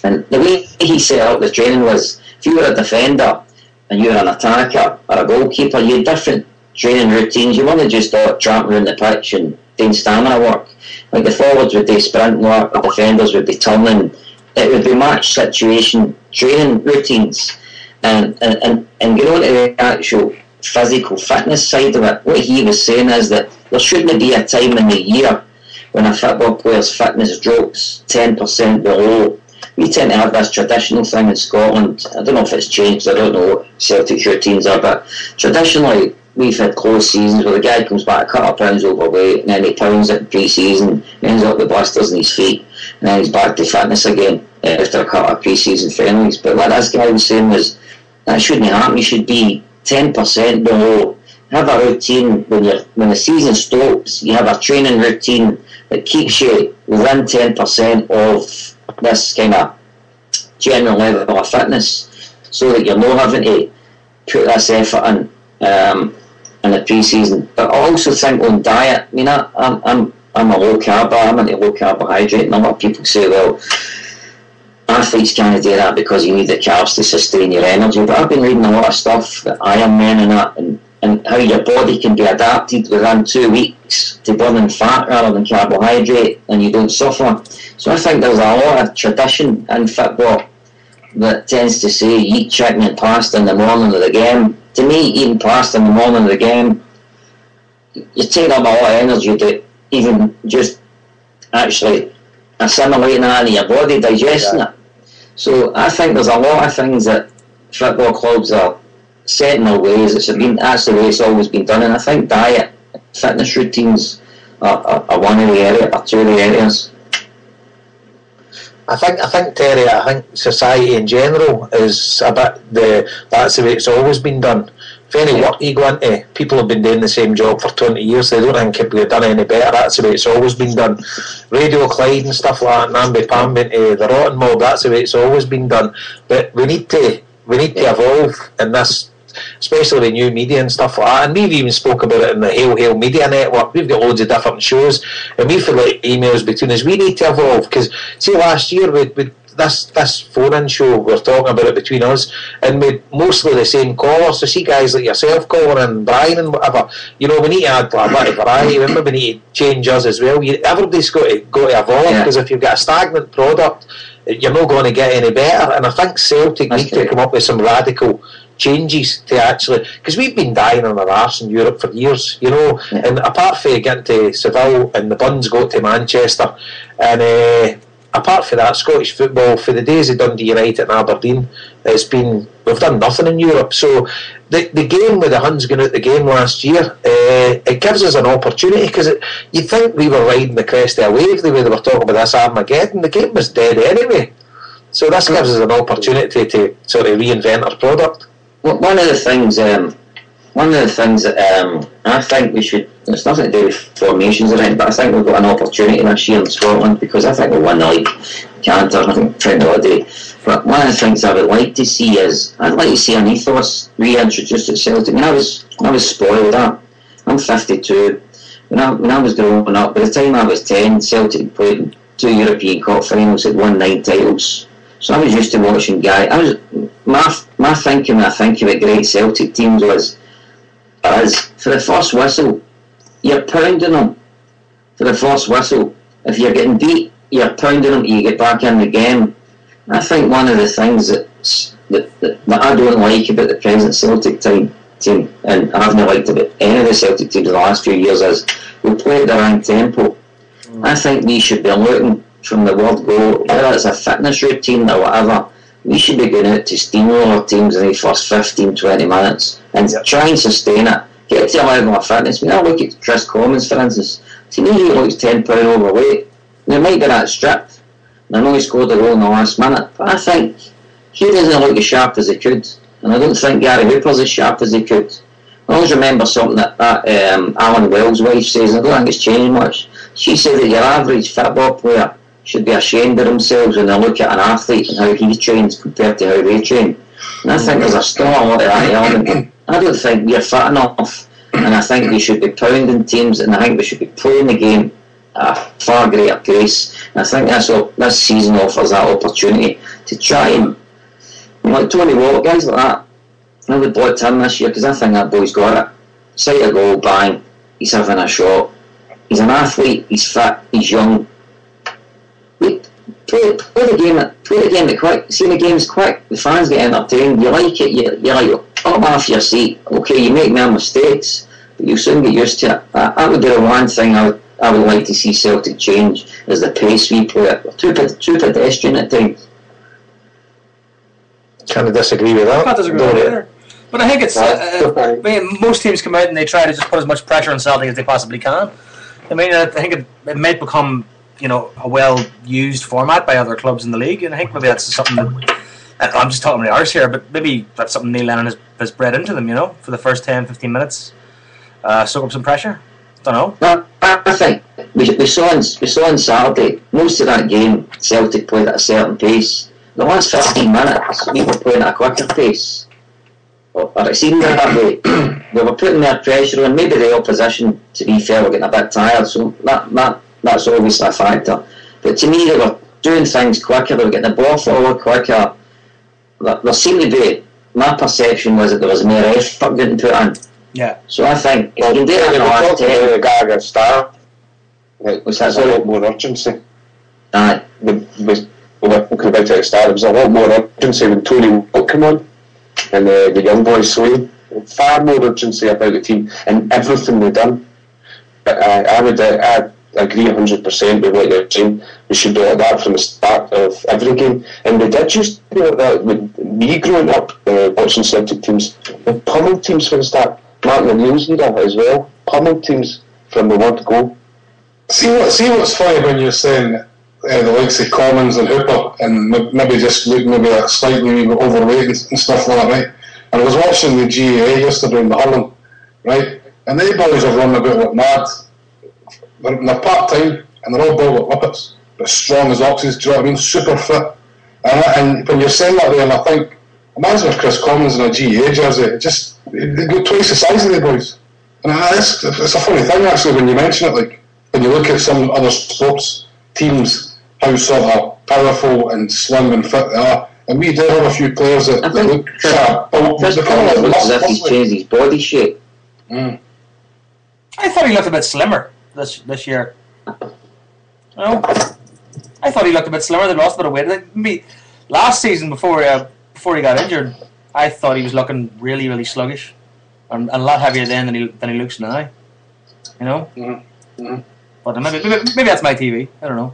And the way he set up the training was, if you were a defender and you were an attacker or a goalkeeper, you had different training routines. You weren't just tramping around the pitch and doing stamina work. Like the forwards would do sprint work, the defenders would be turning. It would be match situation training routines. And getting on to the actual physical fitness side of it, what he was saying is that there shouldn't be a time in the year when a football player's fitness drops 10% below we tend to have this traditional thing in Scotland. I don't know if it's changed, I don't know what Celtic's routines are, but traditionally we've had close seasons where the guy comes back a couple of pounds overweight and then he pounds it pre-season, ends up with blisters in his feet, and then he's back to fitness again after a couple of pre-season friendlies. But what this guy was saying was, that shouldn't happen. You should be 10% below. Have a routine when the season stops. You have a training routine that keeps you within 10% of this kind of general level of fitness, so that you're not having to put this effort in the pre-season. But I also think on diet. I mean, I'm a low carb. I'm into low carbohydrate, and a lot of people say, well, athletes can't do that because you need the carbs to sustain your energy. But I've been reading a lot of stuff that Iron Man and that, and how your body can be adapted within 2 weeks to burning fat rather than carbohydrate, and you don't suffer. So I think there's a lot of tradition in football that tends to say eat chicken and pasta in the morning of the game. To me, eating pasta in the morning of the game, you're taking up a lot of energy to even just actually assimilating that in your body, digesting it. So I think there's a lot of things that football clubs are set in their ways. That's the way it's always been done, and I think diet, fitness routines are one of the areas, or two of the areas. I think Terry, I think society in general is a bit that's the way it's always been done. If any work you go into, people have been doing the same job for 20 years, they don't think it could be done any better. That's the way it's always been done. Radio Clyde and stuff like that, Namby Pamby, the Rotten Mob, that's the way it's always been done. But we need to evolve in this, especially with new media and stuff like that. And we've even spoke about it in the Hail Media Network. We've got loads of different shows, and we feel like emails between us. We need to evolve, because see, last year with this phone-in show, we're talking about it between us, and with mostly the same callers. So see guys like yourself, Colin and Brian and whatever, you know, we need to add a bit of variety. Remember, we need to change us as well. Everybody's got to evolve, because if you've got a stagnant product, you're not going to get any better. And I think Celtic need to come up with some radical changes to actually, because we've been dying on our arse in Europe for years, you know, and apart from getting to Seville and the Buns go to Manchester, and apart from that, Scottish football, for the days of Dundee United and Aberdeen, we've done nothing in Europe. So the game with the Huns going out the game last year, it gives us an opportunity, because you'd think we were riding the crest of a wave the way they were talking about this Armageddon. The game was dead anyway. So this gives us an opportunity to sort of reinvent our product. One of the things that I think we should, it's nothing to do with formations or anything, but I think we've got an opportunity this year in Scotland, because I think we'll win the league. Can't, I think Trent Holiday. But one of the things I would like to see is, I'd like to see an ethos reintroduced at Celtic. I mean, I was spoiled that. I'm 52. When I was growing up, by the time I was 10, Celtic played 2 European Cup finals, had won 9 titles. So I was used to watching guys. My thinking when I think about great Celtic teams was, for the first whistle, you're pounding them. For the first whistle, if you're getting beat, you're pounding them till you get back in the game. I think one of the things that I don't like about the present Celtic team, and I haven't liked about any of the Celtic teams in the last few years, is we play at the wrong tempo. I think we should be looking from the word go, whether it's a fitness routine or whatever, we should be going out to steamroll our teams in the first 15-20 minutes and try and sustain it. Get to a level of fitness. I mean, I look at Chris Commons, for instance. To me, he looks 10 pound overweight. There might be that stripped. I know he scored a goal in the last minute, but I think he doesn't look as sharp as he could. And I don't think Gary Hooper's as sharp as he could. I always remember something that Alan Wells' wife says, I don't think it's changed much. She said that your average football player should be ashamed of themselves when they look at an athlete and how he trains compared to how they train. And I think there's still a lot of that element. I don't think we're fit enough, and I think we should be pounding teams, and I think we should be playing the game at a far greater pace. And I think this season offers that opportunity to try and, like Tony Watt, guys like that. I would bought him this year, because I think that boy's got it. Sight a goal, bang, he's having a shot. He's an athlete, he's fit, he's young. Play the game quick. See, the game's quick. The fans get entertained. You like it. You're like up off your seat. Okay, you make more mistakes, but you'll soon get used to it. That would be the one thing I would like to see Celtic change, is the pace we play. We're too pedestrian at times. Can't disagree with that. I can't disagree with that either. But I think it's. I mean, most teams come out and they try to just put as much pressure on Celtic as they possibly can. I mean, I think it might become, a well-used format by other clubs in the league, and I think maybe that's something that. I'm just talking about ours here, but maybe that's something Neil Lennon has bred into them, for the first 10, 15 minutes. Soak up some pressure. Don't know. No, I think we saw on Saturday, most of that game, Celtic played at a certain pace. The last 15 minutes, we were playing at a quicker pace. Or it seemed that way. We were putting more pressure on. Maybe the opposition, to be fair, were getting a bit tired, so that's obviously a factor. But to me, they were doing things quicker, they were getting the ball forward quicker. There seemed to be, my perception was that there was more effort getting put in. Yeah. So I think if you can do that in the last 10... the guy against Star, there's a lot more urgency. Aye. We were talking about it at the start, there was a lot more urgency when Tony Wilk came on and the young boys swing. Far more urgency about the team and everything they've done. But I agree 100% with what you're saying. We should be like that from the start of every game. And we did used to be like that with me growing up watching Celtic teams. We pummeled teams from the start. Martin O'Neill's leader as well. Pummeled teams from the word go. See what's funny when you're saying the likes of Commons and Hooper and maybe just look maybe like slightly overweight and stuff like that, right? And I was watching the GAA yesterday in the hurling, right? And they boys are running about like mad. They're part-time and they're all built like whippets, but strong as oxes, do you know what I mean? Super fit. And when you're saying that there, and I think, imagine if Chris Commons in a GAA jersey, they go twice the size of the boys. And it's a funny thing actually when you mention it, like when you look at some other sports teams, how sort of powerful and slim and fit they are. And we do have a few players that look sharp. Chris Commons looks as if he's changed his body shape. I thought he looked a bit slimmer this year. No, I thought he looked a bit slimmer. They lost a bit of weight. Last season before he got injured, I thought he was looking really, really sluggish and a lot heavier then than he looks now. But maybe that's my TV. I don't know.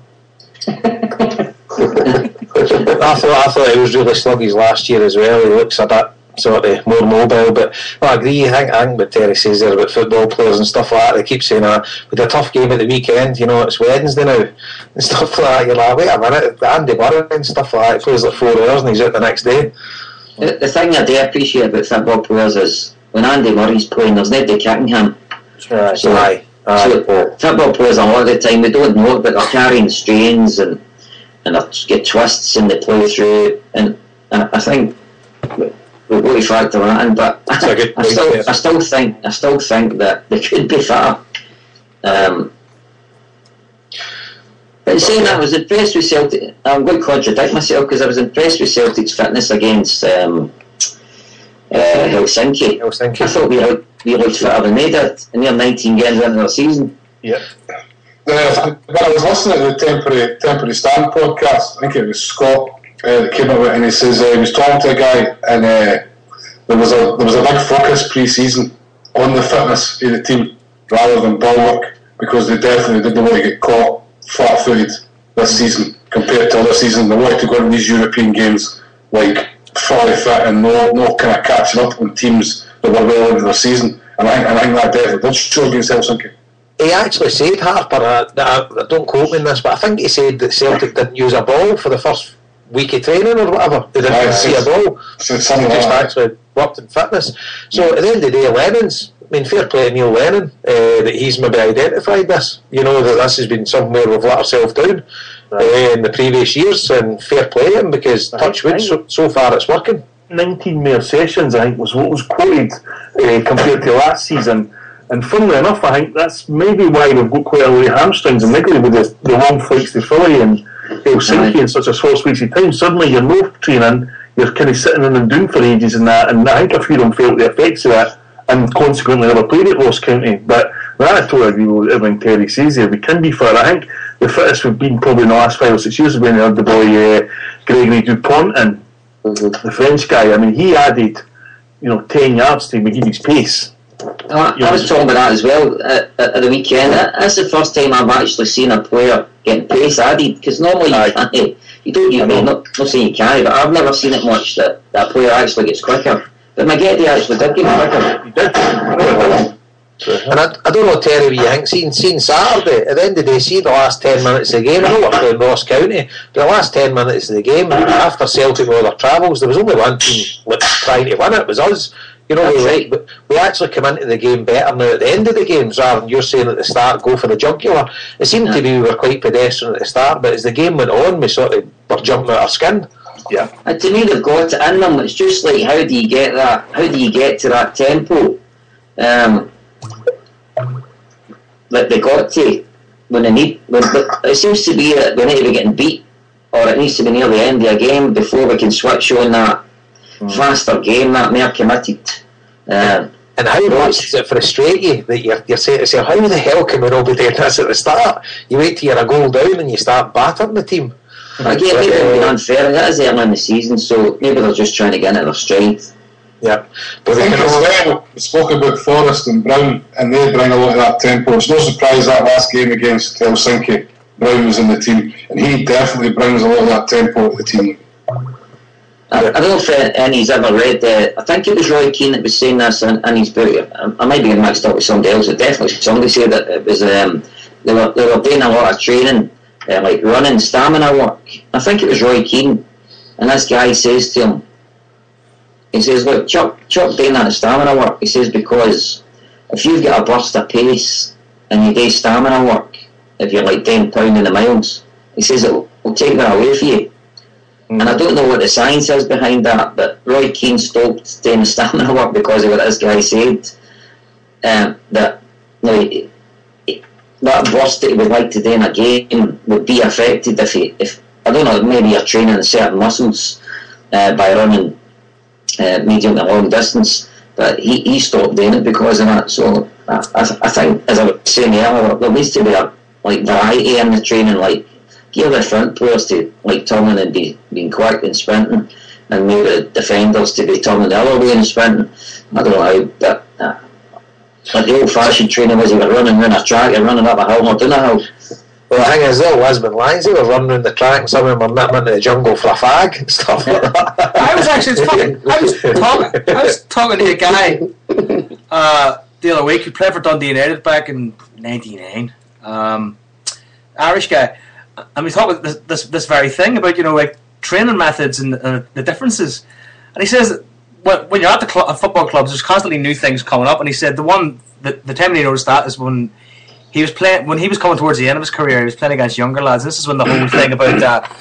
I thought he was really sluggish last year as well. He looks a bit sort of more mobile, but I agree. I think what Terry says there about football players and stuff like that. They keep saying with a tough game at the weekend, it's Wednesday now and stuff like that. You're like, wait a minute, Andy Murray and stuff like that. He plays like 4 hours and he's out the next day. The thing I do appreciate about football players is when Andy Murray's playing, there's nobody kicking him. So football players a lot of the time they don't know it, but they're carrying strains and they get twists and they play through. And I think we'll go to factor that in, but I still think that they could be fitter. But saying that, I was impressed with Celtic. I'm going to contradict myself because I was impressed with Celtic's fitness against Helsinki. I thought we looked fitter than they did in their 19 games into the season. Yep. When I was listening to the Temporary Stand podcast, I think it was Scott that came up with it, and he says he was talking to a guy, and there was a big focus pre-season on the fitness of the team rather than ball work, because they definitely didn't want to get caught flat-footed this season compared to other seasons. They wanted to go into these European games like fully fit and no kind of catching up on teams that were well into their season. And I think that definitely did show against Helsinki. He actually said, Harper, don't quote me on this, but I think he said that Celtic didn't use a ball for the first week of training or whatever. They didn't see a ball. They just actually worked in fitness. So at the end of the day, Lennon's, fair play to Neil Lennon, that he's maybe identified this. That this has been somewhere we've let ourselves down in the previous years, and fair play to him because touch wood, so far it's working. 19 more sessions, I think, was what was quoted compared to last season. And funnily enough, I think that's maybe why we've got quite a lot of hamstrings and niggly with the long flights to Philly and Helsinki in such a short space of time. Suddenly you're no training, you're kind of sitting in and doing for ages and that, and I think a few of them felt the effects of that and consequently never played at Ross County. But I totally agree with everything Terry says here. We can be fair. I think the fittest we've been probably in the last 5 or 6 years when we had the boy Gregory Dupont in, the French guy. He added 10 yards to McGee's pace. I was talking about that as well at the weekend. That's the first time I've actually seen a player getting pace added, because normally You don't get me, not saying you can, but I've never seen it much that a player actually gets quicker. But Maggette actually did get quicker. He did. And I don't know, Terry, what you think. Seeing Saturday, at the end of the day, see the last 10 minutes of the game. I know we're playing Ross County, but the last 10 minutes of the game, after Celtic with all their travels, there was only one team trying to win it. It was us. You know, we actually come into the game better now at the end of the games rather than you're saying at the start, go for the jugular. It seemed to be we were quite pedestrian at the start, but as the game went on, we sort of were jumping out our skin. Yeah. And to me, they've got it in them. It's just like, how do you get that? How do you get to that tempo? That they got to when they need. It seems to be that we need to be getting beat, or it needs to be near the end of a game before we can switch on that faster game, that more committed. And how much does it frustrate you that you're saying to yourself, how the hell can we not be doing this at the start? You wait till you're a goal down and you start battering the team. Again, maybe they're being unfair. That is early in the season, so maybe they're just trying to get into their stride. Yeah, but I think as well, we spoke about Forrest and Brown, and they bring a lot of that tempo. It's no surprise that last game against Helsinki, Brown was in the team, and he definitely brings a lot of that tempo to the team. I don't know if any's ever read, I think it was Roy Keane that was saying this in his book. I might be getting mixed up with somebody else, but definitely somebody said that it was they were doing a lot of training, like running, stamina work. I think it was Roy Keane, and this guy says to him, he says, look, Chuck doing that stamina work, he says, because if you've got a burst of pace and you do stamina work, if you're like 10 pound in the miles, he says it'll take that away from you. And I don't know what the science is behind that, but Roy Keane stopped doing stamina work because of what this guy said, that like, that burst that he would like to do in a game would be affected if I don't know, maybe you're training certain muscles by running medium to long distance, but he stopped doing it because of that. So I think, as I was saying earlier, there needs to be a variety in the training, like give the front players to like turning and being quick and sprinting, and maybe the defenders to be turning the other way and sprinting. I don't know how, but like the old fashioned training was you were running around a track and running up a hill or down a hill. Well, the thing is, though, Lisbon Lions, they were running around the track and some of them were nipping into the jungle for a fag and stuff like that. I was talking to a guy the other week who played for Dundee United back in '99. Irish guy. And we talked about this very thing about, you know, like training methods and the differences. And he says that when you're at football clubs, there's constantly new things coming up. And he said the time he noticed that is when he was coming towards the end of his career, he was playing against younger lads. This is when the whole thing about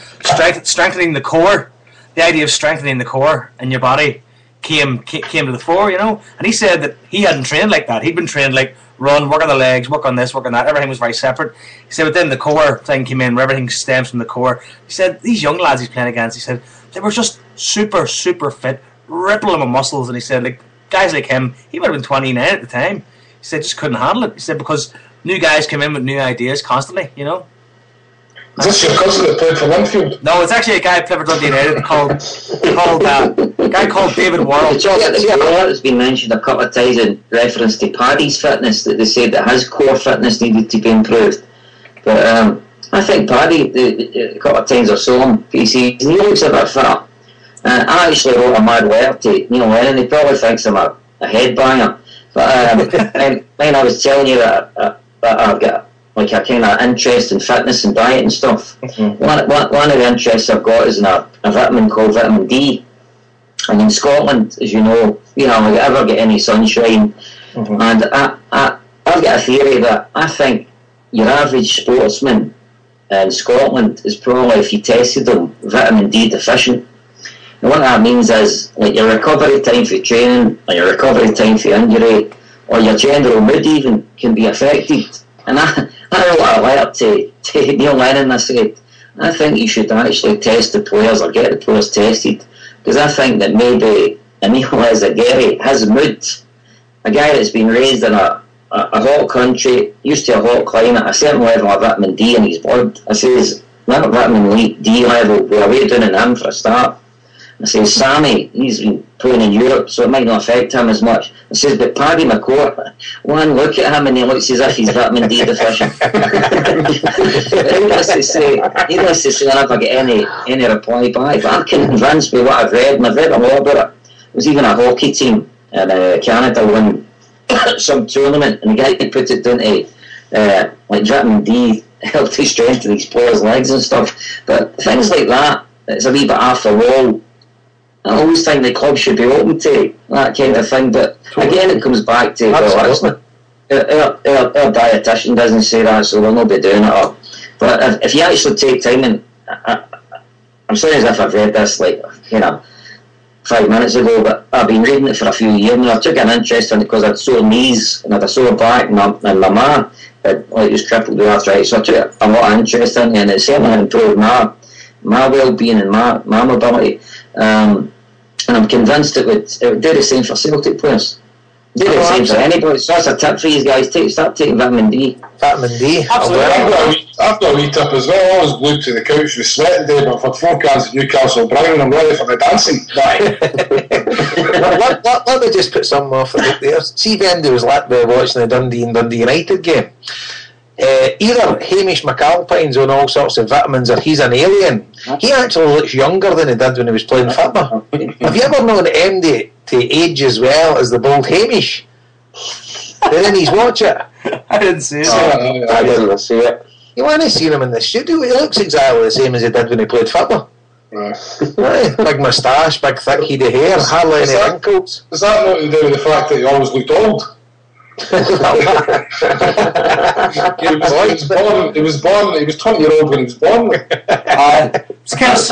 strengthening the core, the idea of strengthening the core in your body came to the fore, you know. And he said that he hadn't trained like that. He'd been trained like run, work on the legs, work on this, work on that. Everything was very separate. He said, but then the core thing came in, where everything stems from the core. He said these young lads he's playing against, he said they were just super, super fit, rippling with muscles. And he said, like guys like him, he might have been 29 at the time. He said just couldn't handle it. He said because new guys come in with new ideas constantly, you know. Is this your cousin that played for Linfield? No, it's actually a guy who played for Dundee United called a guy called David Worrell. It's been mentioned a couple of times in reference to Paddy's fitness, that they said that his core fitness needed to be improved. But I think Paddy, a couple of times I saw him, he looks a bit fit. I actually wrote a mad letter to Neil Lennon. He probably thinks I'm a headbanger. But when I was telling you that I've got like a kind of interest in fitness and diet and stuff, one of the interests I've got is in a vitamin called vitamin D. And in Scotland, as you know, we hardly ever get any sunshine. And I've got a theory that I think your average sportsman in Scotland is probably, if you tested them, vitamin D deficient. And what that means is, like, your recovery time for training, or your recovery time for injury, or your general mood even, can be affected. And I wrote a letter to Neil Lennon. I said, I think you should actually test the players, or get the players tested, because I think that maybe Emile Ezagiri, his mood, a guy that's been raised in a hot country, used to a hot climate, a certain level of vitamin D in his blood. I says, that vitamin D level, we're way down in him for a start. I say, Sammy, he's been playing in Europe, so it might not affect him as much. It says, but Paddy McCourt, one look at him and he looks as if he's vitamin D deficient. Needless to say, I never get any reply back. But I'm convinced by what I've read, and I've read a lot about it. There was even a hockey team in Canada won some tournament, and the guy put it down to like vitamin D helped to strengthen these players' legs and stuff. But things like that, it's a wee bit off the wall. I always think the club should be open to that kind of thing, but again it comes back to our dietitian doesn't say that, so we'll not be doing it. But if you actually take time, and I'm sorry as if I've read this 5 minutes ago, but I've been reading it for a few years and I took an interest in it because I had sore knees and I had a sore back, and my ma was crippled with arthritis, so I took a lot of interest in it, and it certainly improved my well-being and my mobility. And I'm convinced it would do the same for Celtic players. Do the same for anybody. So that's a tip for you guys. Start taking vitamin D. Vitamin D. Absolutely. I've got a wee tip as well. I was glued to the couch with sweat today, but I've had 4 cans of Newcastle Brown and I'm ready for the dancing. let me just put something off the book there. See, Bendy was watching the Dundee and Dundee United game. Either Hamish McAlpine's on all sorts of vitamins or he's an alien. He actually looks younger than he did when he was playing football. Have you ever known MD to age as well as the bald Hamish? Didn't he watch it? I didn't see it. I didn't see it. You want to see him in the studio? He looks exactly the same as he did when he played football. Right. Big moustache, big thick head of hair, hardly any wrinkles. Is that not to do with the fact that he always looked old? He was 20-year-old when he was born. I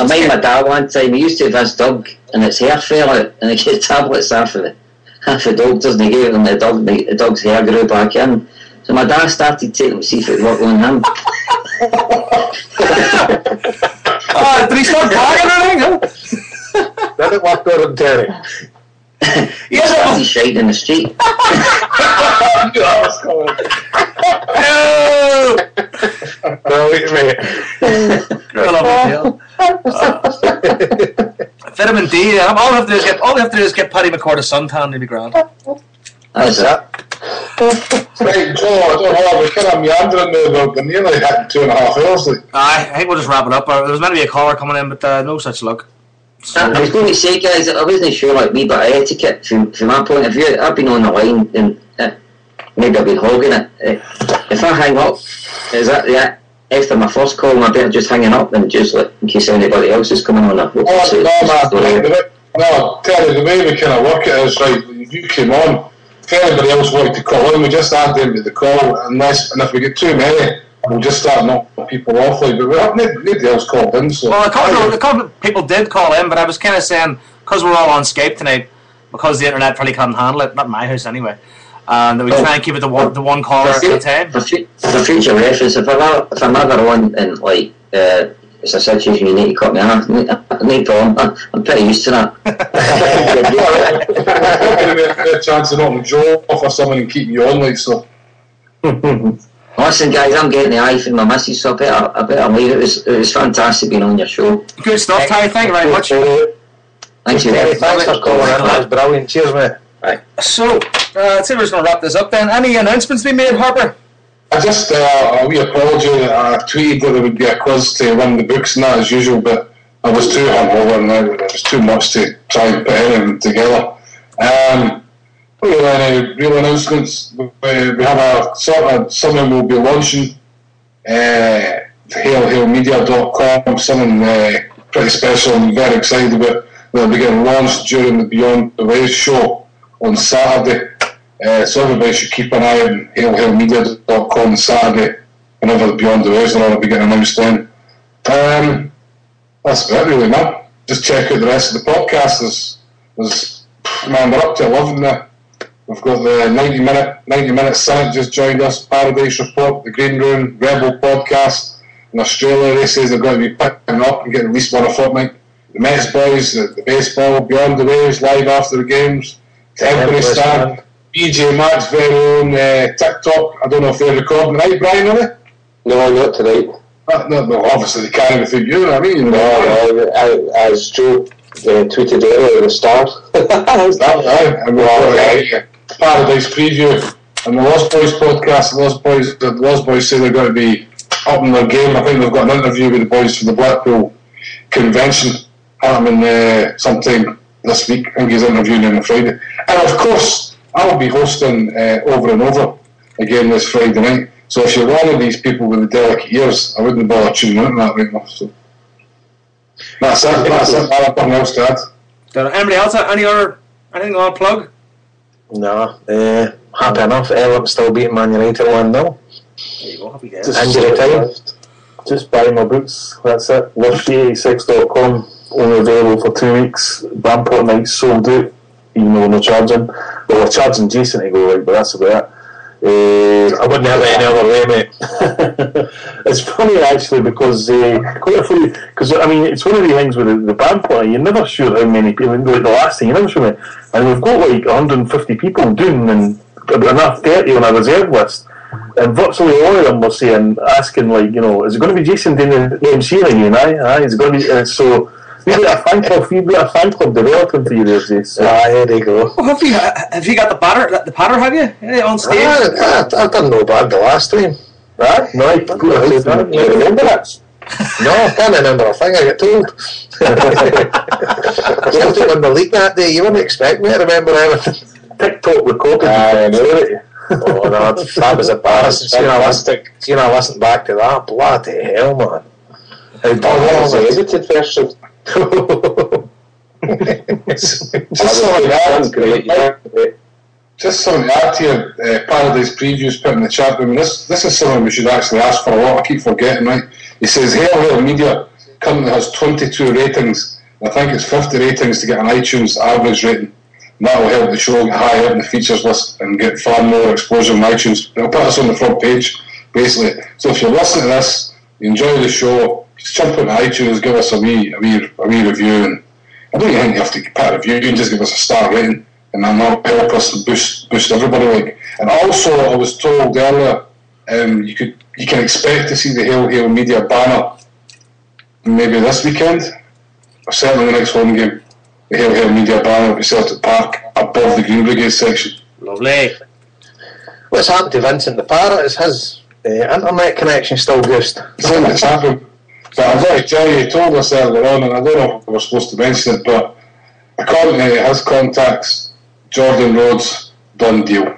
mind my dad one time, he used to have his dog and its hair fell out and he gave tablets half the doctors and he gave them the dog's hair grew back in. So my dad started taking him to see if it would work on him. Did he start crying or anything? Did it work on him, Terry? He started shouting in the street. Brilliant, mate. Vitamin D. All we have to do is get Paddy McCourt a suntan and he'll be grand. That's it. Right, Joe, I don't know, we're kind of meandering there, we're nearly hitting 2.5 hours. I think we'll just wrap it up. There was meant to be a caller coming in, but no such luck. I was going to say, guys, I wasn't sure like me, but etiquette from my point of view, I've been on the line and maybe I've been hogging it. If I hang up, is that after my first call, I better just hanging up and just like in case anybody else is coming on. No, Terry, the way we kind of work it is, right, if you came on, if anybody else wanted to call in, we just add them to the call, and if we get too many, we'll just start knocking people off, but we have nobody else called in. So. Well, a couple of people did call in, but I was kind of saying, because we're all on Skype tonight, because the internet probably can't handle it, not in my house anyway, that we try and keep it the one caller at a time. For future reference, if I'm ever on and like it's a situation you need to cut me off, no problem. I'm pretty used to that. A chance of knocking Joe off or something and keeping you on, like so. Listen, guys, I'm getting the eye from my missus, so I better leave. It was fantastic being on your show. Good stuff, Ty. Thank you very much. Thanks for calling in. That was brilliant. Cheers, mate. Right. So, I'd say we're just going to wrap this up then. Any announcements to be made, Harper? I just a wee apology. I tweeted that there would be a quiz to win the books and that as usual, but I was too hungover and it was too much to try and put anything together. Real announcements. We have a sort of something we'll be launching. HailHailMedia.com. Something pretty special. I'm very excited about. That'll be getting launched during the Beyond the Waves show on Saturday. So everybody should keep an eye on HailHailMedia.com on Saturday. Whenever the Beyond the Waves are on, it'll be getting announced then. That's about it really now. Just check out the rest of the podcast. Man, we're up to 11 now. We've got the 90 minute Senate just joined us, Paradise Report, the Green Room, Rebel podcast. In Australia, they say they're going to be picking up and getting at least one a fortnight. The Mets boys, the baseball, Beyond the Waves, live after the games. To everybody stand. BJ Matt's very own TikTok. I don't know if they're recording right, Brian, are they? No, not tonight. No, obviously they can't without you, know what I mean? No, it's true. tweeted earlier at the start. And we've got a Paradise preview and the Lost Boys podcast. The Lost Boys say they're going to be up in their game. I think they've got an interview with the boys from the Blackpool convention happening sometime this week. I think he's interviewing them on Friday. And of course, I'll be hosting Over and Over again this Friday night. So if you're one of these people with the delicate ears, I wouldn't bother tuning in that right now. So that's it. I have nothing else to add. Anybody else? Anything you want to plug? No, happy enough. Everton still beating Man United 1-0. There you go, happy days. Injury time. Just buy my books, that's it. Lift86.com, only available for 2 weeks. Bramport night sold out, even though we're not charging. Well, we're charging Jason to go, right, but that's about it. I wouldn't have it any other way, mate. It's funny actually because I mean it's one of the things with the Bramport. You're never sure how many people. Like the last thing, you're never sure. And we've got like 150 people doing, and about 30 on a reserve list. And virtually all of them were asking, like, you know, is it going to be Jason doing the MC again? Aye, is it going to be? So we've got a fan club developing for you there, Jason. There you go. Oh, have you got the patter? Have you on stage? I done no bad the last time. Right? No, you remember that? No, I can't remember a thing. I get told. Celtic won the league that day. You wouldn't expect me to remember everything. TikTok recorded. Oh no, that was embarrassing. Seeing I listened back to that, bloody hell, man. How was the edited version? Just something to add to your Paradise previews put in the chat room. This is something we should actually ask for a lot. I keep forgetting, right? He says Hail Media currently has 22 ratings. I think it's 50 ratings to get an iTunes average rating. And that will help the show get higher in the features list and get far more exposure on iTunes. It'll put us on the front page, basically. So if you're listening to this, you enjoy the show, just jump on iTunes, give us a wee review. And I don't even think you have to put a review, you can just give us a star rating. And that'll help us boost everybody. Like. And also, I was told earlier, you can expect to see the Hail Media banner maybe this weekend, or certainly the next home game. The Hail Media banner will be Celtic Park above the Green Brigade section. Lovely. What's happened to Vincent the Parrot? Is his internet connection still goosed? It's happened. But I've got to tell you, he told us earlier on, and I don't know if we were supposed to mention it, but according to his contacts, Jordan Rhodes, done deal.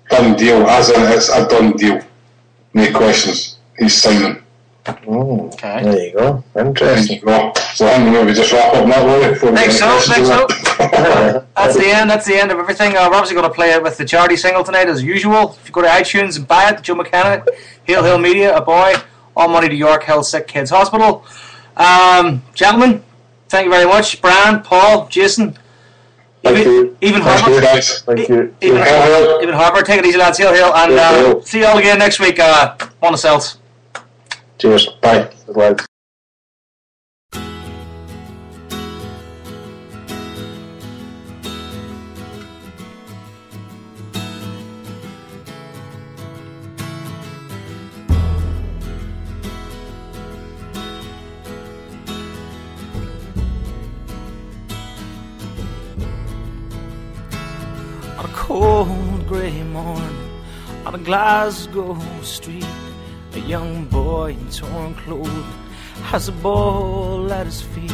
Done deal, as in it's a done deal. No questions. He's signing. Okay. There you go. Interesting. There you go. So I think maybe just wrap up that way. Thanks so. That's the end of everything. We're obviously going to play it with the charity single tonight as usual. If you go to iTunes and buy it, Joe McKenna, Hail Media, A Boy, all money to York Hill Sick Kids Hospital. Gentlemen, thank you very much. Brian, Paul, Jason, even Harper. Thank you. Even Harper, take it easy lads. Hail, and see you all again next week on the Celts. Cheers. Bye. Good On a cold grey morn, on a Glasgow street, a young boy in torn clothing has a ball at his feet.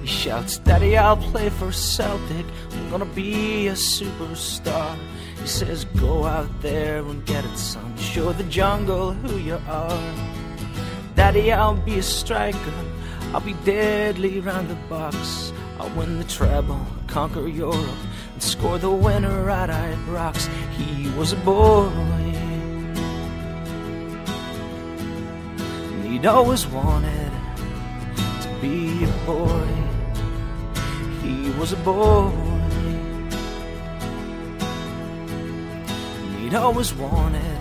He shouts, "Daddy, I'll play for Celtic, I'm gonna be a superstar." He says, "Go out there and get it, son, show the jungle who you are." "Daddy, I'll be a striker, I'll be deadly round the box. I'll win the treble, conquer Europe, and score the winner at Ibrox." He was a boy, and he'd always wanted to be a boy. He was a boy, and he'd always wanted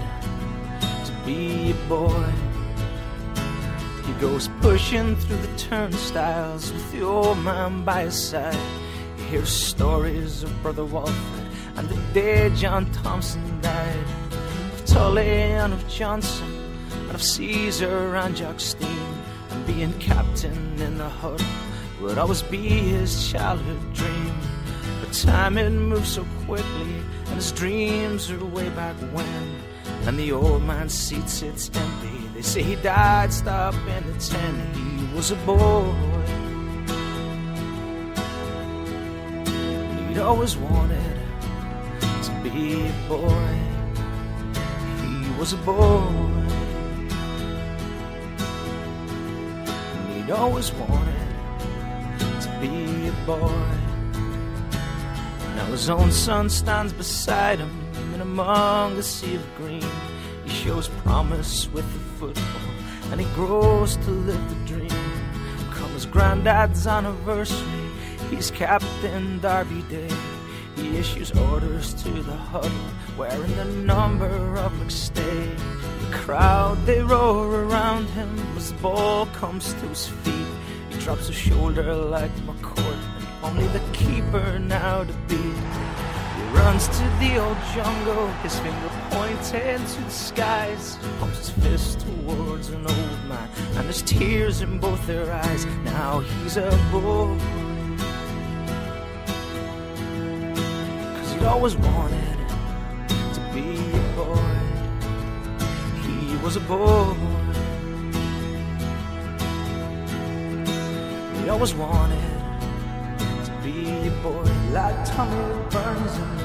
to be a boy. He goes pushing through the turnstiles with the old man by his side. He hears stories of Brother Walford and the day John Thompson died, of Tully and of Johnson and of Caesar and Jock Stein and being captain in the huddle would always be his childhood dream. But time had moved so quickly, and his dreams are way back when. And the old man's seat sits empty. They say he died stopping at 10. He was a boy. He'd always wanted to be a boy. He was a boy. He'd always wanted to be a boy. Now his own son stands beside him, and among the sea of green, he shows promise with the football, and he grows to live the dream. Come his granddad's anniversary, he's Captain Derby Day. He issues orders to the huddle, wearing the number of McStay. The crowd, they roar around him as the ball comes to his feet. He drops his shoulder like McCourt, and only the keeper now to beat. He runs to the old jungle, his finger pointed to the skies. He pumps his fist towards an old man, and there's tears in both their eyes. Now he's a boy, 'cause he'd always wanted to be a boy. He was a boy. He always wanted to be a boy, like Tommy Burns and